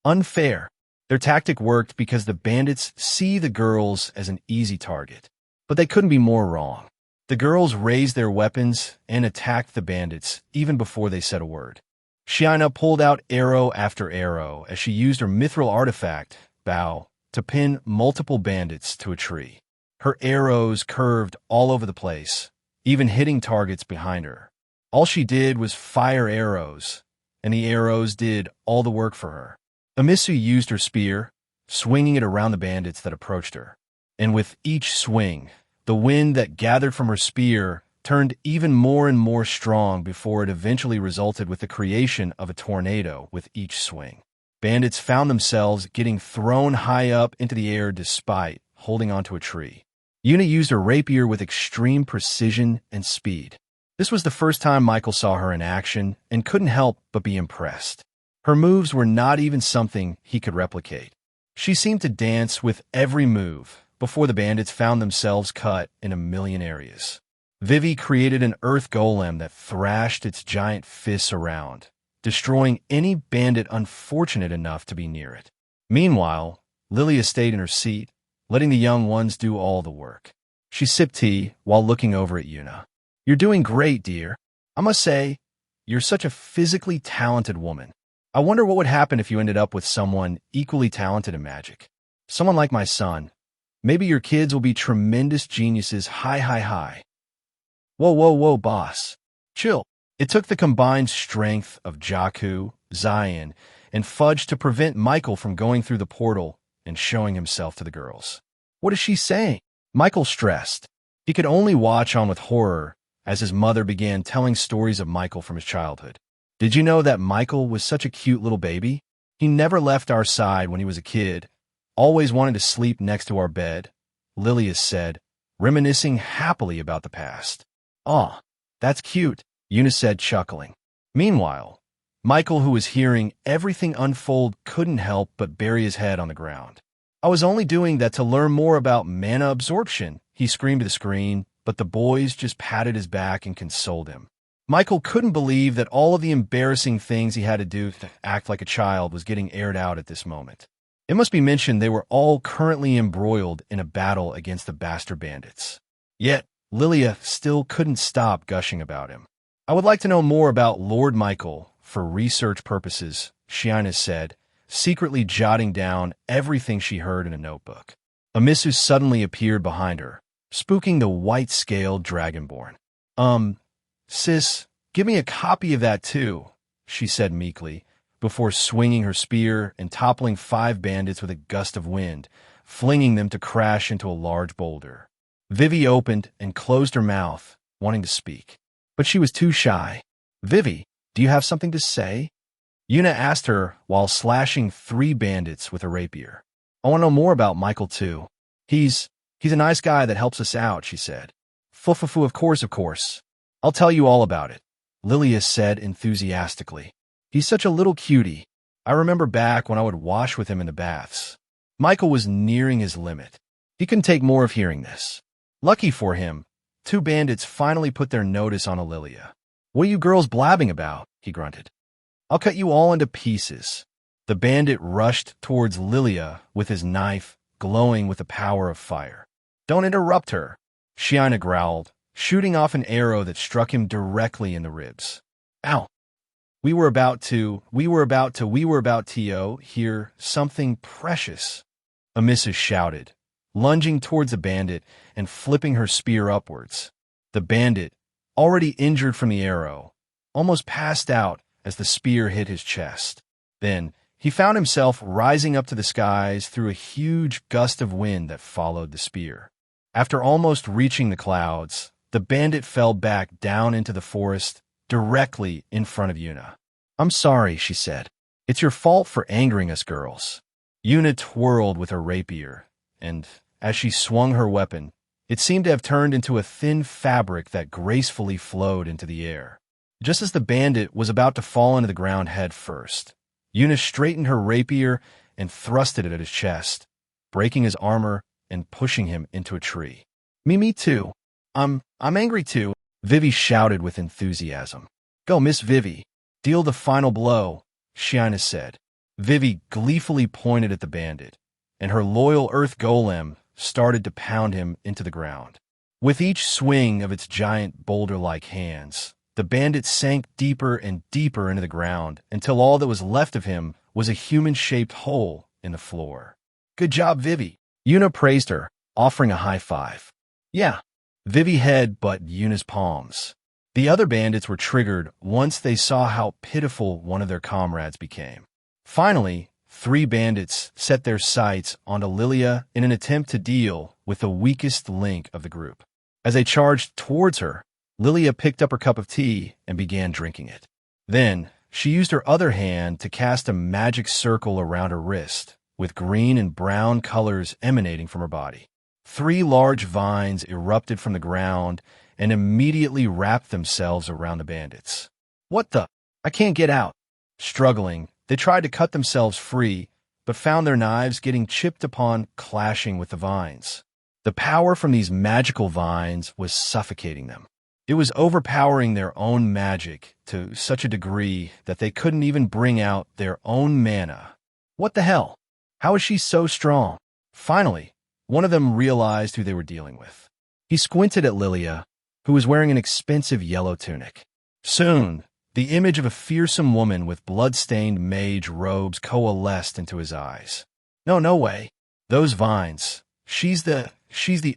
Unfair. Their tactic worked because the bandits see the girls as an easy target. But they couldn't be more wrong. The girls raised their weapons and attacked the bandits even before they said a word. Shiina pulled out arrow after arrow as she used her mithril artifact, Bow, to pin multiple bandits to a tree. Her arrows curved all over the place, even hitting targets behind her. All she did was fire arrows, and the arrows did all the work for her. Amisu used her spear, swinging it around the bandits that approached her. And with each swing, the wind that gathered from her spear turned even more and more strong before it eventually resulted with the creation of a tornado with each swing. Bandits found themselves getting thrown high up into the air despite holding onto a tree. Yuna used her rapier with extreme precision and speed. This was the first time Michael saw her in action and couldn't help but be impressed. Her moves were not even something he could replicate. She seemed to dance with every move before the bandits found themselves cut in a million areas. Vivi created an earth golem that thrashed its giant fists around, destroying any bandit unfortunate enough to be near it. Meanwhile, Lilia stayed in her seat, letting the young ones do all the work. She sipped tea while looking over at Yuna. You're doing great, dear. I must say, you're such a physically talented woman. I wonder what would happen if you ended up with someone equally talented in magic. Someone like my son. Maybe your kids will be tremendous geniuses. Hi. Whoa, boss. Chill. It took the combined strength of Jakku, Zion, and Fudge to prevent Michael from going through the portal and showing himself to the girls. What is she saying? Michael stressed. He could only watch on with horror as his mother began telling stories of Michael from his childhood. Did you know that Michael was such a cute little baby? He never left our side when he was a kid, always wanted to sleep next to our bed, Lilia said, reminiscing happily about the past. Aw, that's cute, Yuna said, chuckling. Meanwhile, Michael, who was hearing everything unfold, couldn't help but bury his head on the ground. I was only doing that to learn more about mana absorption, he screamed to the screen, but the boys just patted his back and consoled him. Michael couldn't believe that all of the embarrassing things he had to do to act like a child was getting aired out at this moment. It must be mentioned they were all currently embroiled in a battle against the bastard bandits. Yet, Lilia still couldn't stop gushing about him. I would like to know more about Lord Michael for research purposes, Shiina said, secretly jotting down everything she heard in a notebook. Amisu suddenly appeared behind her, spooking the white-scaled dragonborn. Sis, give me a copy of that too, she said meekly, before swinging her spear and toppling 5 bandits with a gust of wind, flinging them to crash into a large boulder. Vivi opened and closed her mouth, wanting to speak. But she was too shy. Vivi, do you have something to say? Yuna asked her while slashing 3 bandits with a rapier. I want to know more about Michael too. He's a nice guy that helps us out, she said. Fufufu, of course. I'll tell you all about it, Lilia said enthusiastically. He's such a little cutie. I remember back when I would wash with him in the baths. Michael was nearing his limit. He couldn't take more of hearing this. Lucky for him, 2 bandits finally put their notice on Lilia. What are you girls blabbing about? He grunted. I'll cut you all into pieces. The bandit rushed towards Lilia with his knife, glowing with the power of fire. Don't interrupt her, Shiina growled, shooting off an arrow that struck him directly in the ribs. Ow! we were about to hear something precious. Amissa shouted, lunging towards the bandit and flipping her spear upwards. The bandit, already injured from the arrow, almost passed out as the spear hit his chest. Then, he found himself rising up to the skies through a huge gust of wind that followed the spear. After almost reaching the clouds, the bandit fell back down into the forest directly in front of Yuna. "I'm sorry," she said. "It's your fault for angering us girls." Yuna twirled with her rapier, and as she swung her weapon, it seemed to have turned into a thin fabric that gracefully flowed into the air. Just as the bandit was about to fall into the ground head first, Yuna straightened her rapier and thrusted it at his chest, breaking his armor and pushing him into a tree. Me too. I'm angry too," Vivi shouted with enthusiasm. "Go, Miss Vivi. Deal the final blow," Shiana said. Vivi gleefully pointed at the bandit, and her loyal earth golem started to pound him into the ground. With each swing of its giant boulder-like hands, the bandit sank deeper and deeper into the ground until all that was left of him was a human-shaped hole in the floor. "Good job, Vivi." Yuna praised her, offering a high five. "Yeah." Vivi head-butted Yuna's palms. The other bandits were triggered once they saw how pitiful one of their comrades became. Finally, 3 bandits set their sights onto Lilia in an attempt to deal with the weakest link of the group. As they charged towards her, Lilia picked up her cup of tea and began drinking it. Then, she used her other hand to cast a magic circle around her wrist, with green and brown colors emanating from her body. 3 large vines erupted from the ground and immediately wrapped themselves around the bandits. "What the? I can't get out." Struggling, they tried to cut themselves free, but found their knives getting chipped upon, clashing with the vines. The power from these magical vines was suffocating them. It was overpowering their own magic to such a degree that they couldn't even bring out their own mana. What the hell? How is she so strong? Finally, one of them realized who they were dealing with. He squinted at Lilia, who was wearing an expensive yellow tunic. Soon, the image of a fearsome woman with blood-stained mage robes coalesced into his eyes. No way. Those vines. She's the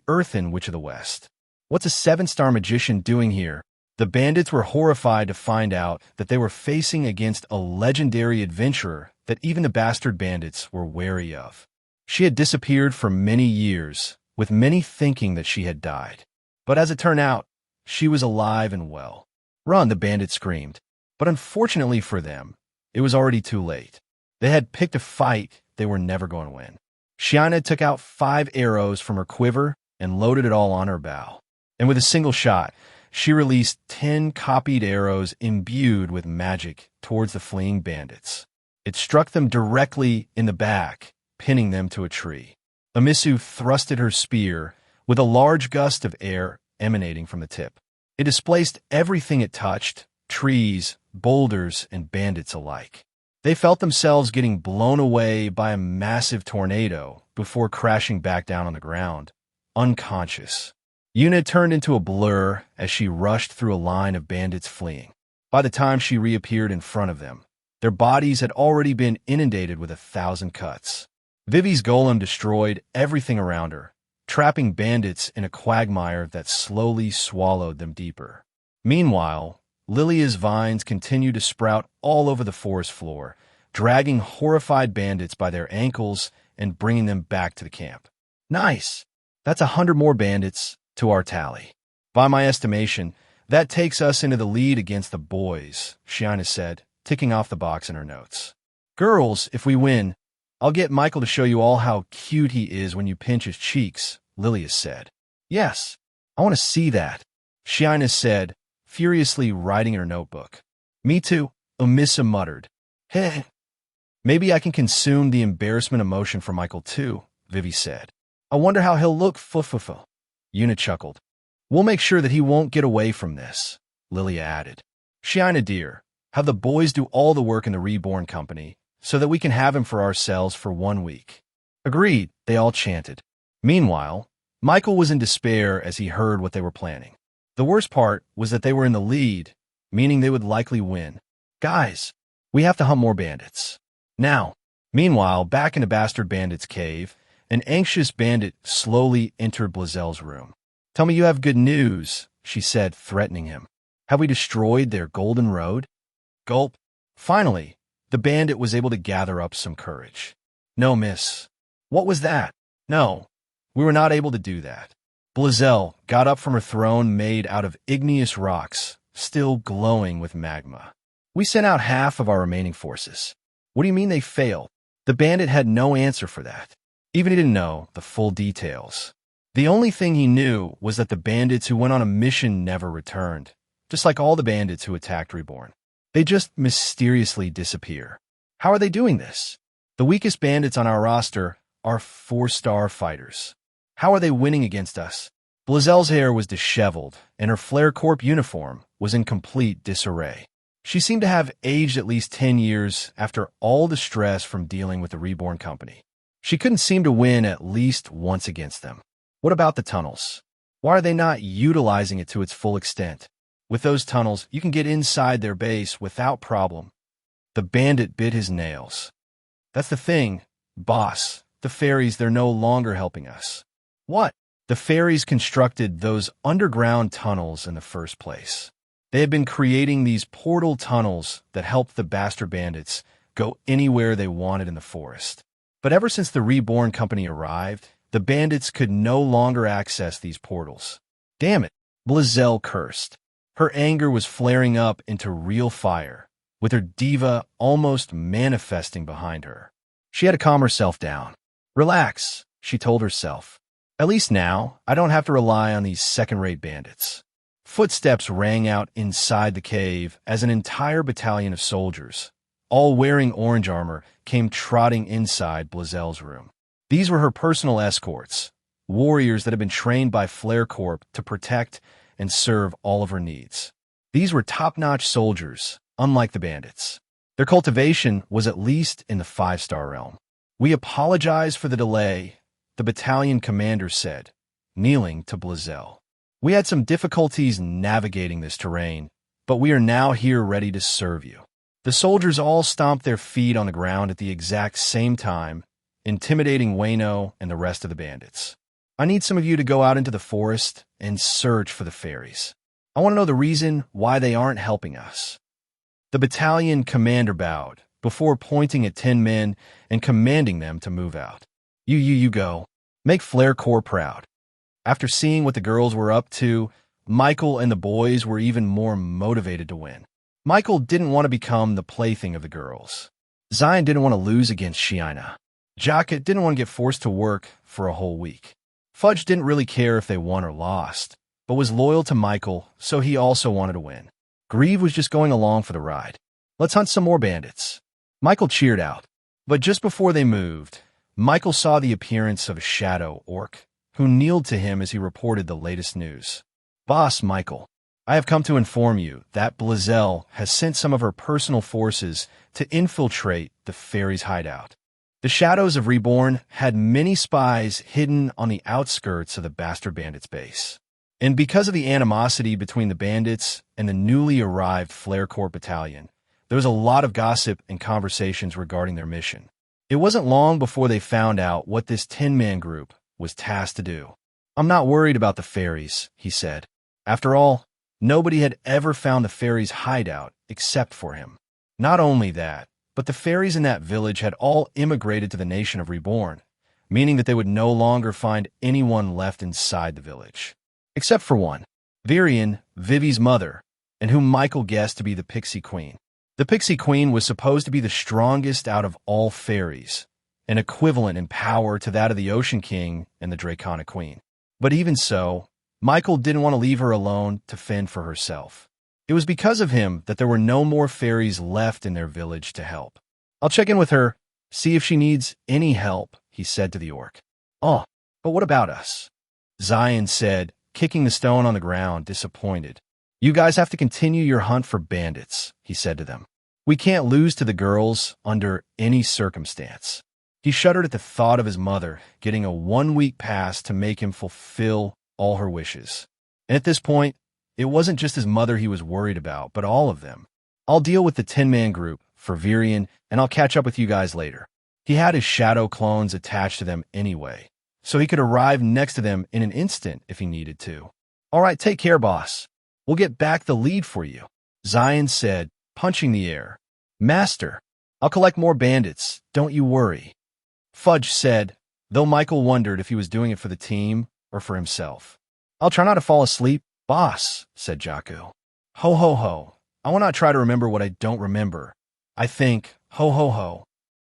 Earthen Witch of the West. What's a 7-star magician doing here? The bandits were horrified to find out that they were facing against a legendary adventurer that even the bastard bandits were wary of. She had disappeared for many years, with many thinking that she had died. But as it turned out, she was alive and well. "Run," the bandits screamed. But unfortunately for them, it was already too late. They had picked a fight they were never going to win. Shiana took out 5 arrows from her quiver and loaded it all on her bow. And with a single shot, she released 10 copied arrows imbued with magic towards the fleeing bandits. It struck them directly in the back, pinning them to a tree. Amisu thrusted her spear with a large gust of air emanating from the tip. It displaced everything it touched, trees, boulders, and bandits alike. They felt themselves getting blown away by a massive tornado before crashing back down on the ground, unconscious. Yuna turned into a blur as she rushed through a line of bandits fleeing. By the time she reappeared in front of them, their bodies had already been inundated with 1,000 cuts. Vivi's golem destroyed everything around her, trapping bandits in a quagmire that slowly swallowed them deeper. Meanwhile, Lilia's vines continued to sprout all over the forest floor, dragging horrified bandits by their ankles and bringing them back to the camp. "Nice! That's 100 more bandits to our tally. By my estimation, that takes us into the lead against the boys," Shiana said, ticking off the box in her notes. "Girls, if we win, I'll get Michael to show you all how cute he is when you pinch his cheeks," Lilia said. "Yes, I want to see that," Shiana said, furiously writing in her notebook. "Me too," Umissa muttered. "Heh. Maybe I can consume the embarrassment emotion for Michael too," Vivi said. "I wonder how he'll look fufufu." Yuna chuckled. "We'll make sure that he won't get away from this," Lilia added. "Shiana dear, have the boys do all the work in the Reborn company so that we can have him for ourselves for 1 week." "Agreed," they all chanted. Meanwhile, Michael was in despair as he heard what they were planning. The worst part was that they were in the lead, meaning they would likely win. Guys, we have to hunt more bandits. Now. Meanwhile, back in the bastard bandit's cave, an anxious bandit slowly entered Blazel's room. Tell me you have good news, she said, threatening him. Have we destroyed their golden road? Gulp. Finally, the bandit was able to gather up some courage. No, miss. What was that? No, we were not able to do that. Blazel got up from her throne made out of igneous rocks, still glowing with magma. We sent out half of our remaining forces. What do you mean they failed? The bandit had no answer for that. Even he didn't know the full details. The only thing he knew was that the bandits who went on a mission never returned, just like all the bandits who attacked Reborn. They just mysteriously disappear. How are they doing this? The weakest bandits on our roster are 4-star fighters. How are they winning against us? Blazel's hair was disheveled, and her Flare Corp uniform was in complete disarray. She seemed to have aged at least 10 years after all the stress from dealing with the Reborn company. She couldn't seem to win at least once against them. What about the tunnels? Why are they not utilizing it to its full extent? With those tunnels, you can get inside their base without problem. The bandit bit his nails. That's the thing, boss. The fairies, they're no longer helping us. What? The fairies constructed those underground tunnels in the first place. They had been creating these portal tunnels that helped the bastard bandits go anywhere they wanted in the forest. But ever since the Reborn company arrived, the bandits could no longer access these portals. Damn it, Blazel cursed. Her anger was flaring up into real fire, with her diva almost manifesting behind her. She had to calm herself down. Relax, she told herself. At least now, I don't have to rely on these second-rate bandits. Footsteps rang out inside the cave as an entire battalion of soldiers, all wearing orange armor, came trotting inside Blazel's room. These were her personal escorts, warriors that had been trained by Flare Corp to protect and serve all of her needs. These were top-notch soldiers, unlike the bandits. Their cultivation was at least in the 5-star realm. We apologize for the delay, the battalion commander said, kneeling to Blazel. We had some difficulties navigating this terrain, but we are now here ready to serve you. The soldiers all stomped their feet on the ground at the exact same time, intimidating Wayno and the rest of the bandits. I need some of you to go out into the forest and search for the fairies. I want to know the reason why they aren't helping us. The battalion commander bowed, before pointing at 10 men and commanding them to move out. You go. Make Flare Corps proud. After seeing what the girls were up to, Michael and the boys were even more motivated to win. Michael didn't want to become the plaything of the girls. Zion didn't want to lose against Shiina. Jacket didn't want to get forced to work for a whole week. Fudge didn't really care if they won or lost, but was loyal to Michael, so he also wanted to win. Grieve was just going along for the ride. Let's hunt some more bandits. Michael cheered out. But just before they moved, Michael saw the appearance of a shadow orc, who kneeled to him as he reported the latest news. Boss Michael, I have come to inform you that Blazel has sent some of her personal forces to infiltrate the fairies' hideout. The shadows of Reborn had many spies hidden on the outskirts of the bastard bandits' base. And because of the animosity between the bandits and the newly arrived Flare Corps battalion, there was a lot of gossip and conversations regarding their mission. It wasn't long before they found out what this 10-man group was tasked to do. I'm not worried about the fairies, he said. After all, nobody had ever found the fairies' hideout except for him. Not only that, but the fairies in that village had all immigrated to the nation of Reborn, meaning that they would no longer find anyone left inside the village. Except for one, Virian, Vivi's mother, and whom Michael guessed to be the Pixie Queen. The Pixie Queen was supposed to be the strongest out of all fairies, an equivalent in power to that of the Ocean King and the Draconic Queen. But even so, Michael didn't want to leave her alone to fend for herself. It was because of him that there were no more fairies left in their village to help. I'll check in with her, see if she needs any help, he said to the orc. Oh, but what about us? Zion said, kicking the stone on the ground, disappointed. You guys have to continue your hunt for bandits, he said to them. We can't lose to the girls under any circumstance. He shuddered at the thought of his mother getting a 1-week pass to make him fulfill all her wishes. And at this point, it wasn't just his mother he was worried about, but all of them. I'll deal with the 10-man group for Virion, and I'll catch up with you guys later. He had his shadow clones attached to them anyway, so he could arrive next to them in an instant if he needed to. All right, take care, boss. We'll get back the lead for you, Zion said, punching the air. Master, I'll collect more bandits, don't you worry, Fudge said, though Michael wondered if he was doing it for the team or for himself. I'll try not to fall asleep, boss, said Jakku. Ho ho ho, I will not try to remember what I don't remember. I think, ho ho ho.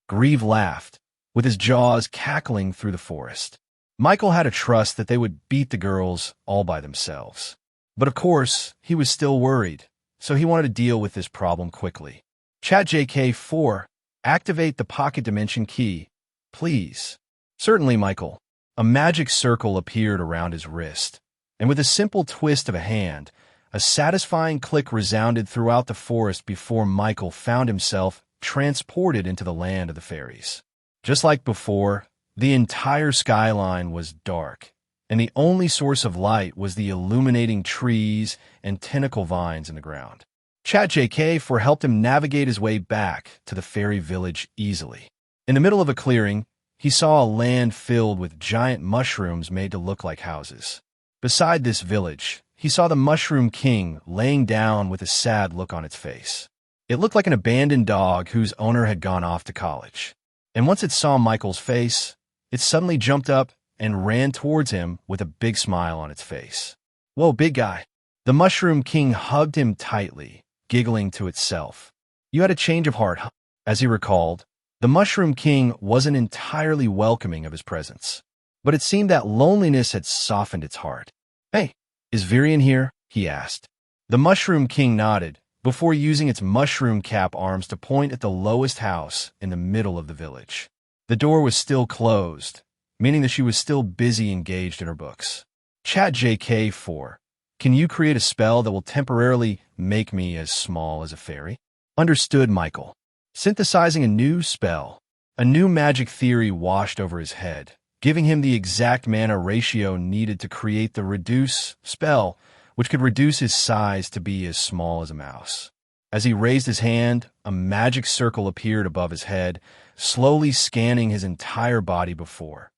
Grieve laughed, with his jaws cackling through the forest. Michael had a trust that they would beat the girls all by themselves. But of course, he was still worried, so he wanted to deal with this problem quickly. Chat JK4, activate the pocket dimension key, please. Certainly, Michael. A magic circle appeared around his wrist, and with a simple twist of a hand, a satisfying click resounded throughout the forest before Michael found himself transported into the land of the fairies. Just like before, the entire skyline was dark, and the only source of light was the illuminating trees and tentacle vines in the ground. Chat JK4 helped him navigate his way back to the fairy village easily. In the middle of a clearing, he saw a land filled with giant mushrooms made to look like houses. Beside this village, he saw the Mushroom King laying down with a sad look on its face. It looked like an abandoned dog whose owner had gone off to college. And once it saw Michael's face, it suddenly jumped up and ran towards him with a big smile on its face. Whoa, big guy. The Mushroom King hugged him tightly, giggling to itself. You had a change of heart, huh? As he recalled, the Mushroom King wasn't entirely welcoming of his presence, but it seemed that loneliness had softened its heart. Hey, is Virion here? He asked. The Mushroom King nodded, before using its mushroom cap arms to point at the lowest house in the middle of the village. The door was still closed, meaning that she was still busy engaged in her books. Chat JK4, can you create a spell that will temporarily make me as small as a fairy? Understood, Michael. Synthesizing a new spell, a new magic theory washed over his head, giving him the exact mana ratio needed to create the reduce spell, which could reduce his size to be as small as a mouse. As he raised his hand, a magic circle appeared above his head, slowly scanning his entire body before.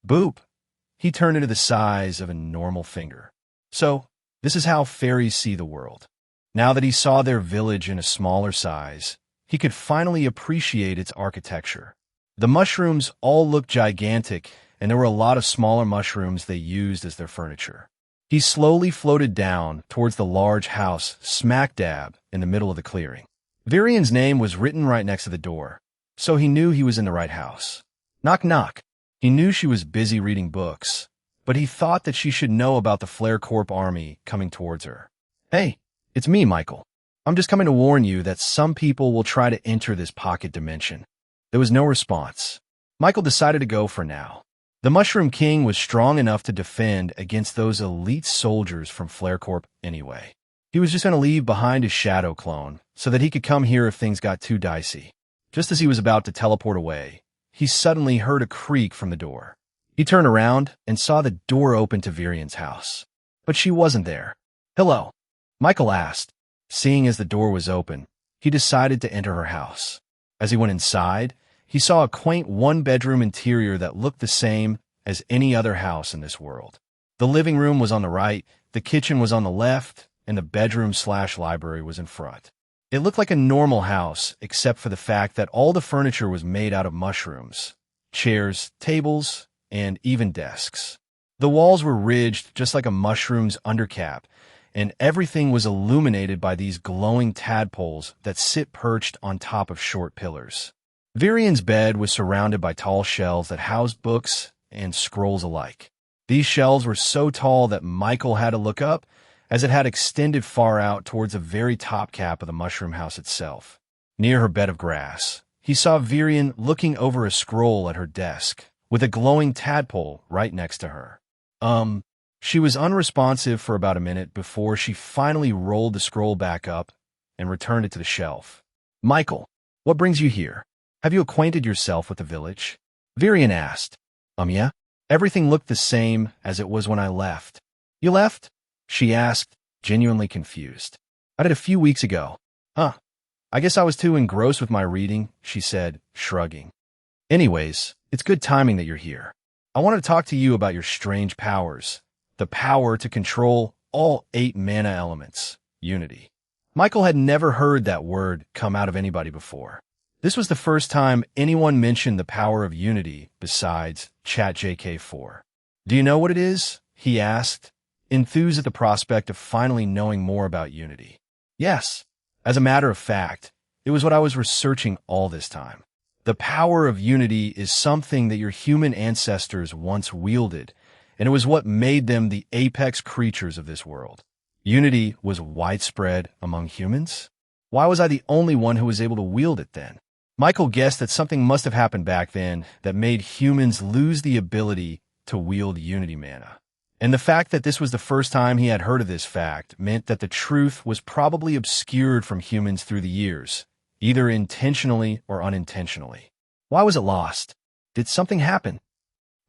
Boop! He turned into the size of a normal finger. So, this is how fairies see the world. Now that he saw their village in a smaller size, he could finally appreciate its architecture. The mushrooms all looked gigantic, and there were a lot of smaller mushrooms they used as their furniture. He slowly floated down towards the large house smack dab in the middle of the clearing. Virion's name was written right next to the door, so he knew he was in the right house. Knock knock. He knew she was busy reading books, but he thought that she should know about the Flare Corp army coming towards her. Hey, it's me, Michael. I'm just coming to warn you that some people will try to enter this pocket dimension. There was no response. Michael decided to go for now. The Mushroom King was strong enough to defend against those elite soldiers from Flare Corp anyway. He was just going to leave behind his shadow clone so that he could come here if things got too dicey. Just as he was about to teleport away, he suddenly heard a creak from the door. He turned around and saw the door open to Virion's house. But she wasn't there. Hello, Michael asked. Seeing as the door was open, he decided to enter her house. As he went inside, he saw a quaint one-bedroom interior that looked the same as any other house in this world. The living room was on the right, the kitchen was on the left, and the bedroom/library was in front. It looked like a normal house, except for the fact that all the furniture was made out of mushrooms. Chairs, tables, and even desks. The walls were ridged just like a mushroom's undercap, and everything was illuminated by these glowing tadpoles that sit perched on top of short pillars. Virion's bed was surrounded by tall shelves that housed books and scrolls alike. These shelves were so tall that Michael had to look up, as it had extended far out towards the very top cap of the mushroom house itself. Near her bed of grass, he saw Virion looking over a scroll at her desk, with a glowing tadpole right next to her. She was unresponsive for about a minute before she finally rolled the scroll back up and returned it to the shelf. Michael, what brings you here? Have you acquainted yourself with the village? Virion asked. Yeah? Everything looked the same as it was when I left. You left? She asked, genuinely confused. I did a few weeks ago. Huh. I guess I was too engrossed with my reading, she said, shrugging. Anyways, it's good timing that you're here. I want to talk to you about your strange powers, the power to control all 8 mana elements, unity. Michael had never heard that word come out of anybody before. This was the first time anyone mentioned the power of unity besides ChatJK4. Do you know what it is? He asked, enthused at the prospect of finally knowing more about unity. Yes. As a matter of fact, it was what I was researching all this time. The power of unity is something that your human ancestors once wielded, and it was what made them the apex creatures of this world. Unity was widespread among humans? Why was I the only one who was able to wield it then? Michael guessed that something must have happened back then that made humans lose the ability to wield unity mana. And the fact that this was the first time he had heard of this fact meant that the truth was probably obscured from humans through the years, either intentionally or unintentionally. Why was it lost? Did something happen?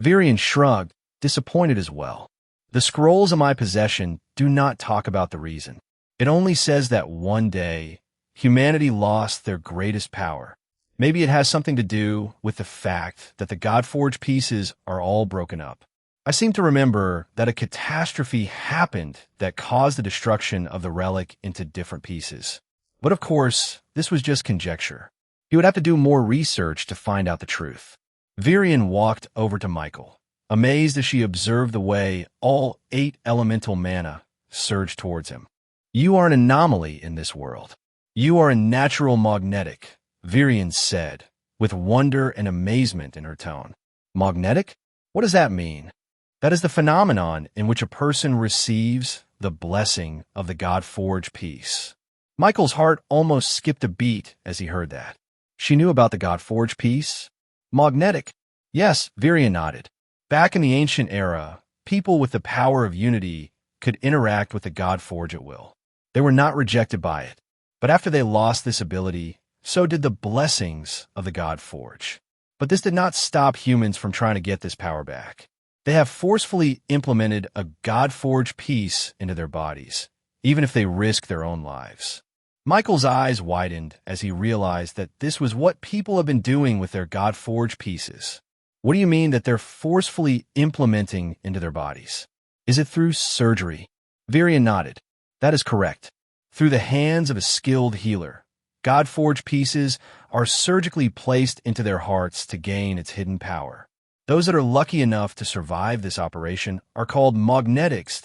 Virian shrugged, disappointed as well. The scrolls in my possession do not talk about the reason. It only says that one day, humanity lost their greatest power. Maybe it has something to do with the fact that the Godforged pieces are all broken up. I seem to remember that a catastrophe happened that caused the destruction of the relic into different pieces. But of course, this was just conjecture. He would have to do more research to find out the truth. Virian walked over to Michael, amazed as she observed the way all 8 elemental mana surged towards him. You are an anomaly in this world. You are a natural magnetic, Virian said, with wonder and amazement in her tone. Magnetic? What does that mean? That is the phenomenon in which a person receives the blessing of the Godforged piece. Michael's heart almost skipped a beat as he heard that. She knew about the Godforged piece? Magnetic? Yes, Virian nodded. Back in the ancient era, people with the power of unity could interact with the Godforged at will. They were not rejected by it. But after they lost this ability, so did the blessings of the Godforged. But this did not stop humans from trying to get this power back. They have forcefully implemented a Godforged piece into their bodies, even if they risk their own lives. Michael's eyes widened as he realized that this was what people have been doing with their Godforged pieces. What do you mean that they're forcefully implementing into their bodies? Is it through surgery? Virian nodded. That is correct. Through the hands of a skilled healer, Godforged pieces are surgically placed into their hearts to gain its hidden power. Those that are lucky enough to survive this operation are called magnetics.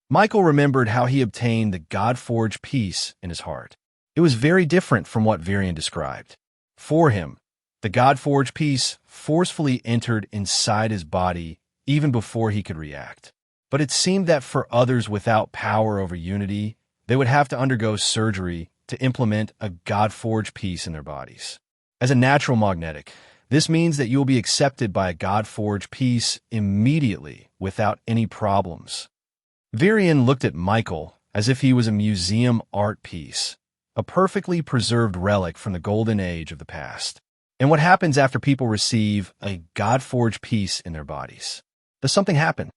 Michael remembered how he obtained the Godforged piece in his heart. It was very different from what Virian described. For him, the Godforged piece forcefully entered inside his body even before he could react. But it seemed that for others without power over unity, they would have to undergo surgery to implement a Godforged piece in their bodies. As a natural magnetic, this means that you will be accepted by a Godforged piece immediately without any problems. Virian looked at Michael as if he was a museum art piece, a perfectly preserved relic from the golden age of the past. And what happens after people receive a Godforged piece in their bodies? Does something happen?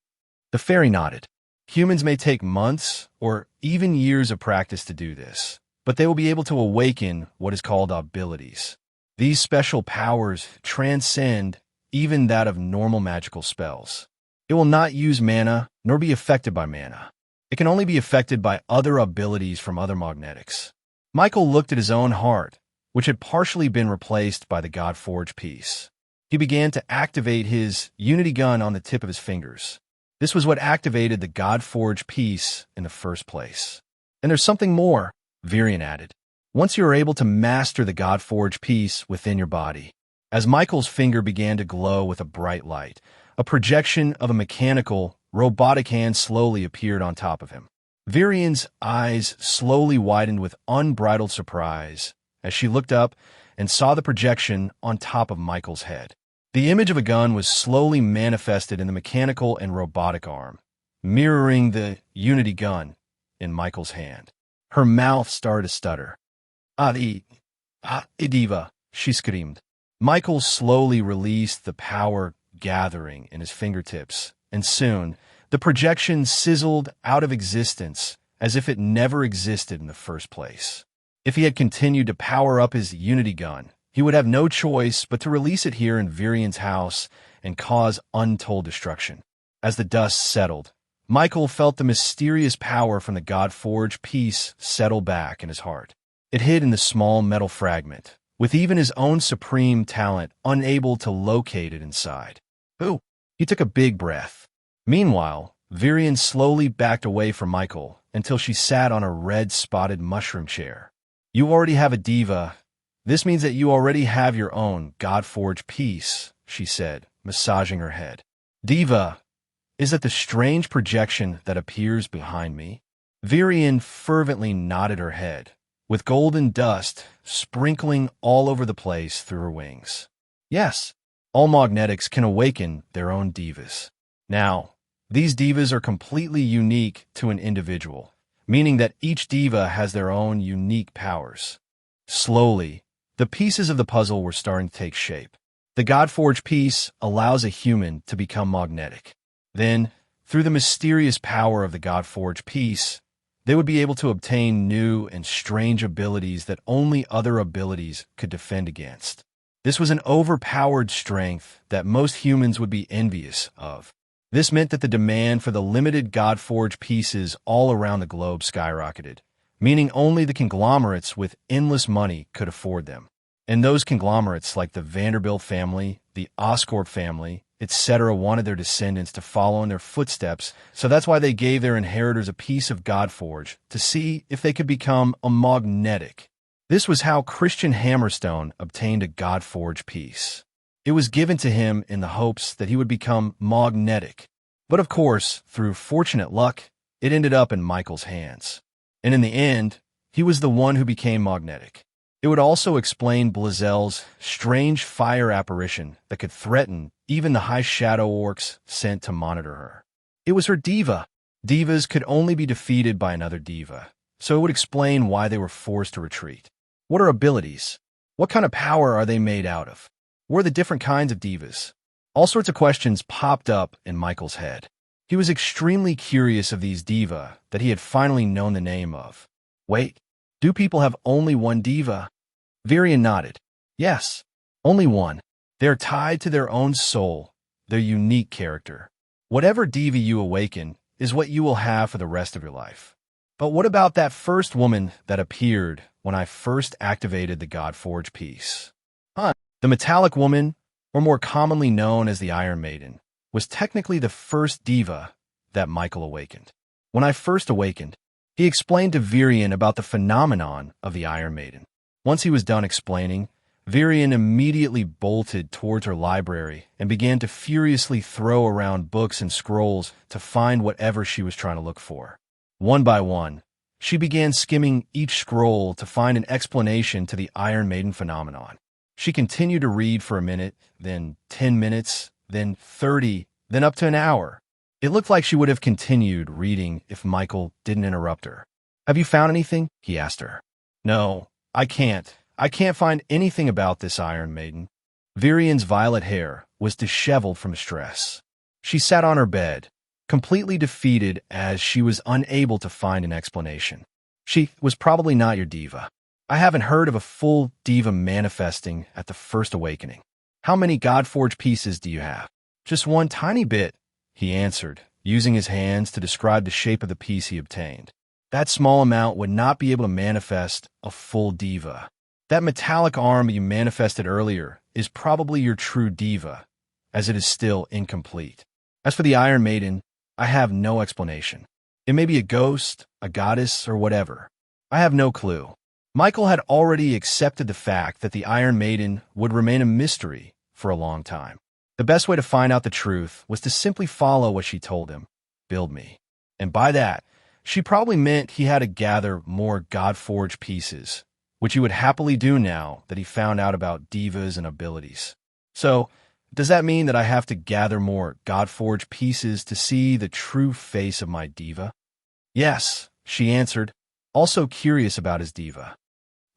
The fairy nodded. Humans may take months or even years of practice to do this, but they will be able to awaken what is called abilities. These special powers transcend even that of normal magical spells. It will not use mana nor be affected by mana. It can only be affected by other abilities from other magnetics. Michael looked at his own heart, which had partially been replaced by the Godforged piece. He began to activate his unity gun on the tip of his fingers. This was what activated the Godforged piece in the first place. And there's something more, Virian added. Once you are able to master the Godforged piece within your body, as Michael's finger began to glow with a bright light, a projection of a mechanical, robotic hand slowly appeared on top of him. Virian's eyes slowly widened with unbridled surprise as she looked up and saw the projection on top of Michael's head. The image of a gun was slowly manifested in the mechanical and robotic arm, mirroring the unity gun in Michael's hand. Her mouth started to stutter. Idiva, she screamed. Michael slowly released the power gathering in his fingertips, and soon the projection sizzled out of existence as if it never existed in the first place. If he had continued to power up his Unity gun, he would have no choice but to release it here in Virian's house and cause untold destruction. As the dust settled, Michael felt the mysterious power from the God-forged piece settle back in his heart. It hid in the small metal fragment, with even his own supreme talent unable to locate it inside. Ooh! He took a big breath. Meanwhile, Virian slowly backed away from Michael until she sat on a red-spotted mushroom chair. You already have a diva. This means that you already have your own God-forged piece, she said, massaging her head. Diva, is that the strange projection that appears behind me? Virian fervently nodded her head, with golden dust sprinkling all over the place through her wings. Yes, all magnetics can awaken their own divas. Now, these divas are completely unique to an individual, meaning that each diva has their own unique powers. Slowly, the pieces of the puzzle were starting to take shape. The God-forged piece allows a human to become magnetic. Then, through the mysterious power of the God-forged piece, they would be able to obtain new and strange abilities that only other abilities could defend against. This was an overpowered strength that most humans would be envious of. This meant that the demand for the limited God-forged pieces all around the globe skyrocketed, meaning only the conglomerates with endless money could afford them. And those conglomerates like the Vanderbilt family, the Oscorp family, etc. wanted their descendants to follow in their footsteps, so that's why they gave their inheritors a piece of God-forged to see if they could become a magnetic. This was how Christian Hammerstone obtained a God-forged piece. It was given to him in the hopes that he would become magnetic. But of course, through fortunate luck, it ended up in Michael's hands. And in the end, he was the one who became magnetic. It would also explain Blazel's strange fire apparition that could threaten even the high shadow orcs sent to monitor her. It was her diva. Divas could only be defeated by another diva, so it would explain why they were forced to retreat. What are abilities? What kind of power are they made out of? What are the different kinds of divas? All sorts of questions popped up in Michael's head. He was extremely curious of these diva that he had finally known the name of. Wait, do people have only one diva? Virian nodded. Yes, only one. They are tied to their own soul, their unique character. Whatever diva you awaken is what you will have for the rest of your life. But what about that first woman that appeared when I first activated the God-forged piece? The metallic woman, or more commonly known as the Iron Maiden, was technically the first diva that Michael awakened. When I first awakened, he explained to Virian about the phenomenon of the Iron Maiden. Once he was done explaining, Virian immediately bolted towards her library and began to furiously throw around books and scrolls to find whatever she was trying to look for. One by one, she began skimming each scroll to find an explanation to the Iron Maiden phenomenon. She continued to read for a minute, then 10 minutes, then 30, then up to an hour. It looked like she would have continued reading if Michael didn't interrupt her. Have you found anything? He asked her. No, I can't. I can't find anything about this Iron Maiden. Virian's violet hair was disheveled from stress. She sat on her bed, completely defeated as she was unable to find an explanation. She was probably not your diva. I haven't heard of a full diva manifesting at the first awakening. How many God-forged pieces do you have? Just one tiny bit, he answered, using his hands to describe the shape of the piece he obtained. That small amount would not be able to manifest a full diva. That metallic arm you manifested earlier is probably your true diva, as it is still incomplete. As for the Iron Maiden, I have no explanation. It may be a ghost, a goddess, or whatever. I have no clue. Michael had already accepted the fact that the Iron Maiden would remain a mystery for a long time. The best way to find out the truth was to simply follow what she told him, build me. And by that, she probably meant he had to gather more God-forged pieces, which he would happily do now that he found out about divas and abilities. So, does that mean that I have to gather more God-forged pieces to see the true face of my diva? Yes, she answered, also curious about his diva.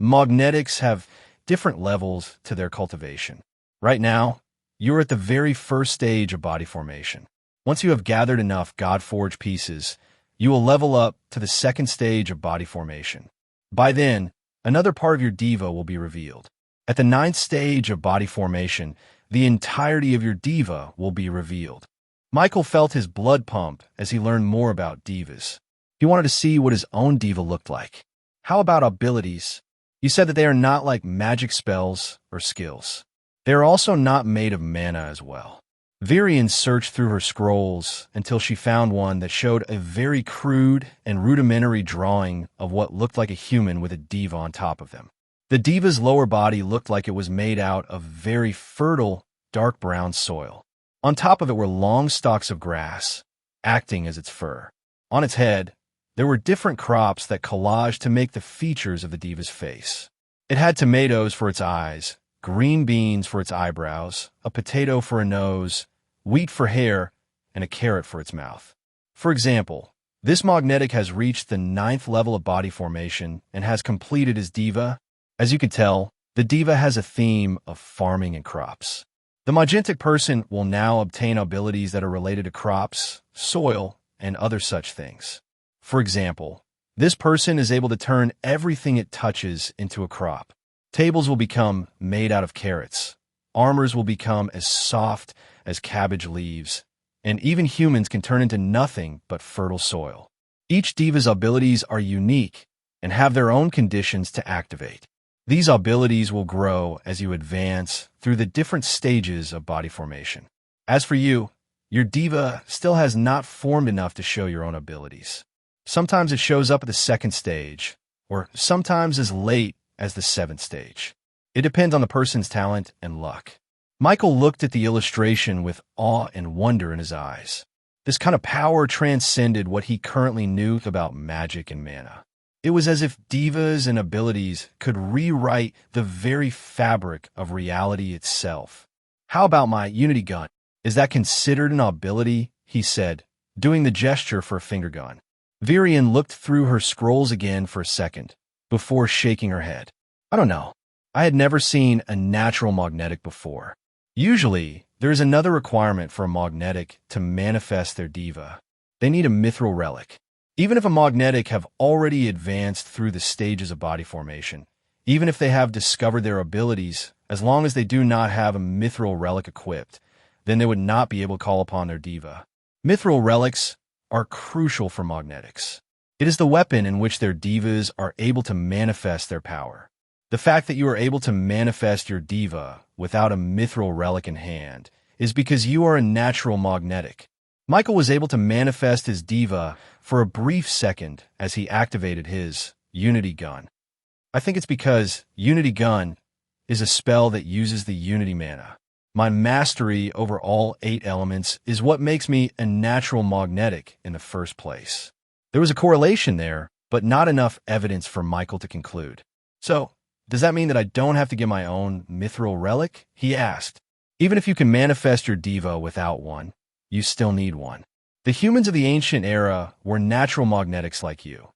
Magnetics have different levels to their cultivation. Right now, you're at the very first stage of body formation. Once you have gathered enough God-forged pieces, you will level up to the second stage of body formation. By then, another part of your diva will be revealed. At the 9th stage of body formation, the entirety of your diva will be revealed. Michael felt his blood pump as he learned more about divas. He wanted to see what his own diva looked like. How about abilities? You said that they are not like magic spells or skills. They are also not made of mana as well. Virian searched through her scrolls until she found one that showed a very crude and rudimentary drawing of what looked like a human with a diva on top of them. The diva's lower body looked like it was made out of very fertile, dark brown soil. On top of it were long stalks of grass, acting as its fur. On its head, there were different crops that collaged to make the features of the diva's face. It had tomatoes for its eyes, green beans for its eyebrows, a potato for a nose, wheat for hair, and a carrot for its mouth. For example, this magnetic has reached the 9th level of body formation and has completed his diva. As you can tell, the diva has a theme of farming and crops. The magentic person will now obtain abilities that are related to crops, soil, and other such things. For example, this person is able to turn everything it touches into a crop. Tables will become made out of carrots. Armors will become as soft as cabbage leaves. And even humans can turn into nothing but fertile soil. Each diva's abilities are unique and have their own conditions to activate. These abilities will grow as you advance through the different stages of body formation. As for you, your diva still has not formed enough to show your own abilities. Sometimes it shows up at the 2nd stage, or sometimes as late as the 7th stage. It depends on the person's talent and luck. Michael looked at the illustration with awe and wonder in his eyes. This kind of power transcended what he currently knew about magic and mana. It was as if divas and abilities could rewrite the very fabric of reality itself. How about my unity gun? Is that considered an ability? He said, doing the gesture for a finger gun. Virian looked through her scrolls again for a second, before shaking her head. I don't know. I had never seen a natural magnetic before. Usually, there is another requirement for a magnetic to manifest their diva. They need a mithril relic. Even if a magnetic have already advanced through the stages of body formation, even if they have discovered their abilities, as long as they do not have a mithril relic equipped, then they would not be able to call upon their diva. Mithril relics are crucial for magnetics. It is the weapon in which their divas are able to manifest their power. The fact that you are able to manifest your diva without a mithril relic in hand is because you are a natural magnetic. Michael was able to manifest his diva for a brief second as he activated his Unity Gun. I think it's because Unity Gun is a spell that uses the Unity mana. My mastery over all 8 elements is what makes me a natural magnetic in the first place. There was a correlation there, but not enough evidence for Michael to conclude. So, does that mean that I don't have to get my own mithril relic? He asked. Even if you can manifest your diva without one, you still need one. The humans of the ancient era were natural magnetics like you,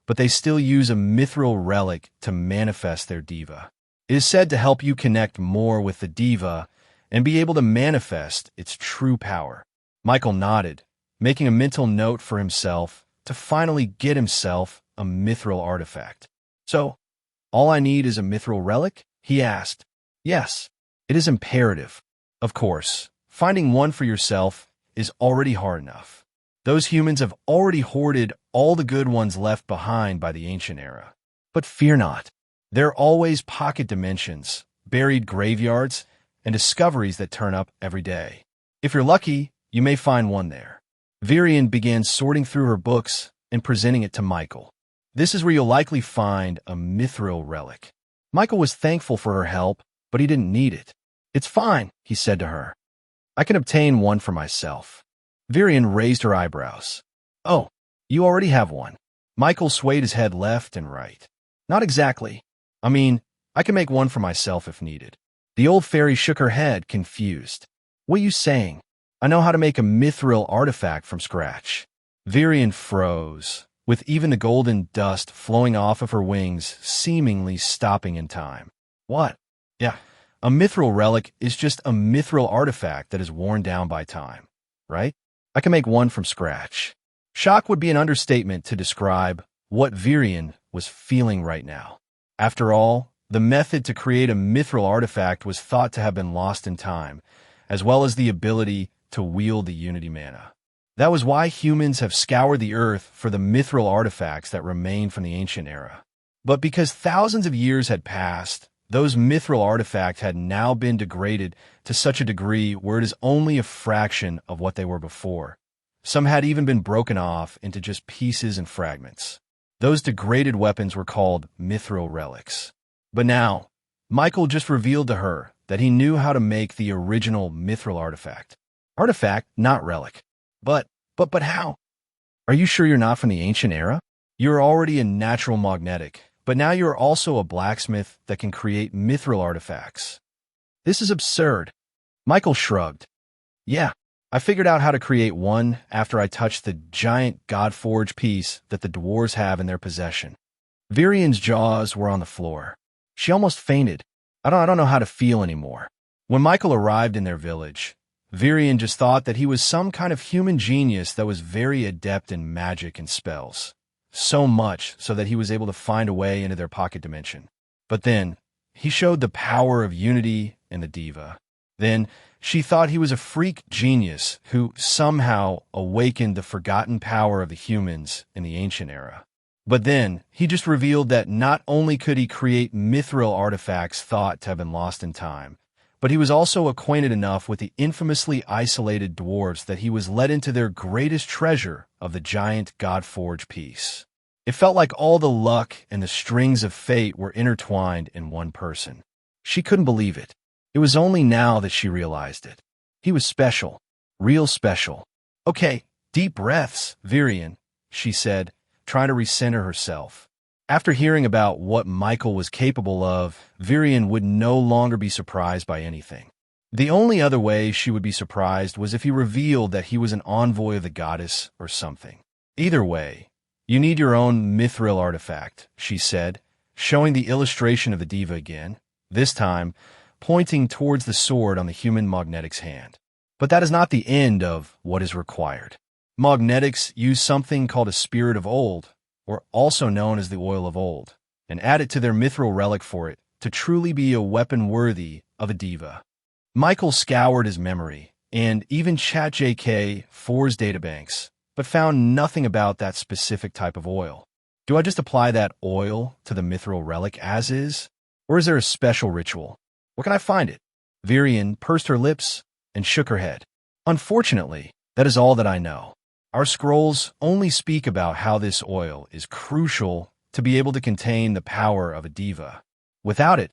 but they still use a mithril relic to manifest their diva. It is said to help you connect more with the diva and be able to manifest its true power. Michael nodded, making a mental note for himself to finally get himself a mithril artifact. So, all I need is a mithril relic? He asked. Yes, it is imperative. Of course, finding one for yourself is already hard enough. Those humans have already hoarded all the good ones left behind by the ancient era. But fear not. There are always pocket dimensions, buried graveyards, and discoveries that turn up every day. If you're lucky, you may find one there. Virian began sorting through her books and presenting it to Michael. This is where you'll likely find a mithril relic. Michael was thankful for her help, but he didn't need it. It's fine, he said to her. I can obtain one for myself. Virian raised her eyebrows. Oh, you already have one. Michael swayed his head left and right. Not exactly. I mean, I can make one for myself if needed. The old fairy shook her head, confused. What are you saying? I know how to make a mithril artifact from scratch. Virian froze, with even the golden dust flowing off of her wings seemingly stopping in time. What? Yeah. A mithril relic is just a mithril artifact that is worn down by time, right? I can make one from scratch. Shock would be an understatement to describe what Virian was feeling right now. After all, the method to create a mithril artifact was thought to have been lost in time, as well as the ability to wield the Unity mana. That was why humans have scoured the earth for the mithril artifacts that remain from the ancient era. But because thousands of years had passed, those mithril artifacts had now been degraded to such a degree where it is only a fraction of what they were before. Some had even been broken off into just pieces and fragments. Those degraded weapons were called mithril relics. But now, Michael just revealed to her that he knew how to make the original mithril artifact. Artifact, not relic. But how? Are you sure you're not from the ancient era? You're already a natural magnetic, but now you're also a blacksmith that can create mithril artifacts. This is absurd. Michael shrugged. Yeah, I figured out how to create one after I touched the giant God-forged piece that the dwarves have in their possession. Virian's jaws were on the floor. She almost fainted. I don't know how to feel anymore. When Michael arrived in their village, Virian just thought that he was some kind of human genius that was very adept in magic and spells. So much so that he was able to find a way into their pocket dimension. But then, he showed the power of unity in the diva. Then, she thought he was a freak genius who somehow awakened the forgotten power of the humans in the ancient era. But then, he just revealed that not only could he create mithril artifacts thought to have been lost in time, but he was also acquainted enough with the infamously isolated dwarves that he was led into their greatest treasure of the giant God-forged piece. It felt like all the luck and the strings of fate were intertwined in one person. She couldn't believe it. It was only now that she realized it. He was special. Real special. Okay, deep breaths, Virian, she said, trying to recenter herself. After hearing about what Michael was capable of, Virian would no longer be surprised by anything. The only other way she would be surprised was if he revealed that he was an envoy of the goddess or something. Either way, you need your own mithril artifact, she said, showing the illustration of the diva again, this time pointing towards the sword on the human magnetic's hand. But that is not the end of what is required. Magnetics use something called a spirit of old, or also known as the oil of old, and add it to their mithril relic for it to truly be a weapon worthy of a diva. Michael scoured his memory, and even ChatJK4's databanks, but found nothing about that specific type of oil. Do I just apply that oil to the mithril relic as is? Or is there a special ritual? Where can I find it? Virian pursed her lips and shook her head. Unfortunately, that is all that I know. Our scrolls only speak about how this oil is crucial to be able to contain the power of a diva. Without it,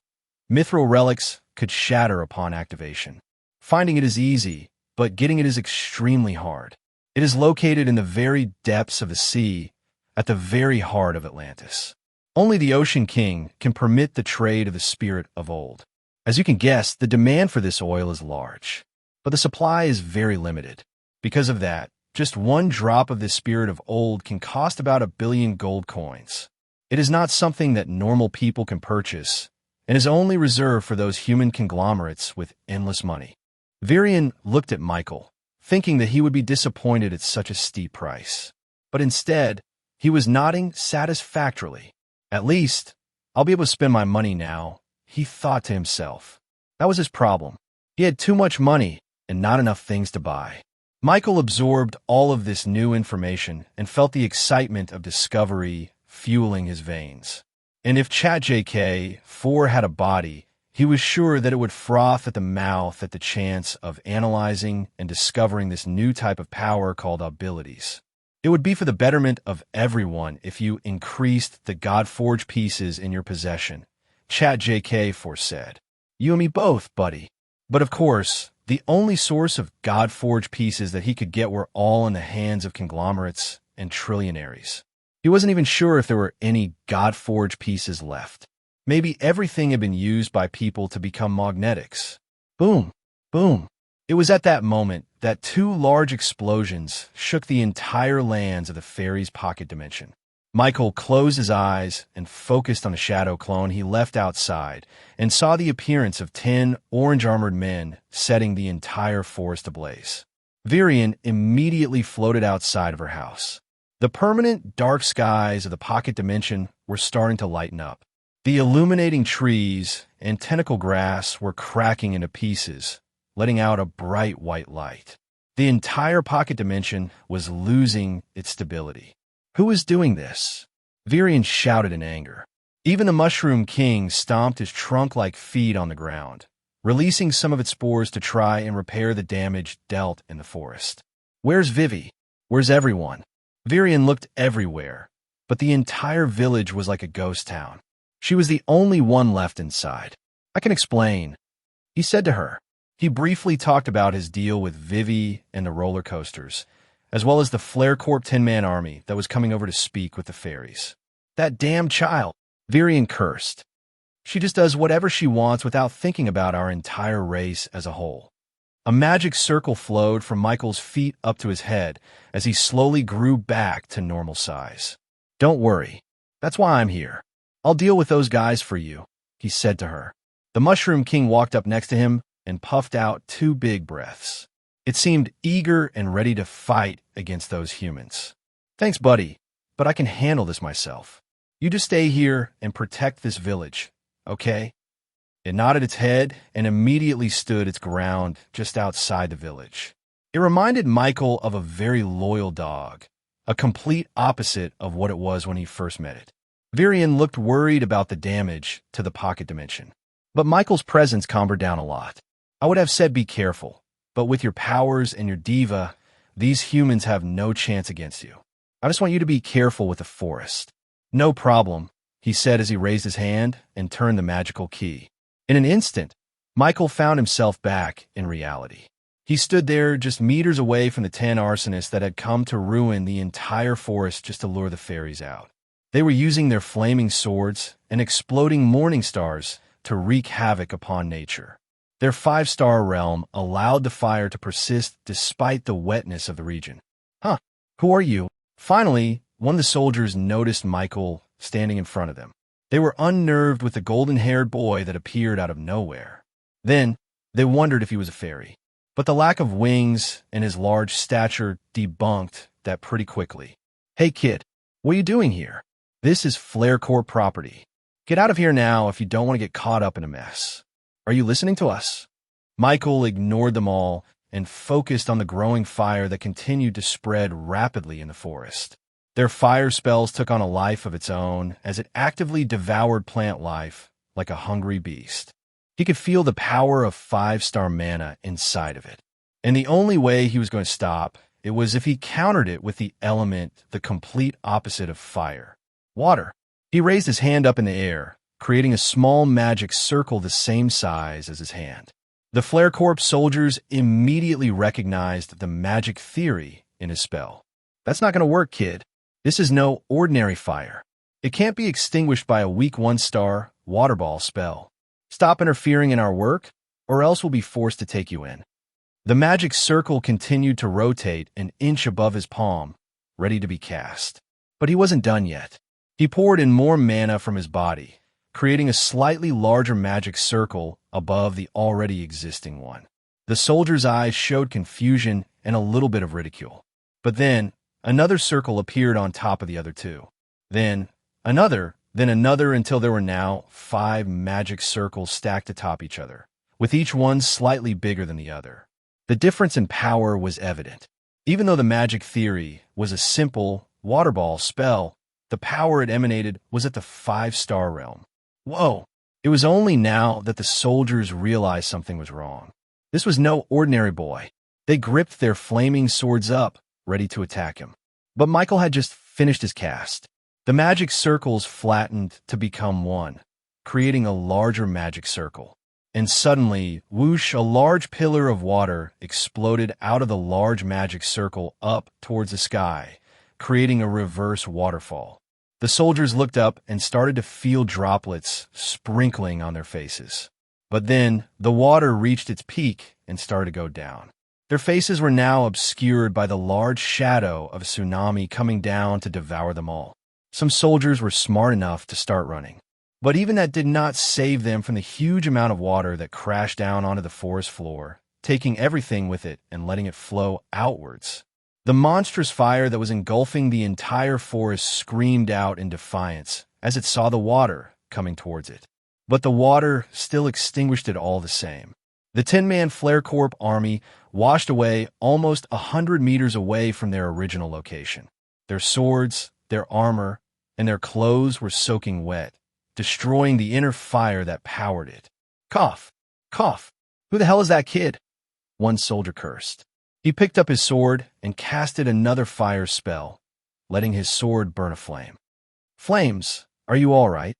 mithril relics could shatter upon activation. Finding it is easy, but getting it is extremely hard. It is located in the very depths of the sea, at the very heart of Atlantis. Only the Ocean King can permit the trade of the spirit of old. As you can guess, the demand for this oil is large, but the supply is very limited. Because of that, just one drop of this spirit of old can cost about 1 billion gold coins. It is not something that normal people can purchase, and is only reserved for those human conglomerates with endless money. Virian looked at Michael, thinking that he would be disappointed at such a steep price. But instead, he was nodding satisfactorily. At least, I'll be able to spend my money now, he thought to himself. That was his problem. He had too much money and not enough things to buy. Michael absorbed all of this new information and felt the excitement of discovery fueling his veins. And if ChatJK4 had a body, he was sure that it would froth at the mouth at the chance of analyzing and discovering this new type of power called abilities. It would be for the betterment of everyone if you increased the God-forged pieces in your possession, ChatJK4 said. You and me both, buddy. But of course, the only source of God-forged pieces that he could get were all in the hands of conglomerates and trillionaires. He wasn't even sure if there were any God-forged pieces left. Maybe everything had been used by people to become magnetics. Boom, boom. It was at that moment that 2 large explosions shook the entire lands of the fairy's pocket dimension. Michael closed his eyes and focused on the shadow clone he left outside and saw the appearance of 10 orange-armored men setting the entire forest ablaze. Virian immediately floated outside of her house. The permanent dark skies of the pocket dimension were starting to lighten up. The illuminating trees and tentacle grass were cracking into pieces, letting out a bright white light. The entire pocket dimension was losing its stability. Who was doing this? Virion shouted in anger. Even the Mushroom King stomped his trunk-like feet on the ground, releasing some of its spores to try and repair the damage dealt in the forest. Where's Vivi? Where's everyone? Virion looked everywhere, but the entire village was like a ghost town. She was the only one left inside. I can explain, he said to her. He briefly talked about his deal with Vivi and the roller coasters, as well as the Flare Corp 10-man army that was coming over to speak with the fairies. That damn child, Virion cursed. She just does whatever she wants without thinking about our entire race as a whole. A magic circle flowed from Michael's feet up to his head as he slowly grew back to normal size. Don't worry. That's why I'm here. I'll deal with those guys for you, he said to her. The Mushroom King walked up next to him and puffed out 2 big breaths. It seemed eager and ready to fight against those humans. Thanks, buddy, but I can handle this myself. You just stay here and protect this village, okay? It nodded its head and immediately stood its ground just outside the village. It reminded Michael of a very loyal dog, a complete opposite of what it was when he first met it. Virion looked worried about the damage to the pocket dimension, but Michael's presence calmed her down a lot. I would have said be careful, but with your powers and your diva, these humans have no chance against you. I just want you to be careful with the forest. No problem, he said as he raised his hand and turned the magical key. In an instant, Michael found himself back in reality. He stood there just meters away from the 10 arsonists that had come to ruin the entire forest just to lure the fairies out. They were using their flaming swords and exploding morning stars to wreak havoc upon nature. Their 5-star realm allowed the fire to persist despite the wetness of the region. Huh, who are you? Finally, one of the soldiers noticed Michael standing in front of them. They were unnerved with the golden-haired boy that appeared out of nowhere. Then, they wondered if he was a fairy. But the lack of wings and his large stature debunked that pretty quickly. Hey kid, what are you doing here? This is Flare Corp property. Get out of here now if you don't want to get caught up in a mess. Are you listening to us? Michael ignored them all and focused on the growing fire that continued to spread rapidly in the forest. Their fire spells took on a life of its own as it actively devoured plant life like a hungry beast. He could feel the power of 5-star mana inside of it. And the only way he was going to stop it was if he countered it with the element the complete opposite of fire. Water. He raised his hand up in the air, creating a small magic circle the same size as his hand. The Flare Corp soldiers immediately recognized the magic theory in his spell. That's not going to work, kid. This is no ordinary fire. It can't be extinguished by a weak 1-star water ball spell. Stop interfering in our work, or else we'll be forced to take you in. The magic circle continued to rotate an inch above his palm, ready to be cast. But he wasn't done yet. He poured in more mana from his body, creating a slightly larger magic circle above the already existing one. The soldier's eyes showed confusion and a little bit of ridicule. But then, another circle appeared on top of the other 2. Then another until there were now 5 magic circles stacked atop each other, with each one slightly bigger than the other. The difference in power was evident. Even though the magic theory was a simple water ball spell, the power it emanated was at the 5-star realm. Whoa! It was only now that the soldiers realized something was wrong. This was no ordinary boy. They gripped their flaming swords up, ready to attack him. But Michael had just finished his cast. The magic circles flattened to become one, creating a larger magic circle. And suddenly, whoosh, a large pillar of water exploded out of the large magic circle up towards the sky, creating a reverse waterfall. The soldiers looked up and started to feel droplets sprinkling on their faces. But then, the water reached its peak and started to go down. Their faces were now obscured by the large shadow of a tsunami coming down to devour them all. Some soldiers were smart enough to start running. But even that did not save them from the huge amount of water that crashed down onto the forest floor, taking everything with it and letting it flow outwards. The monstrous fire that was engulfing the entire forest screamed out in defiance as it saw the water coming towards it. But the water still extinguished it all the same. The 10-man Flare Corp army washed away almost 100 meters away from their original location. Their swords, their armor, and their clothes were soaking wet, destroying the inner fire that powered it. Cough! Cough! Who the hell is that kid? One soldier cursed. He picked up his sword and casted another fire spell, letting his sword burn aflame. Flames, are you all right?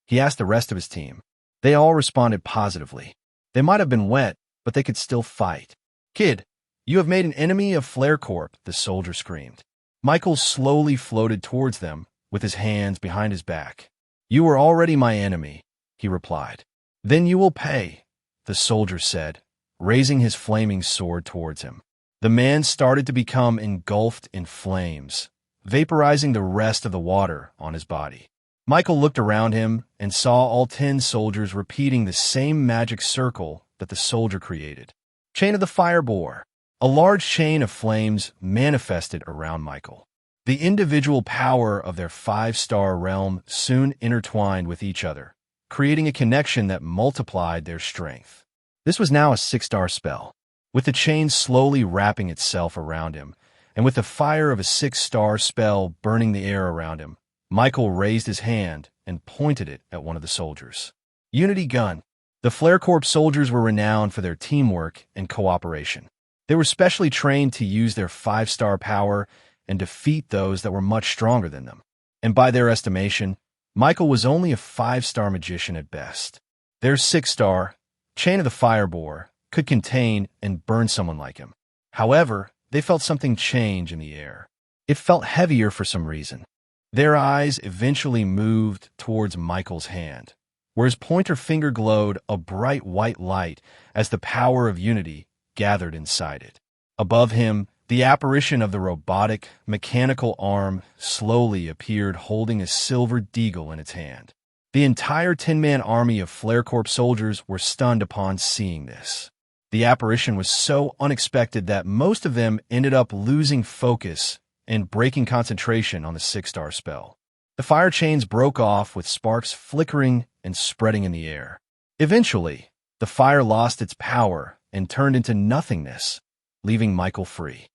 He asked the rest of his team. They all responded positively. They might have been wet, but they could still fight. Kid, you have made an enemy of Flare Corp, the soldier screamed. Michael slowly floated towards them, with his hands behind his back. You were already my enemy, he replied. Then you will pay, the soldier said, raising his flaming sword towards him. The man started to become engulfed in flames, vaporizing the rest of the water on his body. Michael looked around him and saw all 10 soldiers repeating the same magic circle that the soldier created. Chain of the Fire Boar. A large chain of flames manifested around Michael. The individual power of their 5-star realm soon intertwined with each other, creating a connection that multiplied their strength. This was now a 6-star spell, with the chain slowly wrapping itself around him, and with the fire of a 6-star spell burning the air around him. Michael raised his hand and pointed it at one of the soldiers. Unity gun. The Flare Corp soldiers were renowned for their teamwork and cooperation. They were specially trained to use their 5-star power and defeat those that were much stronger than them. And by their estimation, Michael was only a 5-star magician at best. Their 6-star, Chain of the Fire Boar, could contain and burn someone like him. However, they felt something change in the air. It felt heavier for some reason. Their eyes eventually moved towards Michael's hand, where his pointer finger glowed a bright white light as the power of unity gathered inside it. Above him, the apparition of the robotic, mechanical arm slowly appeared holding a silver deagle in its hand. The entire 10-man army of Flare Corp soldiers were stunned upon seeing this. The apparition was so unexpected that most of them ended up losing focus and breaking concentration on the 6-star spell. The fire chains broke off with sparks flickering and spreading in the air. Eventually, the fire lost its power and turned into nothingness, leaving Michael free.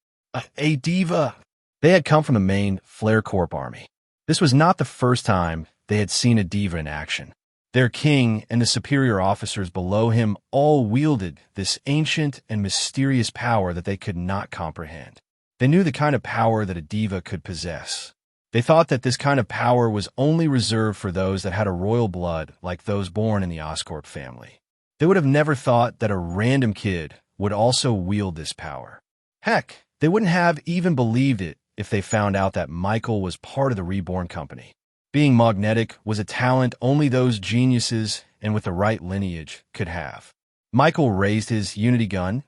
A diva! They had come from the main Flare Corp army. This was not the first time they had seen a diva in action. Their king and the superior officers below him all wielded this ancient and mysterious power that they could not comprehend. They knew the kind of power that a diva could possess. They thought that this kind of power was only reserved for those that had a royal blood like those born in the Oscorp family. They would have never thought that a random kid would also wield this power. Heck, they wouldn't have even believed it if they found out that Michael was part of the Reborn company. Being magnetic was a talent only those geniuses and with the right lineage could have. Michael raised his unity gun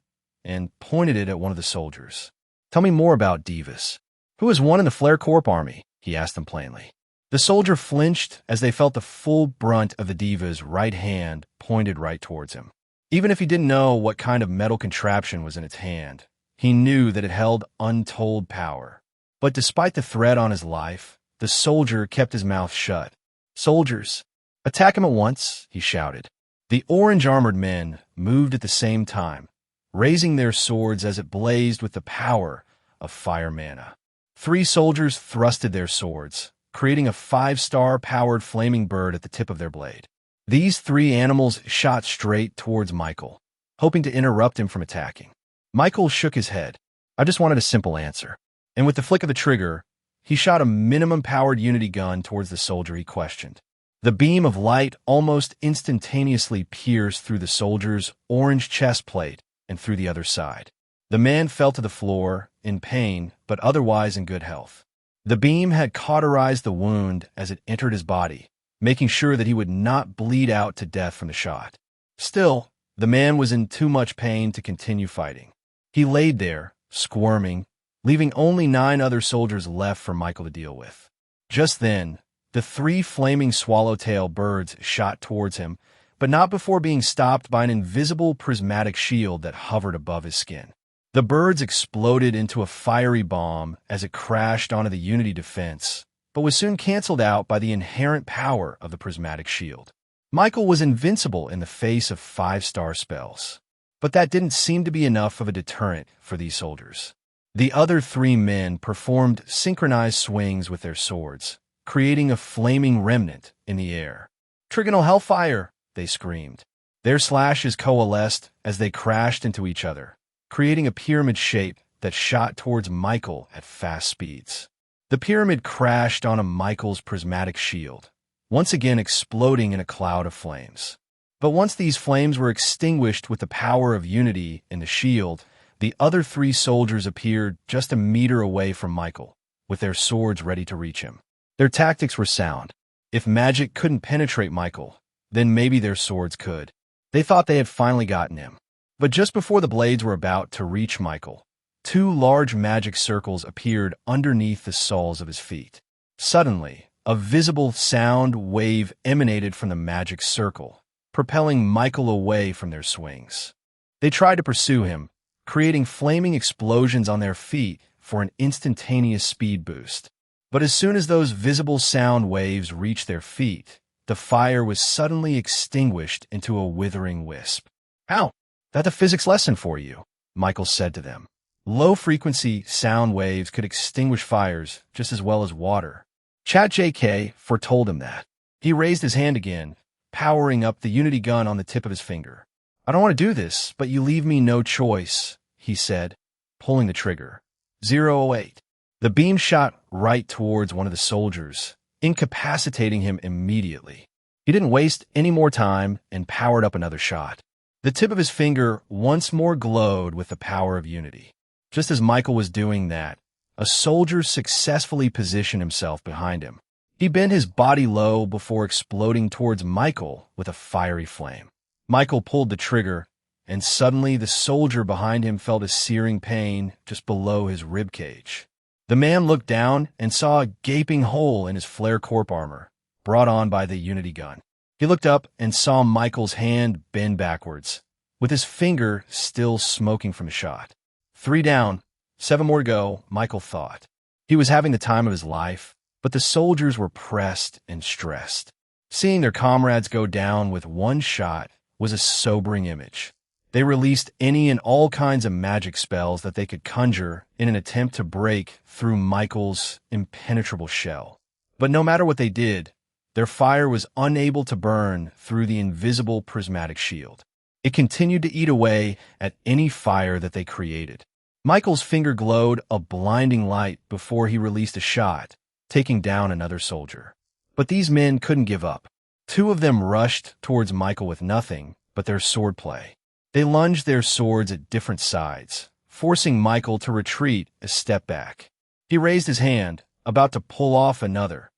and pointed it at one of the soldiers. Tell me more about divas. Who is one in the Flare Corp army? He asked them plainly. The soldier flinched as they felt the full brunt of the diva's right hand pointed right towards him. Even if he didn't know what kind of metal contraption was in its hand, he knew that it held untold power. But despite the threat on his life, the soldier kept his mouth shut. Soldiers, attack him at once, he shouted. The orange-armored men moved at the same time, raising their swords as it blazed with the power of fire mana. 3 soldiers thrusted their swords, creating a 5-star powered flaming bird at the tip of their blade. These 3 animals shot straight towards Michael, hoping to interrupt him from attacking. Michael shook his head. I just wanted a simple answer. And with the flick of the trigger, he shot a minimum-powered unity gun towards the soldier he questioned. The beam of light almost instantaneously pierced through the soldier's orange chest plate and through the other side. The man fell to the floor, in pain, but otherwise in good health. The beam had cauterized the wound as it entered his body, making sure that he would not bleed out to death from the shot. Still, the man was in too much pain to continue fighting. He laid there, squirming, leaving only 9 other soldiers left for Michael to deal with. Just then, the 3 flaming swallowtail birds shot towards him, but not before being stopped by an invisible prismatic shield that hovered above his skin. The birds exploded into a fiery bomb as it crashed onto the Unity defense, but was soon canceled out by the inherent power of the prismatic shield. Michael was invincible in the face of 5-star spells. But that didn't seem to be enough of a deterrent for these soldiers. The other 3 men performed synchronized swings with their swords, creating a flaming remnant in the air. "Trigonal hellfire!" they screamed. Their slashes coalesced as they crashed into each other, creating a pyramid shape that shot towards Michael at fast speeds. The pyramid crashed onto Michael's prismatic shield, once again exploding in a cloud of flames. But once these flames were extinguished with the power of unity in the shield, the other 3 soldiers appeared just a meter away from Michael, with their swords ready to reach him. Their tactics were sound. If magic couldn't penetrate Michael, then maybe their swords could. They thought they had finally gotten him. But just before the blades were about to reach Michael, 2 large magic circles appeared underneath the soles of his feet. Suddenly, a visible sound wave emanated from the magic circle, propelling Michael away from their swings. They tried to pursue him, creating flaming explosions on their feet for an instantaneous speed boost. But as soon as those visible sound waves reached their feet, the fire was suddenly extinguished into a withering wisp. "Ow! That's a physics lesson for you," Michael said to them. Low-frequency sound waves could extinguish fires just as well as water. Chad JK foretold him that. He raised his hand again, powering up the Unity gun on the tip of his finger. "I don't want to do this, but you leave me no choice," he said, pulling the trigger. 008. The beam shot right towards one of the soldiers, incapacitating him immediately. He didn't waste any more time and powered up another shot. The tip of his finger once more glowed with the power of unity. Just as Michael was doing that, a soldier successfully positioned himself behind him. He bent his body low before exploding towards Michael with a fiery flame. Michael pulled the trigger, and suddenly the soldier behind him felt a searing pain just below his ribcage. The man looked down and saw a gaping hole in his flare corp armor, brought on by the Unity gun. He looked up and saw Michael's hand bend backwards, with his finger still smoking from the shot. 3 down, 7 more to go, Michael thought. He was having the time of his life, but the soldiers were pressed and stressed. Seeing their comrades go down with 1 shot was a sobering image. They released any and all kinds of magic spells that they could conjure in an attempt to break through Michael's impenetrable shell. But no matter what they did, their fire was unable to burn through the invisible prismatic shield. It continued to eat away at any fire that they created. Michael's finger glowed a blinding light before he released a shot, taking down another soldier. But these men couldn't give up. 2 of them rushed towards Michael with nothing but their swordplay. They lunged their swords at different sides, forcing Michael to retreat a step back. He raised his hand, about to pull off another.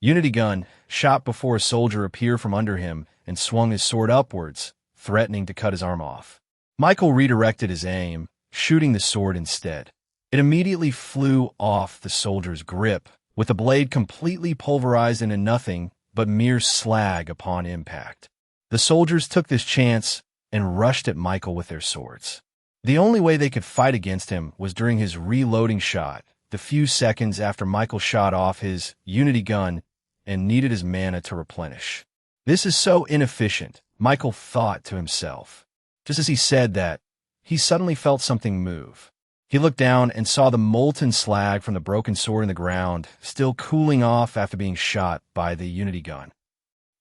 Unity gun shot before a soldier appeared from under him and swung his sword upwards, threatening to cut his arm off. Michael redirected his aim, shooting the sword instead. It immediately flew off the soldier's grip, with the blade completely pulverized into nothing but mere slag upon impact. The soldiers took this chance and rushed at Michael with their swords. The only way they could fight against him was during his reloading shot, the few seconds after Michael shot off his Unity gun and needed his mana to replenish. "This is so inefficient," Michael thought to himself. Just as he said that, he suddenly felt something move. He looked down and saw the molten slag from the broken sword in the ground, still cooling off after being shot by the Unity gun.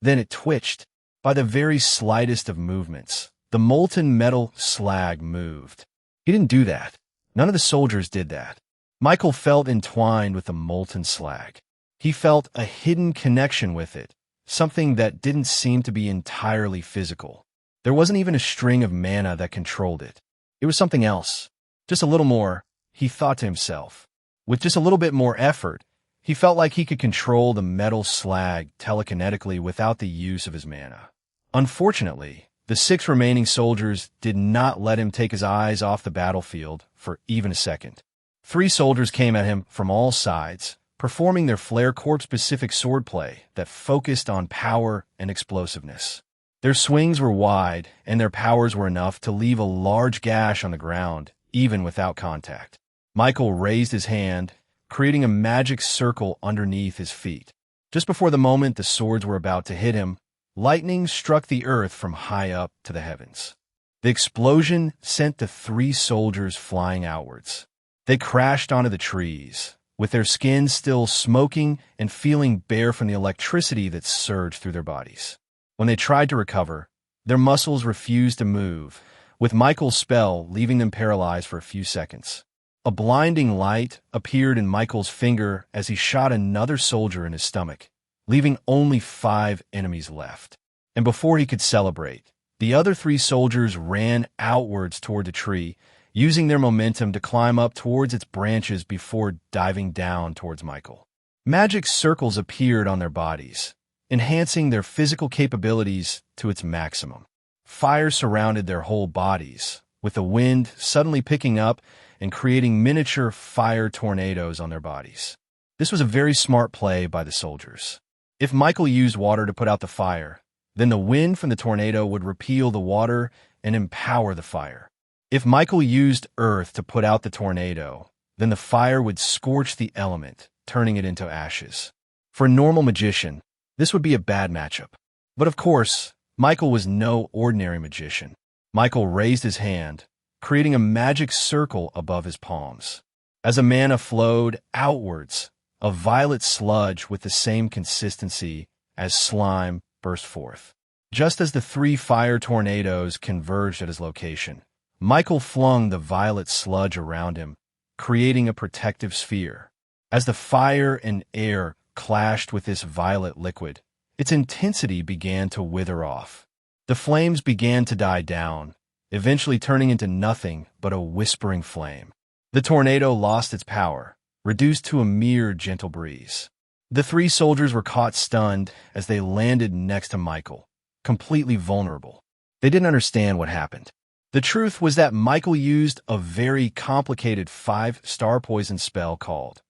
Then it twitched. By the very slightest of movements, the molten metal slag moved. He didn't do that. None of the soldiers did that. Michael felt entwined with the molten slag. He felt a hidden connection with it, something that didn't seem to be entirely physical. There wasn't even a string of mana that controlled it. It was something else. Just a little more, he thought to himself. With just a little bit more effort, he felt like he could control the metal slag telekinetically without the use of his mana. Unfortunately, the 6 remaining soldiers did not let him take his eyes off the battlefield for even a second. 3 soldiers came at him from all sides, performing their Flare Corp-specific swordplay that focused on power and explosiveness. Their swings were wide, and their powers were enough to leave a large gash on the ground, even without contact. Michael raised his hand, creating a magic circle underneath his feet. Just before the moment the swords were about to hit him, lightning struck the earth from high up to the heavens. The explosion sent the 3 soldiers flying outwards. They crashed onto the trees, with their skins still smoking and feeling bare from the electricity that surged through their bodies. When they tried to recover, their muscles refused to move, with Michael's spell leaving them paralyzed for a few seconds. A blinding light appeared in Michael's finger as he shot another soldier in his stomach, leaving only 5 enemies left. And before he could celebrate, the other 3 soldiers ran outwards toward the tree, using their momentum to climb up towards its branches before diving down towards Michael. Magic circles appeared on their bodies, enhancing their physical capabilities to its maximum. Fire surrounded their whole bodies, with the wind suddenly picking up and creating miniature fire tornadoes on their bodies. This was a very smart play by the soldiers. If Michael used water to put out the fire, then the wind from the tornado would repel the water and empower the fire. If Michael used earth to put out the tornado, then the fire would scorch the element, turning it into ashes. For a normal magician, this would be a bad matchup. But of course, Michael was no ordinary magician. Michael raised his hand, creating a magic circle above his palms. As a mana flowed outwards, a violet sludge with the same consistency as slime burst forth. Just as the 3 fire tornadoes converged at his location, Michael flung the violet sludge around him, creating a protective sphere. As the fire and air clashed with this violet liquid, its intensity began to wither off. The flames began to die down, eventually turning into nothing but a whispering flame. The tornado lost its power, reduced to a mere gentle breeze. The 3 soldiers were caught stunned as they landed next to Michael, completely vulnerable. They didn't understand what happened. The truth was that Michael used a very complicated 5-star poison spell called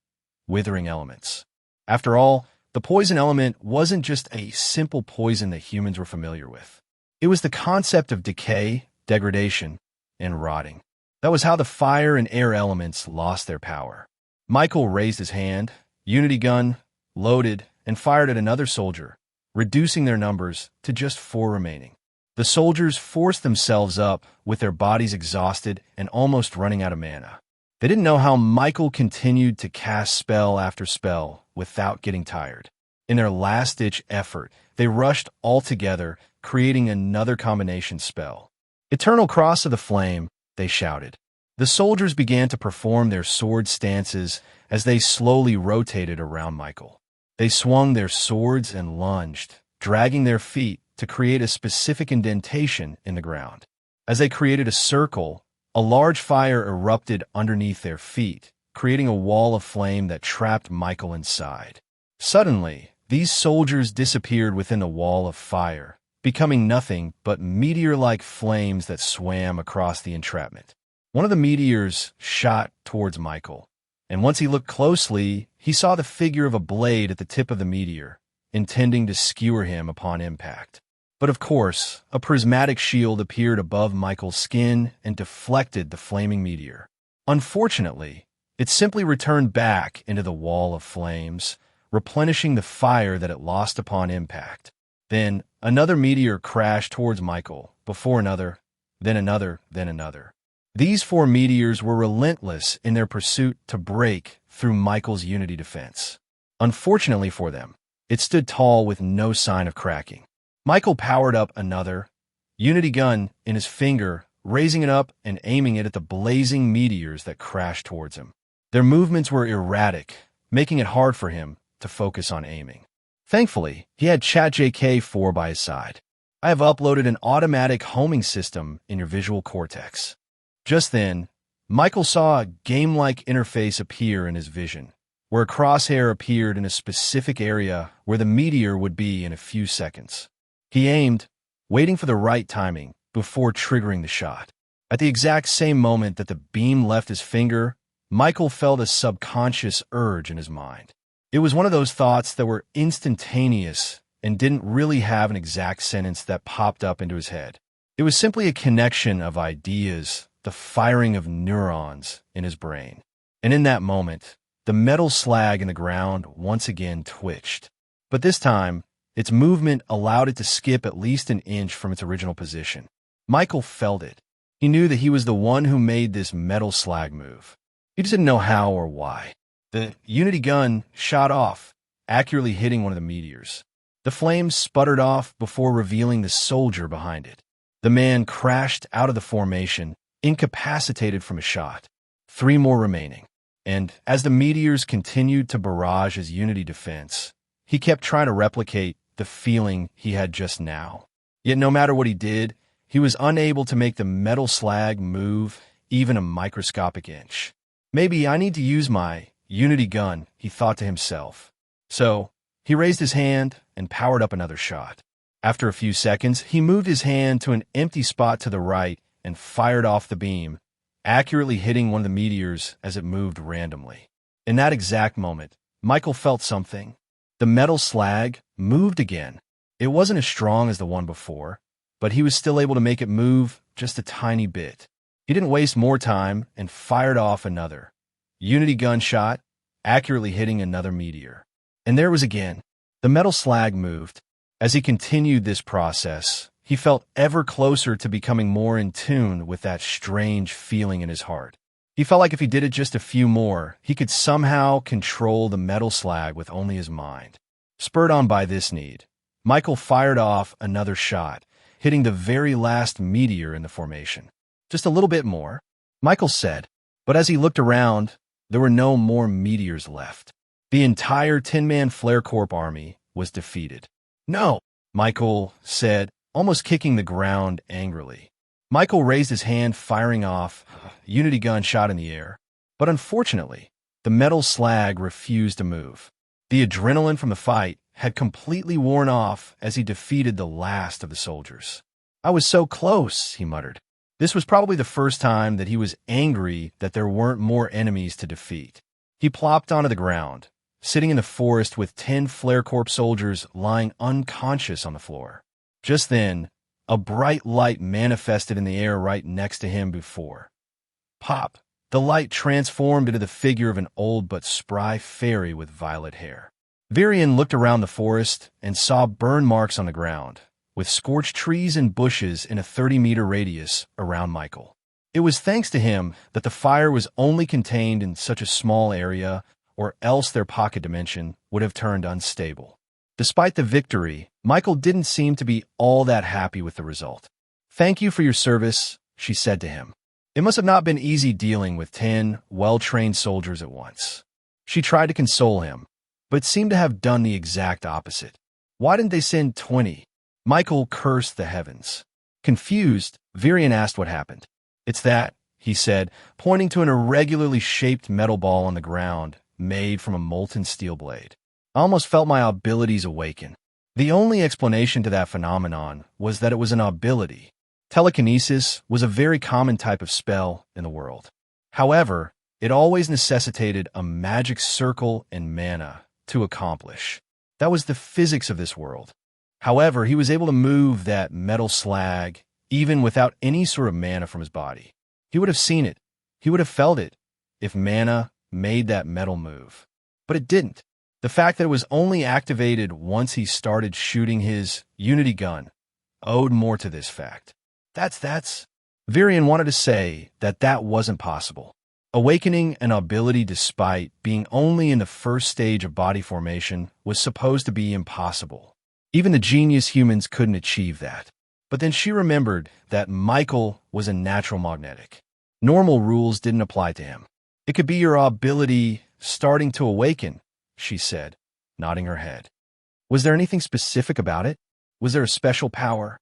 Withering Elements. After all, the poison element wasn't just a simple poison that humans were familiar with. It was the concept of decay, degradation, and rotting. That was how the fire and air elements lost their power. Michael raised his hand, unity gun, loaded, and fired at another soldier, reducing their numbers to just 4 remaining. The soldiers forced themselves up, with their bodies exhausted and almost running out of mana. They didn't know how Michael continued to cast spell after spell without getting tired. In their last-ditch effort, they rushed all together, creating another combination spell. Eternal Cross of the Flame, they shouted. The soldiers began to perform their sword stances as they slowly rotated around Michael. They swung their swords and lunged, dragging their feet to create a specific indentation in the ground. As they created a circle, a large fire erupted underneath their feet, creating a wall of flame that trapped Michael inside. Suddenly, these soldiers disappeared within the wall of fire, becoming nothing but meteor-like flames that swam across the entrapment. One of the meteors shot towards Michael, and once he looked closely, he saw the figure of a blade at the tip of the meteor, intending to skewer him upon impact. But of course, a prismatic shield appeared above Michael's skin and deflected the flaming meteor. Unfortunately, it simply returned back into the wall of flames, replenishing the fire that it lost upon impact. Then, another meteor crashed towards Michael, before another, then another, then another. These 4 meteors were relentless in their pursuit to break through Michael's unity defense. Unfortunately for them, it stood tall with no sign of cracking. Michael powered up another unity gun in his finger, raising it up and aiming it at the blazing meteors that crashed towards him. Their movements were erratic, making it hard for him to focus on aiming. Thankfully, he had ChatJK4 by his side. I have uploaded an automatic homing system in your visual cortex. Just then, Michael saw a game-like interface appear in his vision, where a crosshair appeared in a specific area where the meteor would be in a few seconds. He aimed, waiting for the right timing before triggering the shot. At the exact same moment that the beam left his finger, Michael felt a subconscious urge in his mind. It was one of those thoughts that were instantaneous and didn't really have an exact sentence that popped up into his head. It was simply a connection of ideas, the firing of neurons in his brain. And in that moment, the metal slag in the ground once again twitched. But this time, its movement allowed it to skip at least an inch from its original position. Michael felt it. He knew that he was the one who made this metal slag move. He just didn't know how or why. The Unity gun shot off, accurately hitting one of the meteors. The flames sputtered off before revealing the soldier behind it. The man crashed out of the formation, incapacitated from a shot. 3 more remaining. And as the meteors continued to barrage his Unity defense, he kept trying to replicate the feeling he had just now. Yet no matter what he did, he was unable to make the metal slag move even a microscopic inch. Maybe I need to use my Unity gun, he thought to himself. So, he raised his hand and powered up another shot. After a few seconds, he moved his hand to an empty spot to the right and fired off the beam, accurately hitting one of the meteors as it moved randomly. In that exact moment, Michael felt something. The metal slag moved again. It wasn't as strong as the one before, but he was still able to make it move just a tiny bit. He didn't waste more time and fired off another Unity gun shot, accurately hitting another meteor. And there it was again. The metal slag moved. As he continued this process, he felt ever closer to becoming more in tune with that strange feeling in his heart. He felt like if he did it just a few more, he could somehow control the metal slag with only his mind. Spurred on by this need, Michael fired off another shot, hitting the very last meteor in the formation. Just a little bit more, Michael said, but as he looked around, there were no more meteors left. The entire 10-man Flare Corp army was defeated. No, Michael said, almost kicking the ground angrily. Michael raised his hand, firing off a Unity gun shot in the air. But unfortunately, the metal slag refused to move. The adrenaline from the fight had completely worn off as he defeated the last of the soldiers. I was so close, he muttered. This was probably the first time that he was angry that there weren't more enemies to defeat. He plopped onto the ground, sitting in the forest with 10 Flare Corp soldiers lying unconscious on the floor. Just then, a bright light manifested in the air right next to him before. Pop! The light transformed into the figure of an old but spry fairy with violet hair. Virion looked around the forest and saw burn marks on the ground, with scorched trees and bushes in a 30-meter radius around Michael. It was thanks to him that the fire was only contained in such a small area, or else their pocket dimension would have turned unstable. Despite the victory, Michael didn't seem to be all that happy with the result. "Thank you for your service," she said to him. It must have not been easy dealing with 10 well-trained soldiers at once. She tried to console him, but seemed to have done the exact opposite. Why didn't they send 20? Michael cursed the heavens. Confused, Virion asked what happened. "It's that," he said, pointing to an irregularly shaped metal ball on the ground, made from a molten steel blade. I almost felt my abilities awaken. The only explanation to that phenomenon was that it was an ability. Telekinesis was a very common type of spell in the world. However, it always necessitated a magic circle and mana to accomplish. That was the physics of this world. However, he was able to move that metal slag even without any sort of mana from his body. He would have seen it. He would have felt it if mana made that metal move. But it didn't. The fact that it was only activated once he started shooting his Unity gun owed more to this fact. That's... Virion wanted to say that that wasn't possible. Awakening an ability despite being only in the first stage of body formation was supposed to be impossible. Even the genius humans couldn't achieve that. But then she remembered that Michael was a natural magnetic. Normal rules didn't apply to him. It could be your ability starting to awaken, she said, nodding her head. Was there anything specific about it? Was there a special power?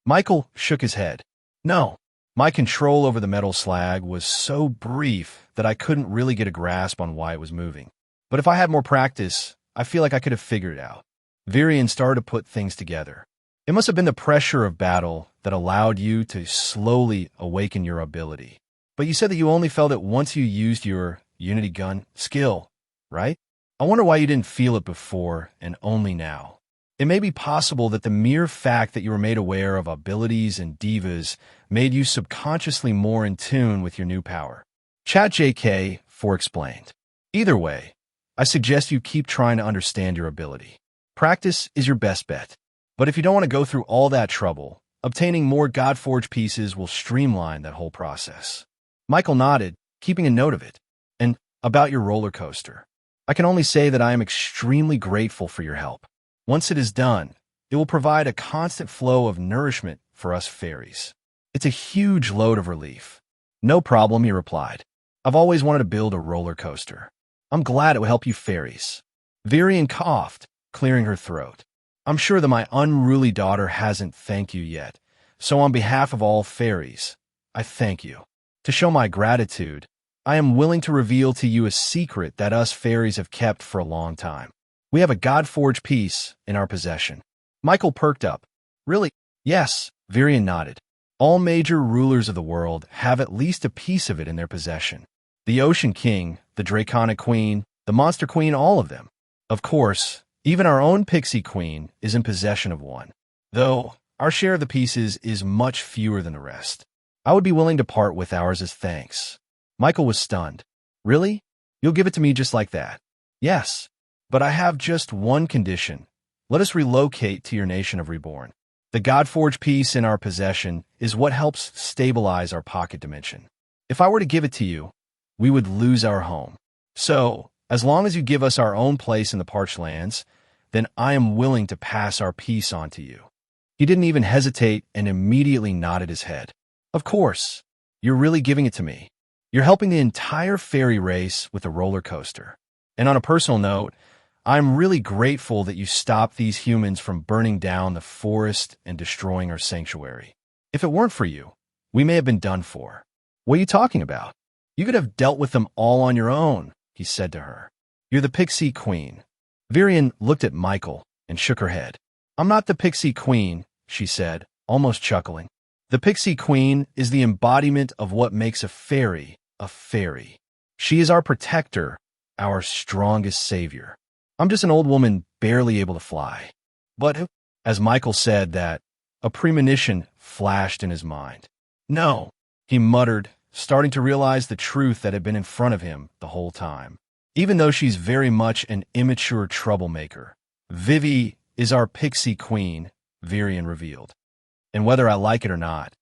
Michael shook his head. No. My control over the metal slag was so brief that I couldn't really get a grasp on why it was moving. But if I had more practice, I feel like I could have figured it out. Virion started to put things together. It must have been the pressure of battle that allowed you to slowly awaken your ability. But you said that you only felt it once you used your Unity gun skill, right? I wonder why you didn't feel it before and only now. It may be possible that the mere fact that you were made aware of abilities and divas made you subconsciously more in tune with your new power. ChatJK4 explained. Either way, I suggest you keep trying to understand your ability. Practice is your best bet. But if you don't want to go through all that trouble, obtaining more Godforged pieces will streamline that whole process. Michael nodded, keeping a note of it. And about your roller coaster, I can only say that I am extremely grateful for your help. Once it is done, it will provide a constant flow of nourishment for us fairies. It's a huge load of relief. No problem, he replied. I've always wanted to build a roller coaster. I'm glad it will help you fairies. Virian coughed, clearing her throat. I'm sure that my unruly daughter hasn't thanked you yet, so on behalf of all fairies, I thank you. To show my gratitude, I am willing to reveal to you a secret that us fairies have kept for a long time. We have a Godforged piece in our possession. Michael perked up. Really? Yes, Virian nodded. All major rulers of the world have at least a piece of it in their possession. The Ocean King, the Draconic Queen, the Monster Queen, all of them. Of course, even our own Pixie Queen is in possession of one, though our share of the pieces is much fewer than the rest. I would be willing to part with ours as thanks. Michael was stunned. Really? You'll give it to me just like that? Yes, but I have just one condition. Let us relocate to your nation of Reborn. The Godforged piece in our possession is what helps stabilize our pocket dimension. If I were to give it to you, we would lose our home. So, as long as you give us our own place in the Parched Lands, then I am willing to pass our piece on to you. He didn't even hesitate and immediately nodded his head. Of course, you're really giving it to me. You're helping the entire fairy race with a roller coaster. And on a personal note, I'm really grateful that you stopped these humans from burning down the forest and destroying our sanctuary. If it weren't for you, we may have been done for. What are you talking about? You could have dealt with them all on your own, he said to her. You're the Pixie Queen. Virian looked at Michael and shook her head. I'm not the Pixie Queen, she said, almost chuckling. The Pixie Queen is the embodiment of what makes a fairy a fairy. She is our protector, our strongest savior. I'm just an old woman barely able to fly. But, as Michael said that, a premonition flashed in his mind. No, he muttered, starting to realize the truth that had been in front of him the whole time. Even though she's very much an immature troublemaker, Vivi is our Pixie Queen, Virian revealed. And whether I like it or not,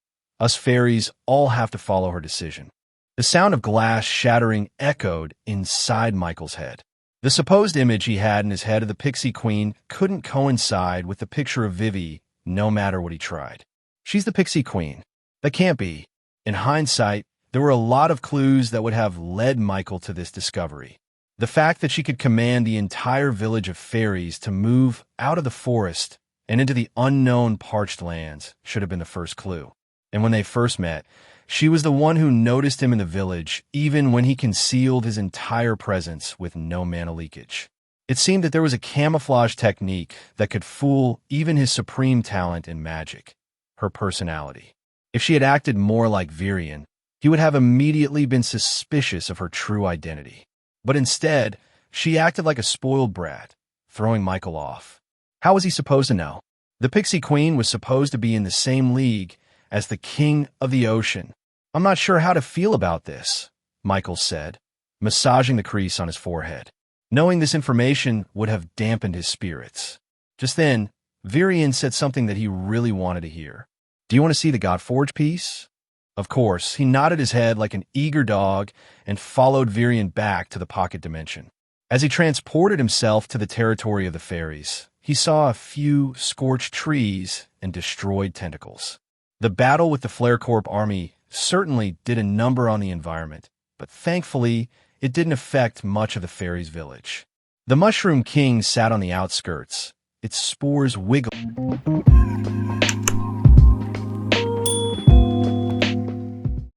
us fairies all have to follow her decision. The sound of glass shattering echoed inside Michael's head. The supposed image he had in his head of the Pixie Queen couldn't coincide with the picture of Vivi, no matter what he tried. She's the Pixie Queen. That can't be. In hindsight, there were a lot of clues that would have led Michael to this discovery. The fact that she could command the entire village of fairies to move out of the forest and into the unknown Parched Lands should have been the first clue. And when they first met, she was the one who noticed him in the village, even when he concealed his entire presence with no mana leakage. It seemed that there was a camouflage technique that could fool even his supreme talent in magic, her personality. If she had acted more like Virian, he would have immediately been suspicious of her true identity. But instead, she acted like a spoiled brat, throwing Michael off. How was he supposed to know? The Pixie Queen was supposed to be in the same league as the King of the Ocean. I'm not sure how to feel about this, Michael said, massaging the crease on his forehead. Knowing this information would have dampened his spirits. Just then, Virian said something that he really wanted to hear. Do you want to see the Godforged piece? Of course, he nodded his head like an eager dog and followed Virian back to the pocket dimension. As he transported himself to the territory of the fairies, he saw a few scorched trees and destroyed tentacles. The battle with the Flare Corp army certainly did a number on the environment, but thankfully, it didn't affect much of the fairies' village. The Mushroom King sat on the outskirts, its spores wiggling.